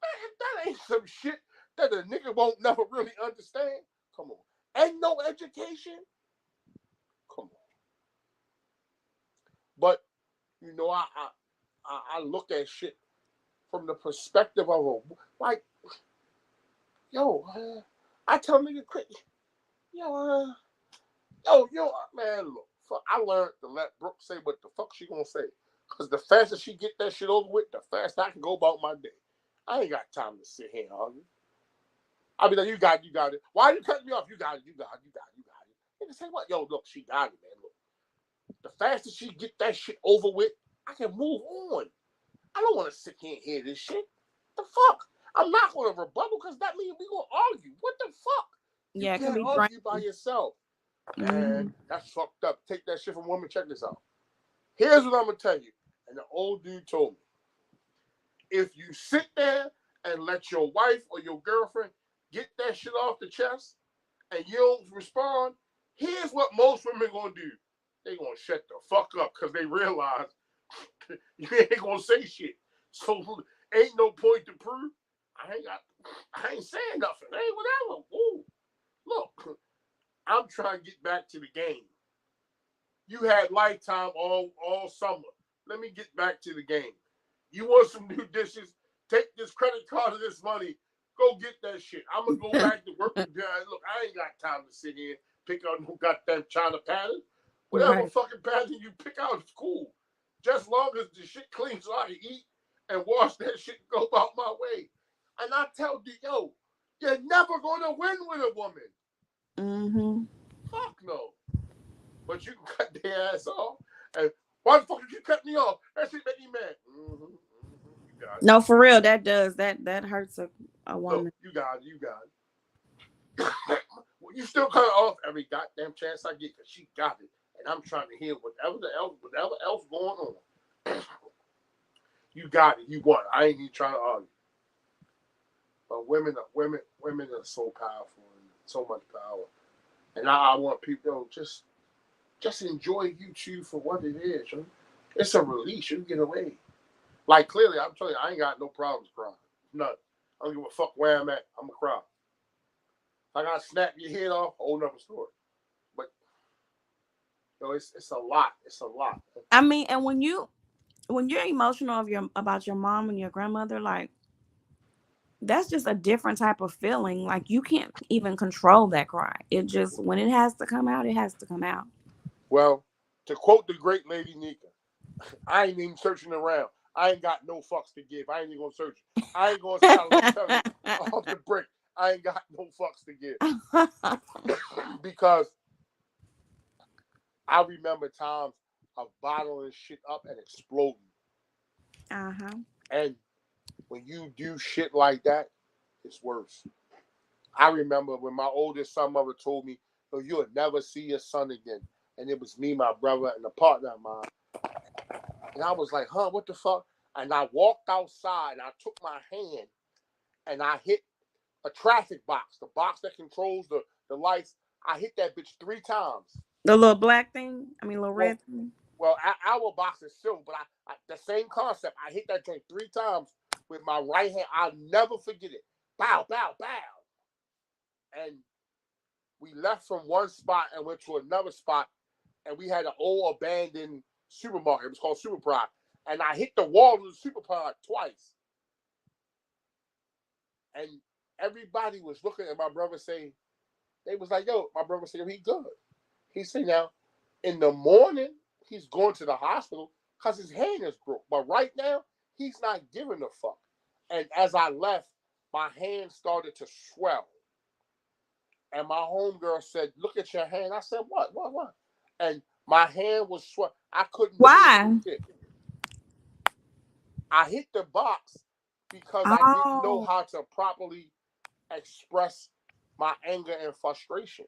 man, if that ain't some shit that a nigga won't never really understand, come on. And no education, come on. But you know, I look at shit from the perspective of a, like, yo, I tell nigga quick, yo, man, look, fuck, I learned to let Brooke say what the fuck she gonna say. Because the faster she get that shit over with, the faster I can go about my day. I ain't got time to sit here and argue. I'll be like, you got it. Why you cutting me off? You got it. Nigga say what? Yo, look, she got it, man. Look. The faster she get that shit over with, I can move on. I don't want to sit here and hear this shit. The fuck? I'm not going to rebuttal because that means we going to argue. What the fuck? You can't argue by yourself. Man, that's fucked up. Take that shit from women. Check this out. Here's what I'm going to tell you. And the old dude told me. If you sit there and let your wife or your girlfriend get that shit off the chest and you don't respond, here's what most women going to do. They going to shut the fuck up because they realize you ain't gonna say shit. So ain't no point to prove. I ain't saying nothing. Hey, whatever. Ooh, look, I'm trying to get back to the game. You had Lifetime all summer. Let me get back to the game. You want some new dishes? Take this credit card of this money. Go get that shit. I'm going to go back to work. Look, I ain't got time to sit here and pick out no goddamn China pattern. Whatever fucking pattern you pick out is cool. Just long as the shit clean so I can eat and wash that shit and go about my way. And I tell you, yo, you're never going to win with a woman. Mm-hmm. Fuck no. But you can cut their ass off. And why the fuck did you cut me off? That shit make me mad. Mm-hmm. No, for real, that hurts a woman. Look, you got it. You still cut her off every goddamn chance I get because she got it. And I'm trying to hear whatever else going on. You got it. You won. I ain't even trying to argue. But women are so powerful and so much power. And I want people to just enjoy you two for what it is. You know? It's a release. You get away. Like clearly, I'm telling you, I ain't got no problems crying. None. I don't give a fuck where I'm at. I'm gonna cry. If I gotta snap your head off, whole nother story. But you know, it's a lot. It's a lot. I mean, and when you're emotional about your mom and your grandmother, like that's just a different type of feeling. Like you can't even control that cry. It just when it has to come out, it has to come out. Well, to quote the great Lady Nika, I ain't even searching around. I ain't got no fucks to give. I ain't even gonna search. I ain't gonna tell you off the break. I ain't got no fucks to give. Because I remember times of bottling shit up and exploding. Uh-huh. And when you do shit like that, it's worse. I remember when my oldest son mother told me, "Oh, you'll never see your son again." And it was me, my brother, and a partner of mine. And I was like, huh, what the fuck? And I walked outside and I took my hand and I hit a traffic box, the box that controls the lights. I hit that bitch 3 times. The little black thing? I mean, little red thing? Well, our box is silver, but I the same concept. I hit that joint 3 times with my right hand. I'll never forget it. Bow, bow, bow. And we left from one spot and went to another spot. And we had an old abandoned supermarket. It was called Super Pride. And I hit the wall of the Super Pride twice. And everybody was looking at my brother saying, they was like, yo, my brother said, he good. He said, now, in the morning, he's going to the hospital because his hand is broke. But right now, he's not giving a fuck. And as I left, my hand started to swell. And my homegirl said, look at your hand. I said, what? And my hand was swell. I couldn't. Why? I hit the box because I didn't know how to properly express my anger and frustration.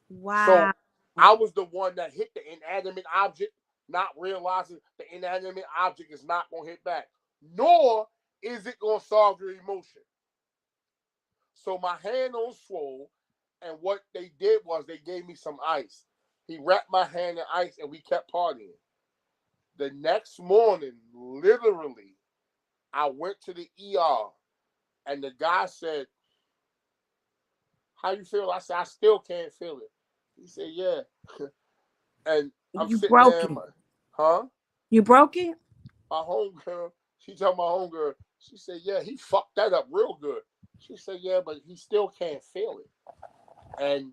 Wow. So I was the one that hit the inanimate object, not realizing the inanimate object is not going to hit back, nor is it going to solve your emotion. So my hand on swole, and what they did was they gave me some ice. He wrapped my hand in ice, and we kept partying. The next morning, literally, I went to the ER, and the guy said, how you feel? I said, I still can't feel it. He said, yeah. And I'm you sitting broke there, it. huh? You broke it? My homegirl, she told my homegirl, she said, yeah, he fucked that up real good. She said, yeah, but he still can't feel it. And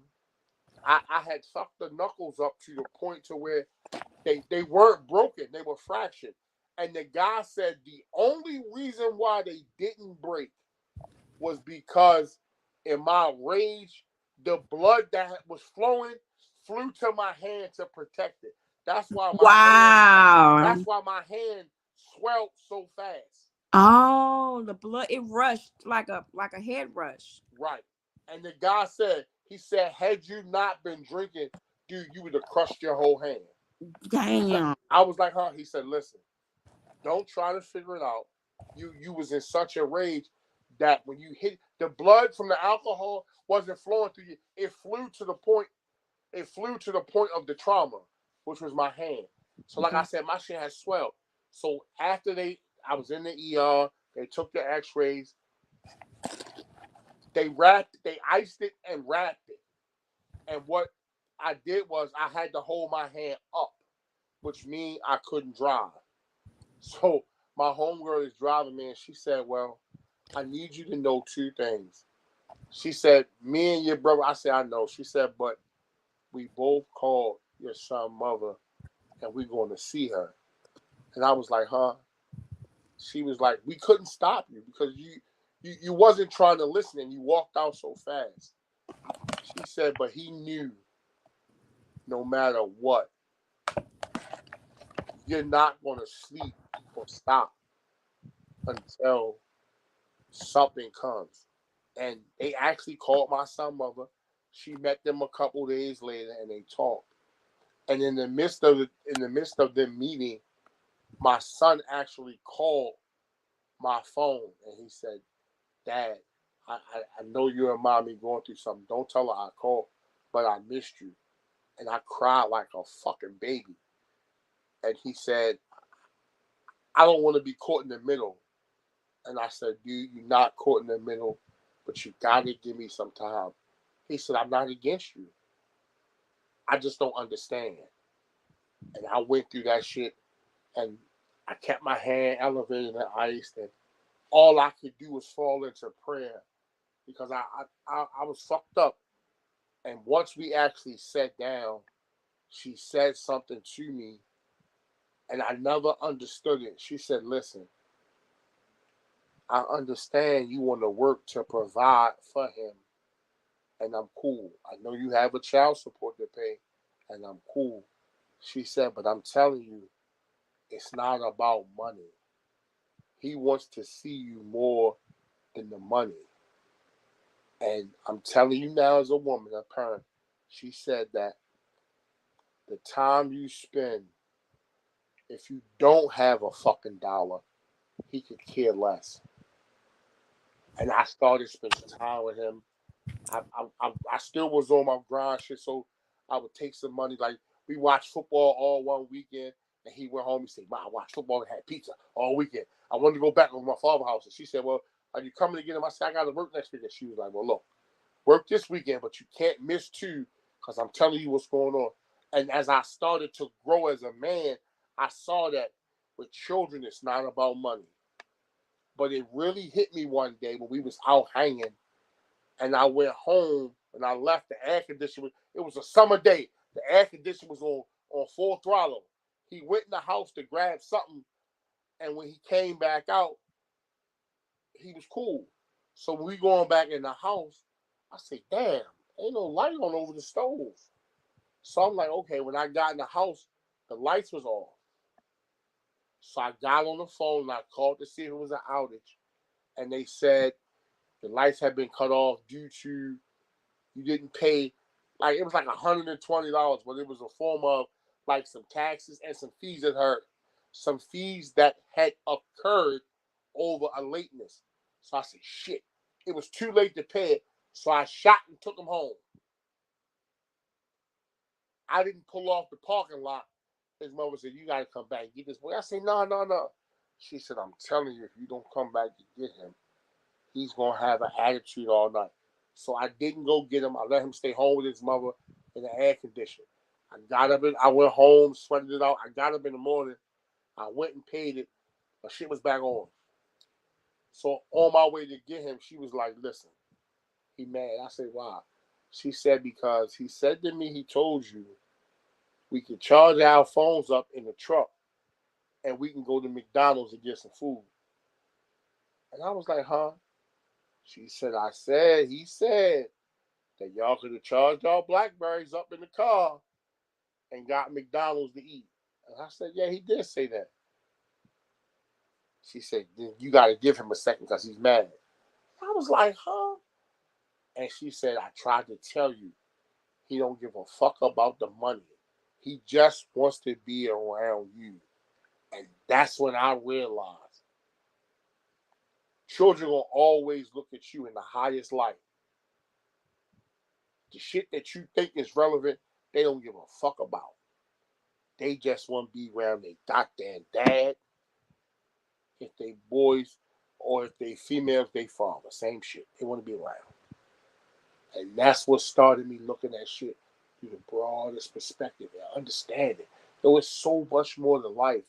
I had sucked the knuckles up to the point to where they weren't broken, they were fractured. And the guy said the only reason why they didn't break was because in my rage, the blood that was flowing flew to my hand to protect it. That's why my hand swelled so fast. Oh, the blood, it rushed like a head rush. Right. And the guy said, had you not been drinking, dude, you would have crushed your whole hand. Damn. I was like, huh? He said, listen, don't try to figure it out. You was in such a rage that when you hit, the blood from the alcohol wasn't flowing through you. It flew to the point of the trauma, which was my hand. So like I said, my shit had swelled. So after I was in the ER, they took the x-rays, they iced it and wrapped it. And what I did was I had to hold my hand up, which means I couldn't drive. So my homegirl is driving me, and she said, well, I need you to know two things. She said, me and your brother, I said, I know. She said, but we both called your son's mother, and we're going to see her. And I was like, huh? She was like, we couldn't stop you because you wasn't trying to listen, and you walked out so fast. She said, but he knew no matter what, you're not going to sleep or stop until something comes. And they actually called my son's mother. She met them a couple days later, and they talked. And in the midst of them meeting, my son actually called my phone, and he said, Dad, I know you and mommy going through something. Don't tell her I called, but I missed you. And I cried like a fucking baby. And he said, I don't want to be caught in the middle. And I said, dude, you're not caught in the middle, but you got to give me some time. He said, I'm not against you. I just don't understand. And I went through that shit, and I kept my hand elevated and iced, and all I could do was fall into prayer because I was fucked up. And once we actually sat down, she said something to me, and I never understood it. She said, listen, I understand you want to work to provide for him, and I'm cool. I know you have a child support to pay, and I'm cool. She said, but I'm telling you, it's not about money. He wants to see you more than the money. And I'm telling you now as a woman, a parent, she said that the time you spend, if you don't have a fucking dollar, he could care less. And I started spending time with him. I still was on my grind shit, so I would take some money. Like, we watched football all one weekend, and he went home. He said, "Ma, I watched football and had pizza all weekend. I wanted to go back to my father's house." And she said, "Well, are you coming to get him?" I said, "I got to work next weekend." She was like, "Well, look, work this weekend, but you can't miss two because I'm telling you what's going on." And as I started to grow as a man, I saw that with children, it's not about money. But it really hit me one day when we was out hanging, and I went home, and I left the air conditioner. It was a summer day. The air conditioner was on full throttle. He went in the house to grab something, and when he came back out, he was cool. So when we going back in the house, I said, damn, ain't no light on over the stove. So I'm like, okay, when I got in the house, the lights was off. So I got on the phone and I called to see if it was an outage. And they said the lights had been cut off due to you didn't pay, like it was like $120, but it was a form of like some taxes and some fees some fees that had occurred over a lateness. So I said, shit, it was too late to pay it. So I shot and took him home. I didn't pull off the parking lot. His mother said, you got to come back and get this boy. I said, no. She said, I'm telling you, if you don't come back to get him, he's going to have an attitude all night. So I didn't go get him. I let him stay home with his mother in the air conditioner. I went home, sweated it out. I got up in the morning. I went and paid it. My shit was back on. So on my way to get him, she was like, listen, he mad. I said, why? She said, because he said to me, he told you we could charge our phones up in the truck and we can go to McDonald's and get some food. And I was like, huh? She said, he said that y'all could have charged y'all Blackberries up in the car and got McDonald's to eat. And I said, yeah, he did say that. She said, then you got to give him a second because he's mad. I was like, huh? And she said, I tried to tell you, he don't give a fuck about the money. He just wants to be around you. And that's when I realized children will always look at you in the highest light. The shit that you think is relevant, they don't give a fuck about. They just want to be around their goddamn dad if they boys, or if they females, they father. Same shit. They want to be around. And that's what started me looking at shit through the broadest perspective and understanding. There was so much more to life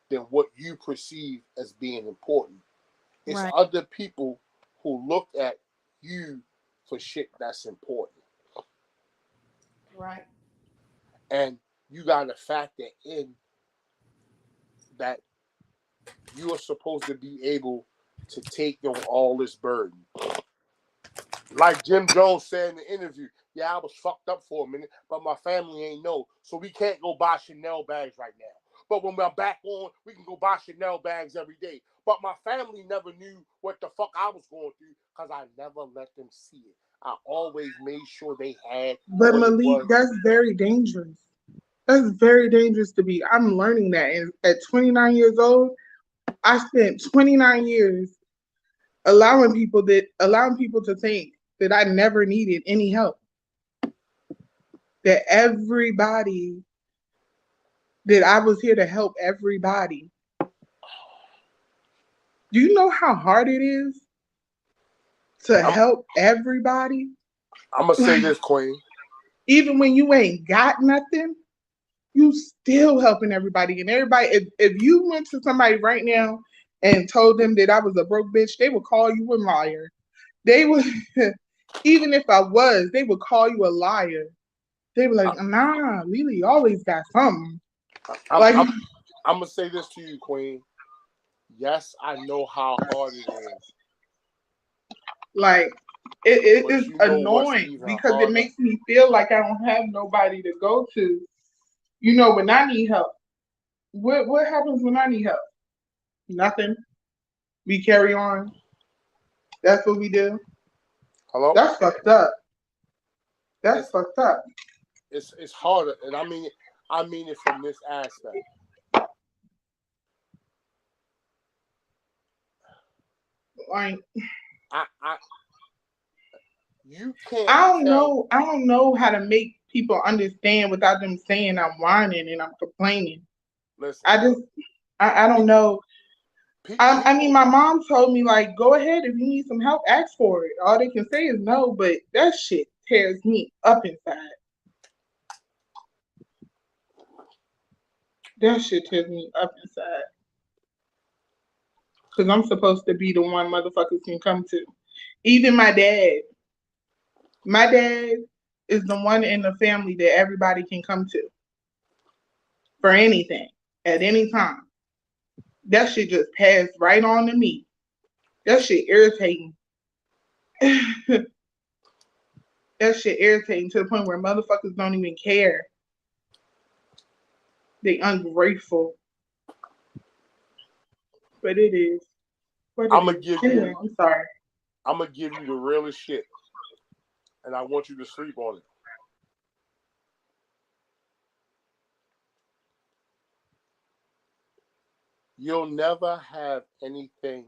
than what you perceive as being important. It's Right. other people who look at you for shit that's important. Right. And you got to factor in that you are supposed to be able to take on all this burden. Like Jim Jones said in the interview, yeah, I was fucked up for a minute, but my family ain't know. So we can't go buy Chanel bags right now. But when we're back on, we can go buy Chanel bags every day. But my family never knew what the fuck I was going through because I never let them see it. I always made sure they had. But Malik, that's very dangerous. That's very dangerous to be. I'm learning that. And at 29 years old, I spent 29 years allowing people to think that I never needed any help. That I was here to help everybody. Do you know how hard it is to help everybody? I'm going to say this, Queen. Even when you ain't got nothing, you still helping everybody. And everybody, if you went to somebody right now and told them that I was a broke bitch, they would call you a liar. They would, even if I was, they would call you a liar. They were like, nah, Lily always got something. I'm going to say this to you, Queen. Yes, I know how hard it is. Like, it is annoying because it makes me feel like I don't have nobody to go to. You know, when I need help. What happens when I need help? Nothing. We carry on. That's what we do. Hello? That's fucked up. That's fucked up. It's harder, and I mean it from this aspect. Like, you can't. I don't know how to make people understand without them saying I'm whining and I'm complaining. Listen, I don't know. I mean, my mom told me, like, go ahead, if you need some help, ask for it. All they can say is no, but that shit tears me up inside. That shit tears me up inside. Because I'm supposed to be the one motherfuckers can come to. Even my dad. My dad is the one in the family that everybody can come to. For anything. At any time. That shit just passed right on to me. That shit irritating. That shit irritating to the point where motherfuckers don't even care. They ungrateful. But it is. I'm gonna give you. I'm sorry. I'm gonna give you the realest shit, and I want you to sleep on it. You'll never have anything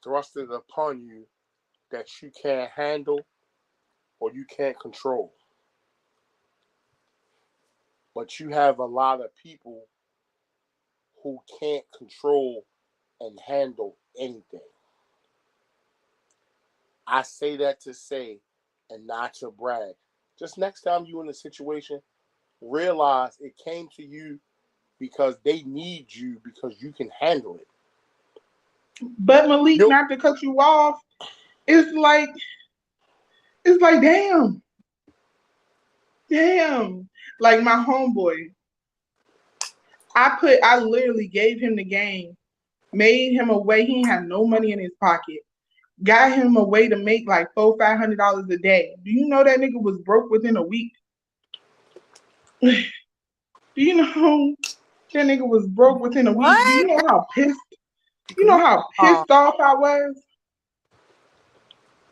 thrusted upon you that you can't handle or you can't control. But you have a lot of people who can't control and handle anything. I say that to say, and not to brag. Just next time you're in a situation, realize it came to you because they need you because you can handle it. But Malik, not to cut you off, it's like, damn. Like my homeboy, I literally gave him the game, made him a way. He didn't have no money in his pocket. Got him a way to make like $400-500 a day. Do you know that nigga was broke within a week? Do you know that nigga was broke within a week? Do you know how pissed? You know how pissed off I was?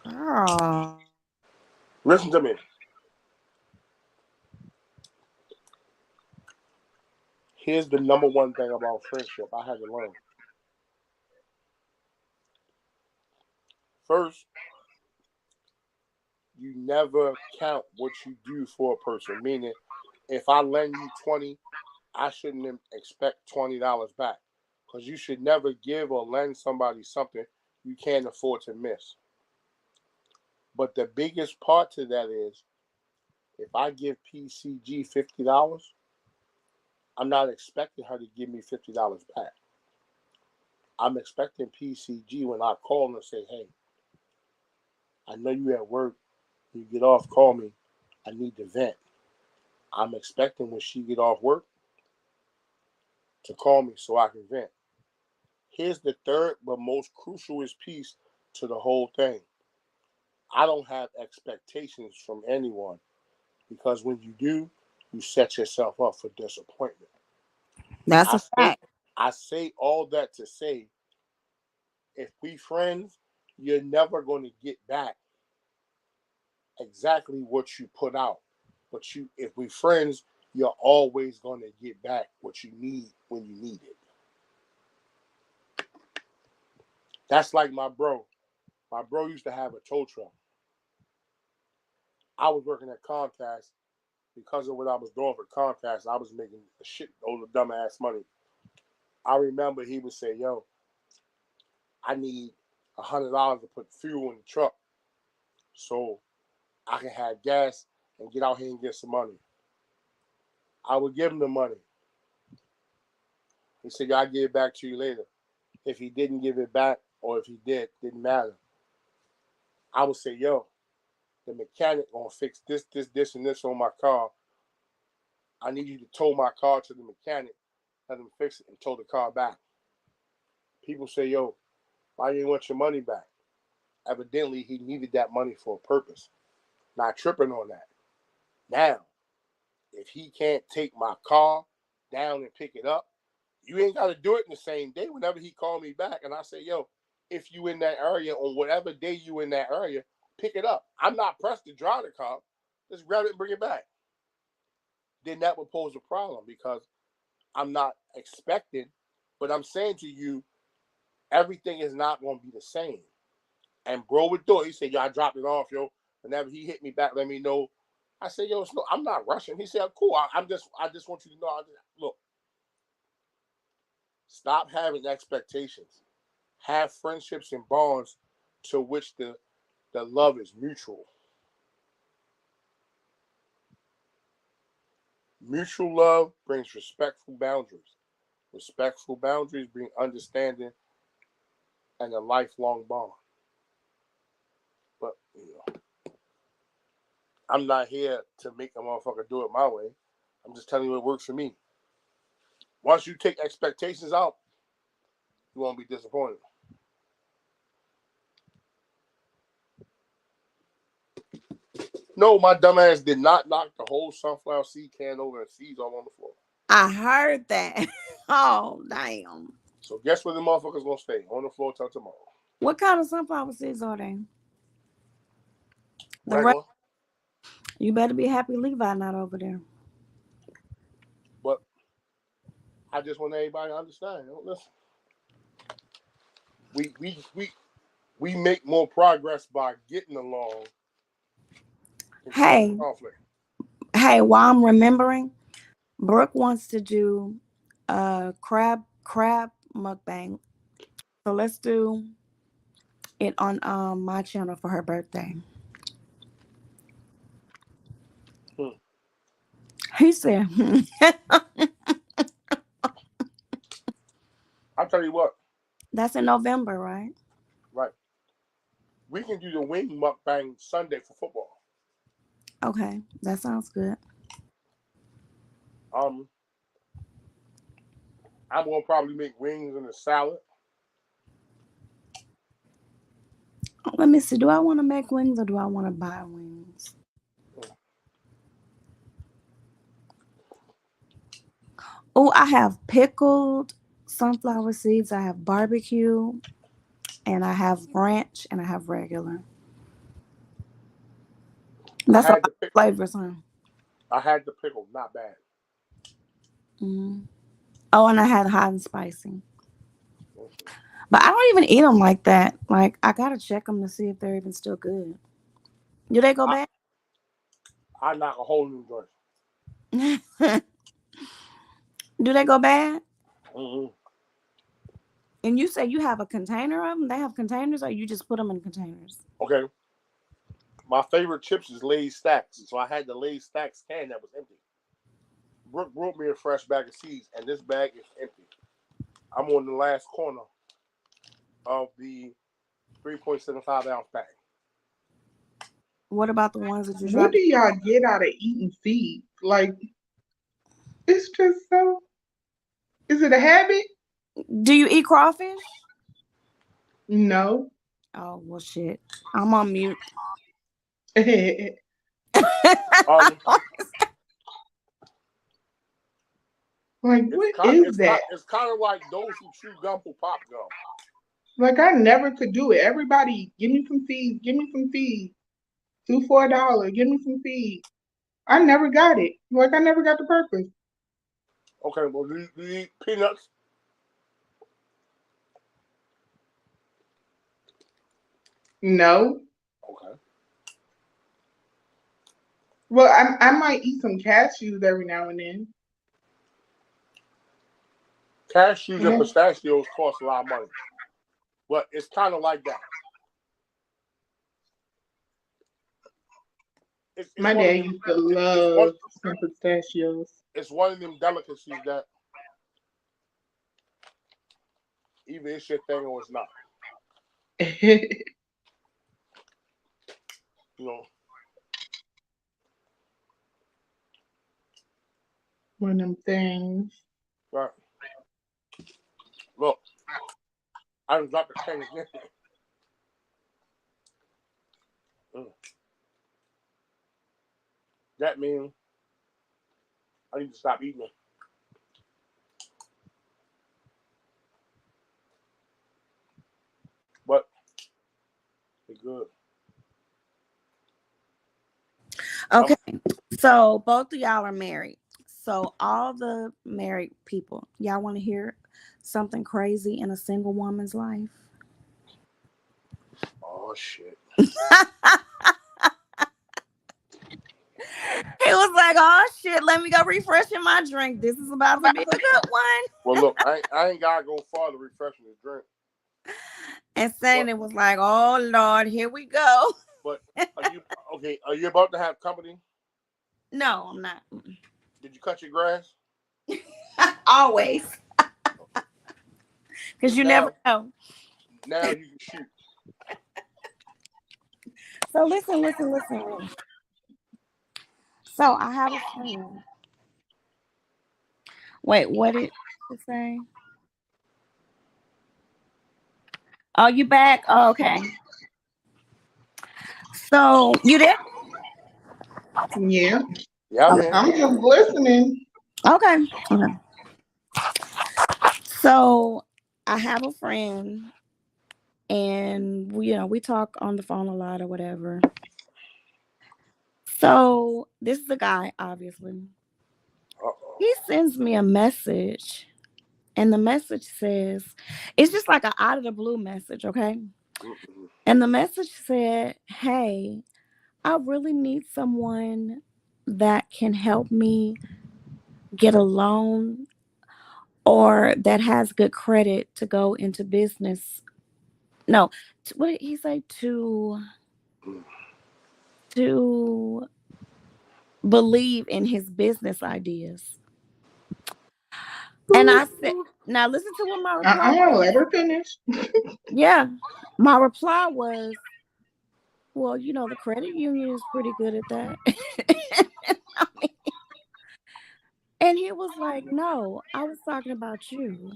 Girl. Listen to me. Here's the number one thing about friendship I had to learn. First, you never count what you do for a person. Meaning, if I lend you $20, I shouldn't expect $20 back. Because you should never give or lend somebody something you can't afford to miss. But the biggest part to that is, if I give PCG $50, I'm not expecting her to give me $50 back. I'm expecting PCG, when I call and say, hey, I know you at work. You get off, call me. I need to vent. I'm expecting when she get off work to call me so I can vent. Here's the third but most crucialest piece to the whole thing. I don't have expectations from anyone, because when you do, you set yourself up for disappointment. That's a fact. I say all that to say, if we friends, you're never going to get back exactly what you put out. But if we friends, you're always going to get back what you need when you need it. That's like my bro. My bro used to have a tow truck. I was working at Comcast. Because of what I was doing for Comcast, I was making a shitload of dumbass money. I remember he would say, yo, I need $100 to put fuel in the truck so I can have gas and get out here and get some money. I would give him the money. He said, I'll give it back to you later. If he didn't give it back, or if he did, didn't matter. I would say, yo, the mechanic gonna fix this, and this on my car. I need you to tow my car to the mechanic, let him fix it, and tow the car back. People say, yo, why you want your money back? Evidently, he needed that money for a purpose. Not tripping on that. Now, if he can't take my car down and pick it up, you ain't got to do it in the same day. Whenever he called me back, and I say, yo, if you in that area, on whatever day you in that area, pick it up. I'm not pressed to drive the car. Just grab it and bring it back. Then that would pose a problem, because I'm not expecting, but I'm saying to you, everything is not going to be the same. And bro would do it. He said, yo, I dropped it off, yo. Whenever he hit me back, let me know. I said, yo, I'm not rushing. He said, cool. I just want you to know. Look, stop having expectations. Have friendships and bonds to which the love is mutual. Mutual love brings respectful boundaries. Respectful boundaries bring understanding and a lifelong bond. But, I'm not here to make a motherfucker do it my way. I'm just telling you what works for me. Once you take expectations out, you won't be disappointed. No, my dumbass did not knock the whole sunflower seed can over and seeds all on the floor. I heard that. Oh, damn. So guess where the motherfuckers gonna stay? On the floor till tomorrow. What kind of sunflower seeds are they? Regular. You better be happy Levi not over there. But I just want everybody to understand. Listen, we make more progress by getting along. Hey, while I'm remembering, Brooke wants to do a crab mukbang. So let's do it on my channel for her birthday. He said, I'll tell you what. That's in November, right? Right. We can do the wing mukbang Sunday for football. Okay, that sounds good. I'm gonna probably make wings and a salad. Let me see. Do I want to make wings or do I want to buy wings? Oh, I have pickled sunflower seeds. I have barbecue, and I have ranch, and I have regular. That's a lot of flavors, huh? I had the pickle, not bad. Mm-hmm. Oh, and I had hot and spicy. But I don't even eat them like that. Like, I gotta check them to see if they're even still good. Do they go bad? I knock a hole in the joint. Do they go bad? Mm-hmm. And you say you have a container of them? They have containers, or you just put them in containers? Okay. My favorite chips is Lay's Stacks, so I had the Lay's Stacks can that was empty. Brooke brought me a fresh bag of seeds, and this bag is empty. I'm on the last corner of the 3.75 ounce bag. What about the ones that you What dropped? do y'all get out of eating seeds? Like, it's just so. Is it a habit? Do you eat crawfish? No. Oh, well, shit. I'm on mute. Like, what is that? It's kind of like those who chew gum who pop gum. Like, I never could do it. Everybody, give me some seeds. Give me some seeds. 2 for $1. Give me some seeds. I never got it. Like, I never got the purpose. Okay, well, do you eat peanuts? No. Okay. Well, I might eat some cashews every now and then. Cashews and pistachios cost a lot of money. But it's kind of like that. It's my dad used to love some pistachios. It's one of them delicacies that either it's your thing or it's not. You know. One of them things. Right. Look, I done dropped the can again. That means I need to stop eating it. But it's good. Okay, so both of y'all are married. So all the married people, y'all want to hear something crazy in a single woman's life? Oh, shit. He was like, oh, shit, let me go refreshing my drink. This is about to be a good one. Well, look, I ain't got to go far to refreshing the drink. And Sandy was like, oh, Lord, here we go. But are you about to have company? No, I'm not. Did you cut your grass? Always. Because you never know. Now you can shoot. So listen. So I have a friend. Wait, what did it say? Oh, you back? Oh, okay. So you there? Yeah. Yeah, okay. I'm just listening. Okay. So I have a friend, and we talk on the phone a lot or whatever. So this is a guy, obviously. He sends me a message, and the message says, it's just like an out of the blue message, okay? And the message said, hey, I really need someone that can help me get a loan or that has good credit to go into business. No, what did he say? To believe in his business ideas. And I said, now listen to what my reply was. I want to let her finish. Yeah. My reply was, well, the credit union is pretty good at that. And he was like, no, I was talking about you.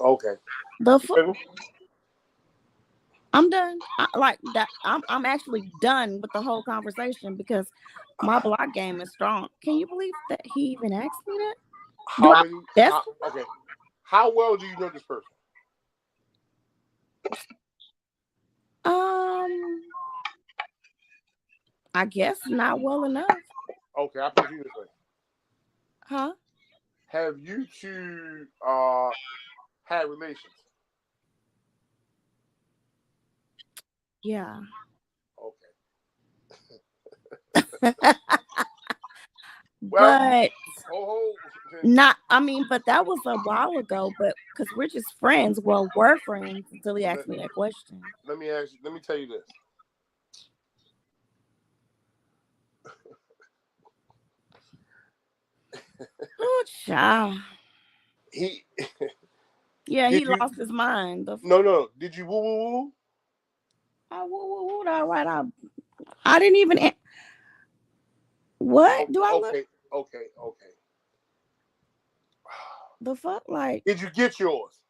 Okay. I'm done. I'm actually done with the whole conversation because my block game is strong. Can you believe that he even asked me that? How well do you know this person? I guess not well enough. Okay, I'll put you this way. Huh? Have you two had relations? Yeah. Okay. Well, Not, I mean, but that was a while ago. But because we're just friends, well, we're friends until he asked me that question. Let me tell you this. Oh, child. He lost his mind. No. Did you woo woo woo? I woo woo woo. All right. I didn't even. What do I look? Okay. The fuck, like? Did you get yours?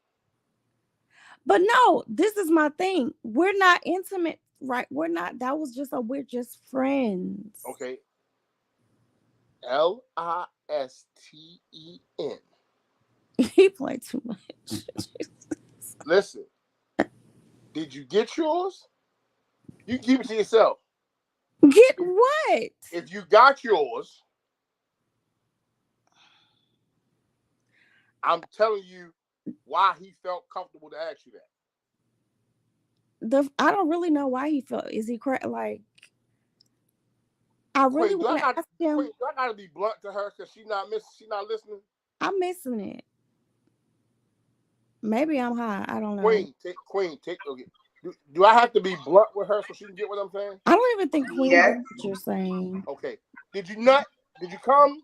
But no, this is my thing. We're not intimate, right? We're not. That was just we're just friends. Okay. LISTEN. He played too much. Listen, did you get yours? You keep it to yourself. Get what? If you got yours, I'm telling you why he felt comfortable to ask you that. I don't really know why he felt. Is he correct? Like, I really want to ask him. Queen, do I gotta be blunt to her because she's not listening? I'm missing it. Maybe I'm high. I don't know. Queen, take. Okay. Do I have to be blunt with her so she can get what I'm saying? I don't even think Queen gets what you're saying. Okay. Did you come?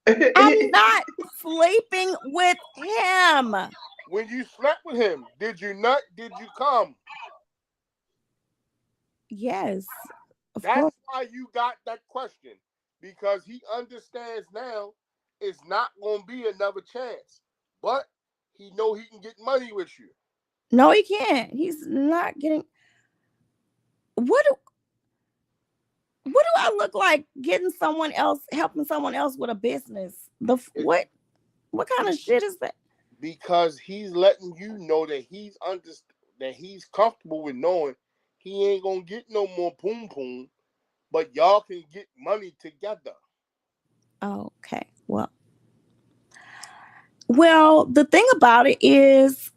I'm not sleeping with him. When you slept with him, did you nut? Did you come? Yes. That's why you got that question. Because he understands now it's not going to be another chance. But he know he can get money with you. No, he can't. He's not getting... What do I look like getting helping someone else with a business? What kind of shit is that? Because he's letting you know that he's comfortable with knowing he ain't gonna get no more poom poom, but y'all can get money together. Okay. Well, the thing about it is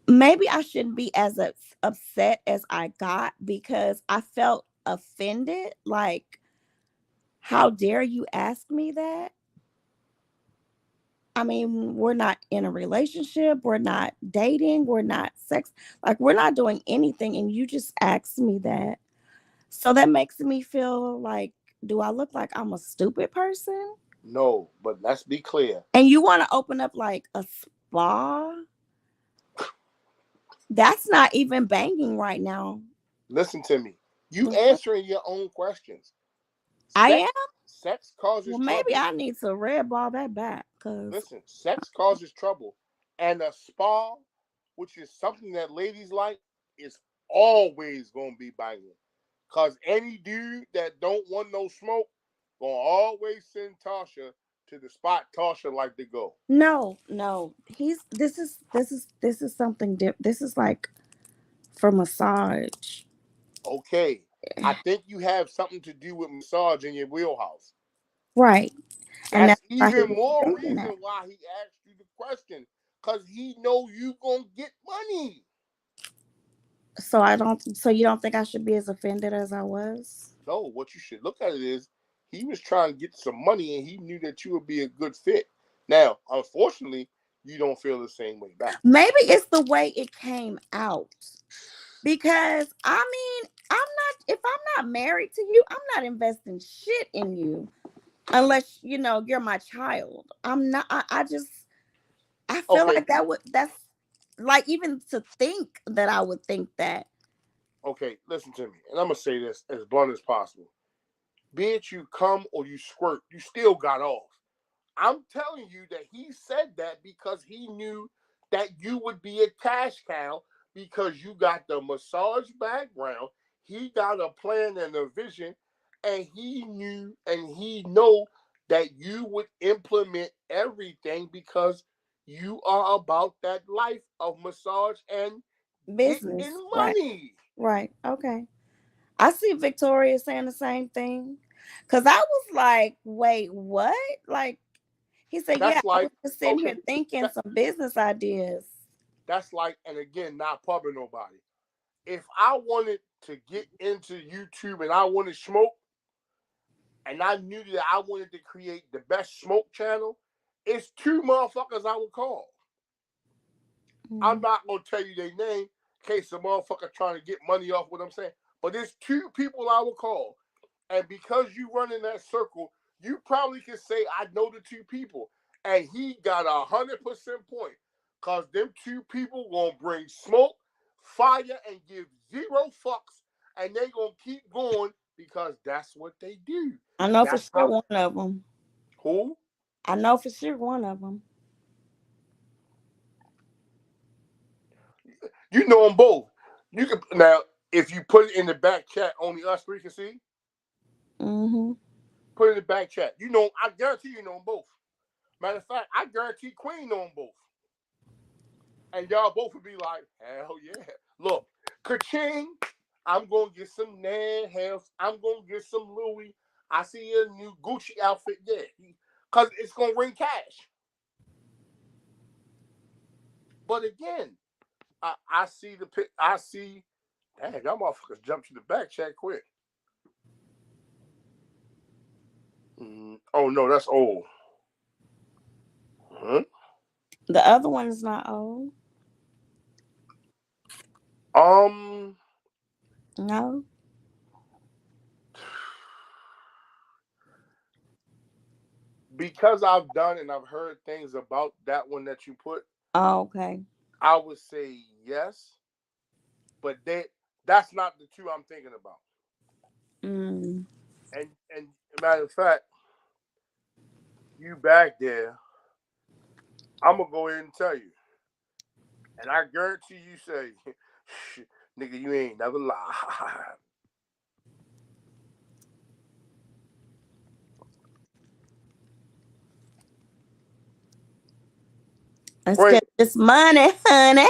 maybe I shouldn't be as upset as I got because I felt offended. Like, how dare you ask me that? I mean, we're not in a relationship. We're not dating. We're not sex. Like, we're not doing anything. And you just asked me that. So that makes me feel like, do I look like I'm a stupid person? No, but let's be clear. And you want to open up like a spa? That's not even banging right now. Listen to me. You answering your own questions. I am? Sex causes trouble. Maybe I need to red ball that back. Listen, sex causes trouble. And a spa, which is something that ladies like, is always going to be banging. Because any dude that don't want no smoke going to always send Tasha to the spot Tasha like to go. No. This is something different. This is like for massage. Okay. I think you have something to do with massage in your wheelhouse. Right. That's even more reason why he asked you the question. Because he know you gonna get money. So you don't think I should be as offended as I was? No, what you should look at it is he was trying to get some money and he knew that you would be a good fit. Now, unfortunately, you don't feel the same way back. Maybe it's the way it came out. Because I mean, if I'm not married to you, I'm not investing shit in you unless you're my child. I'm not. I feel like that's like, even to think that I would think that. Okay, listen to me, and I'm gonna say this as blunt as possible. Be it you come or you squirt, you still got off. I'm telling you that he said that because he knew that you would be a cash cow because you got the massage background. He got a plan and a vision, and he knew and he know that you would implement everything because you are about that life of massage and business getting money. Right. Okay. I see Victoria saying the same thing. Because I was like, wait, what? Like, he said, I was just sitting here thinking some business ideas. That's like, and again, not pubbing nobody. If I wanted to get into YouTube and I wanted smoke, and I knew that I wanted to create the best smoke channel, it's 2 motherfuckers I would call. I'm not going to tell you their name in case the motherfucker trying to get money off what I'm saying. But there's 2 people I will call. And because you run in that circle, you probably can say, I know the 2 people. And he got 100% point. Because them 2 people going to bring smoke, fire, and give 0 fucks. And they going to keep going because that's what they do. I know for sure one of them. Who? I know for sure one of them. You know them both. You can now if you put it in the back chat, only us 3 can see. Put it in the back chat. You know, I guarantee you know them both. Matter of fact, I guarantee Queen know them both. And y'all both would be like, hell yeah. Look, ka-ching, I'm gonna get some Nan Health. I'm gonna get some Louis. I see a new Gucci outfit there. Cause it's gonna bring cash. But again, I see the pic. I see. Dang, y'all motherfuckers jump to the back chat quick. Oh no, that's old. Huh? The other one is not old. No. Because I've done and I've heard things about that one that you put. Oh, okay. I would say yes, but that's not the 2 I'm thinking about. And matter of fact, you back there, I'm gonna go ahead and tell you, and I guarantee you say, nigga, you ain't never lied. Let's get this money, honey.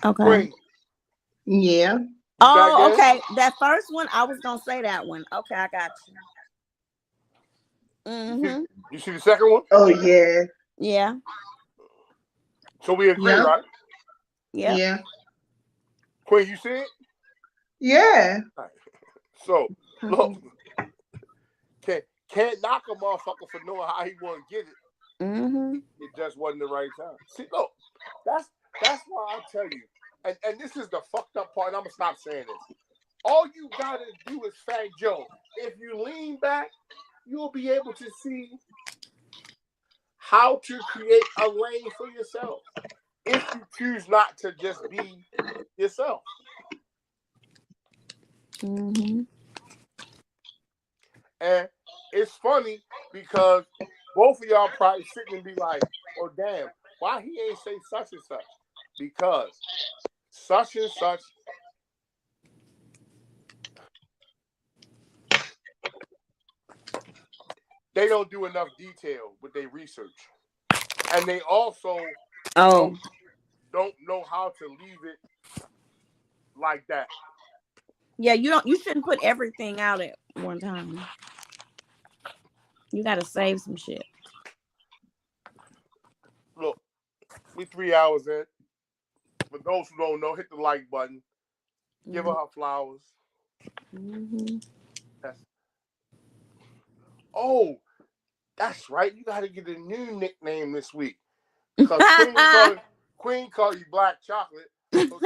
Okay. Queen. Yeah. Oh, okay. That first one, I was gonna say that one. Okay, I got you. You see the second one? Oh yeah. Yeah. So we agree, right? Yep. Yeah. Queen, you see it? Yeah. Right. So look, can't knock a motherfucker for knowing how he want to get it. It just wasn't the right time. See, look, that's why I tell you, and this is the fucked up part. And I'm gonna stop saying this. All you gotta do is Fat Joe. If you lean back, you'll be able to see how to create a lane for yourself. If you choose not to just be yourself. And it's funny because both of y'all probably sitting and be like, oh damn, why he ain't say such and such? Because such and such they don't do enough detail with their research. And they also don't know how to leave it like that. Yeah, you shouldn't put everything out at one time. You gotta save some shit. Look, we 3 hours in. For those who don't know, hit the like button. Give her flowers. That's right. You got to get a new nickname this week. Because Queen called you Black Chocolate. So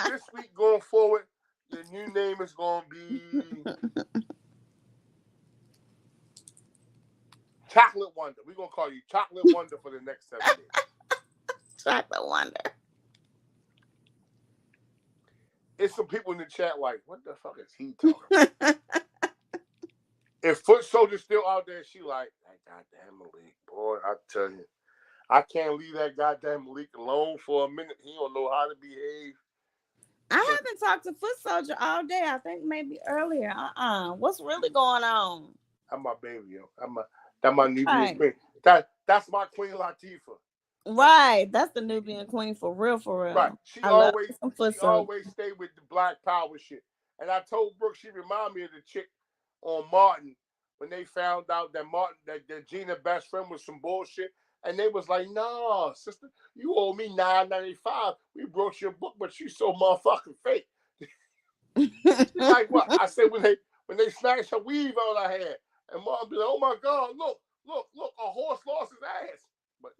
this week going forward, the new name is going to be Chocolate Wonder. We're going to call you Chocolate Wonder for the next 7 days. Chocolate Wonder. It's some people in the chat like, what the fuck is he talking about? If Foot Soldier's still out there, she like, that goddamn Malik. Boy, I tell you, I can't leave that goddamn Malik alone for a minute. He don't know how to behave. I haven't talked to Foot Soldier all day. I think maybe earlier. What's really going on? I'm my baby, yo. That's my Nubian queen. That's my Queen Latifah. Right. That's the Nubian queen for real, for real. Right. She always stayed with the Black Power shit. And I told Brooke she reminded me of the chick on Martin when they found out that that Gina best friend was some bullshit. And they was like, no, sister, you owe me $9.95. We broke your book, but you so motherfucking fake. She's like, what? I said when they snatched her weave out of her hair, and Mom be like, oh my God, look, a horse lost his ass. But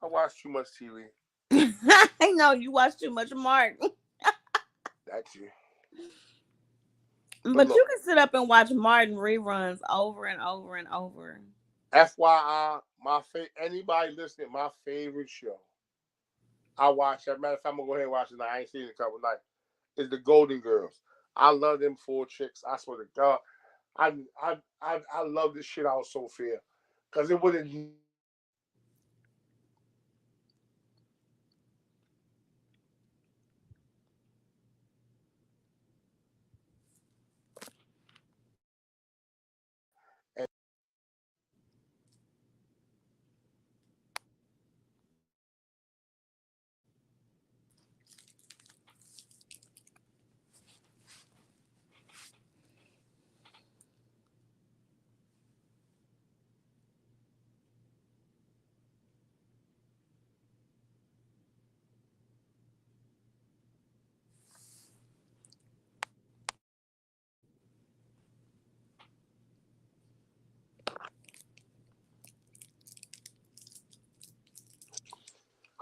I watch too much TV. I know you watch too much Martin. That's you. But you can sit up and watch Martin reruns over and over and over. FYI, anybody listening, my favorite show I watch. As a matter of fact, I'm gonna go ahead and watch it now. I ain't seen it in a couple nights. Is the Golden Girls. I love them 4 chicks. I swear to God, I love this shit out so fair because it wouldn't.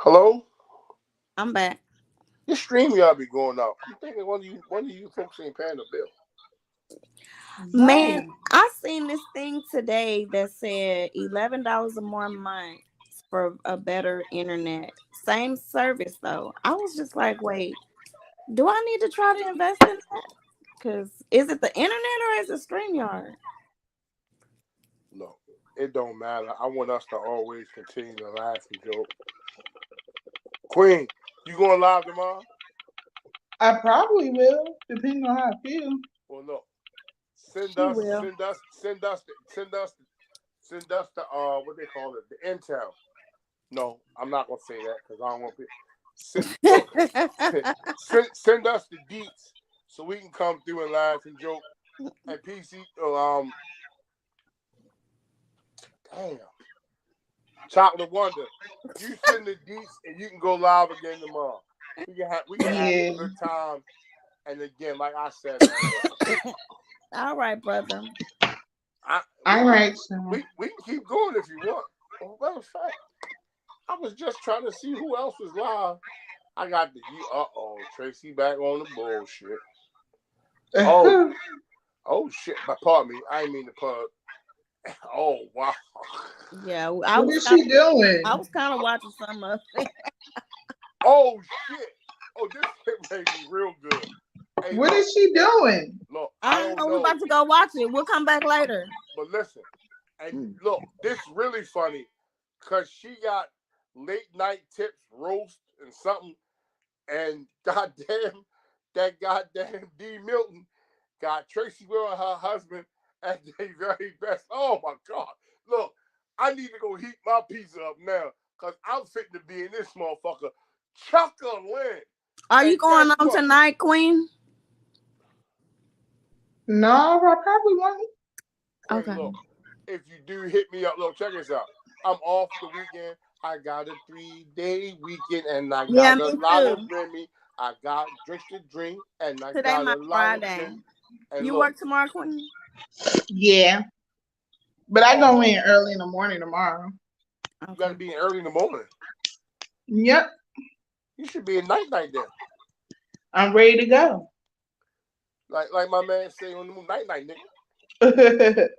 Hello? I'm back. Your stream y'all be going out. I'm thinking one of you folks ain't paying the bill. Man, I seen this thing today that said $11 or more a month for a better internet. Same service though. I was just like, wait, do I need to try to invest in that? Because is it the internet or is it StreamYard? No, it don't matter. I want us to always continue to laugh and joke. Queen, you going live tomorrow? I probably will, depending on how I feel. Well, look, send us the what they call it, the intel. No, I'm not gonna say that because I don't want to. Send us the deets so we can come through and laugh and joke. And PC, damn, Chocolate Wonder, you send the deets and you can go live again tomorrow. We can have a good time. And again, like I said, all right, brother. All right. We can keep going if you want. Well, matter of fact, I was just trying to see who else was live. I got Tracy back on the bullshit. Oh shit! Pardon me. I didn't mean to put. Oh wow. Yeah, what is she doing? I was kind of watching some of it. Oh shit! Oh, this shit made me real good. Hey, what is she doing? Look, I don't know. We're about to go watch it. We'll come back later. But listen, and look, this really funny because she got late night tips, roast, and something, and goddamn, that goddamn D Milton got Tracy Will and her husband at their very best. Oh my God! Look, I need to go heat my pizza up now because I'm fitting to be in this motherfucker. Chuckling. Are you going on tonight, Queen? No, I probably won't. Okay. Look, if you do hit me up, look, check this out. I'm off the weekend. I got a 3-day weekend, and I got a lot of Remy. I got drinks to drink, and I today got my a lot Friday. of and you work tomorrow, Queen? Yeah, but I go in early in the morning tomorrow. You got to be in early in the morning. Yep. You should be in night then. I'm ready to go. Like my man say on the moon, night, nigga.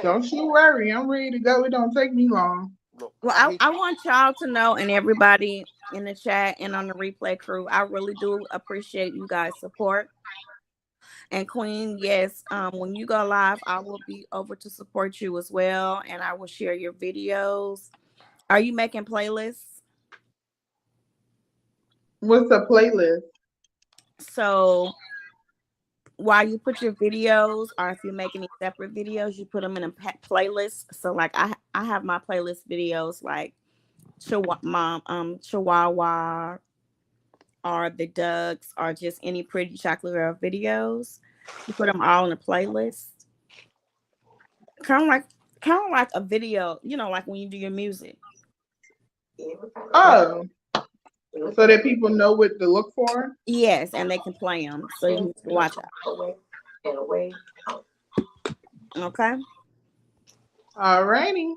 Don't you worry, I'm ready to go. It don't take me long. Well, I want y'all to know, and everybody in the chat and on the replay crew, I really do appreciate you guys' support. And Queen, yes, when you go live, I will be over to support you as well, and I will share your videos. Are you making playlists? What's a playlist? So while you put your videos, or if you make any separate videos, you put them in a playlist. So like I have my playlist videos like Chihuahua or the Ducks or just any Pretty Chocolate Girl videos. You put them all in a playlist. Kind of like a video, like when you do your music. Oh. So that people know what to look for? Yes, and they can play them. So you can watch out. Away and away. Okay? All righty.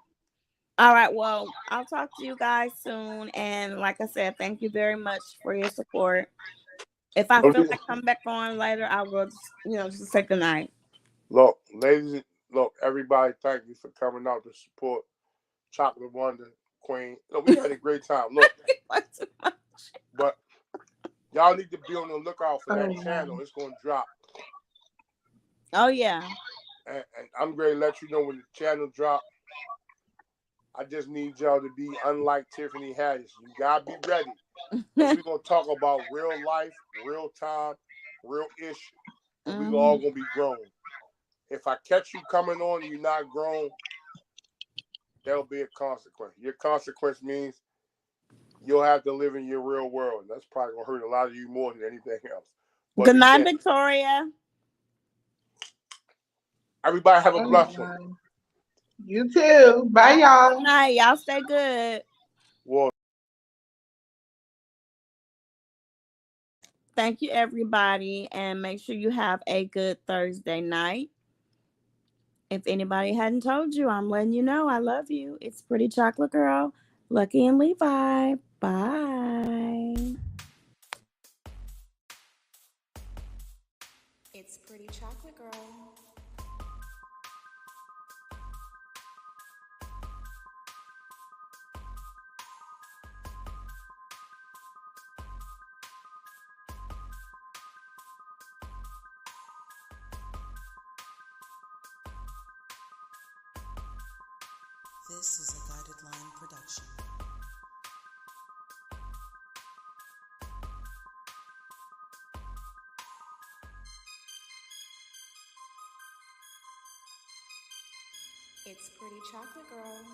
All right. Well, I'll talk to you guys soon. And like I said, thank you very much for your support. If I feel like coming back on later, I will just say good night. Look, ladies, everybody, thank you for coming out to support Chocolate Wonder Queen. Look, we had a great time. Look, but y'all need to be on the lookout for that channel. It's going to drop. Oh, yeah. And I'm going to let you know when the channel drop. I just need y'all to be unlike Tiffany Haddish. You got to be ready. We're going to talk about real life, real time, real issue. And we're all going to be grown. If I catch you coming on and you're not grown, there'll be a consequence. Your consequence means you'll have to live in your real world. That's probably going to hurt a lot of you more than anything else. But good night, Victoria. Everybody have a blessed one. You too. Bye, y'all. Good night. Y'all stay good. Well, thank you, everybody. And make sure you have a good Thursday night. If anybody hadn't told you, I'm letting you know I love you. It's Pretty Chocolate Girl, Lucky and Levi. Bye. It's Pretty Chocolate Girl. This is a Guided Line production. It's Pretty Chocolate Girl.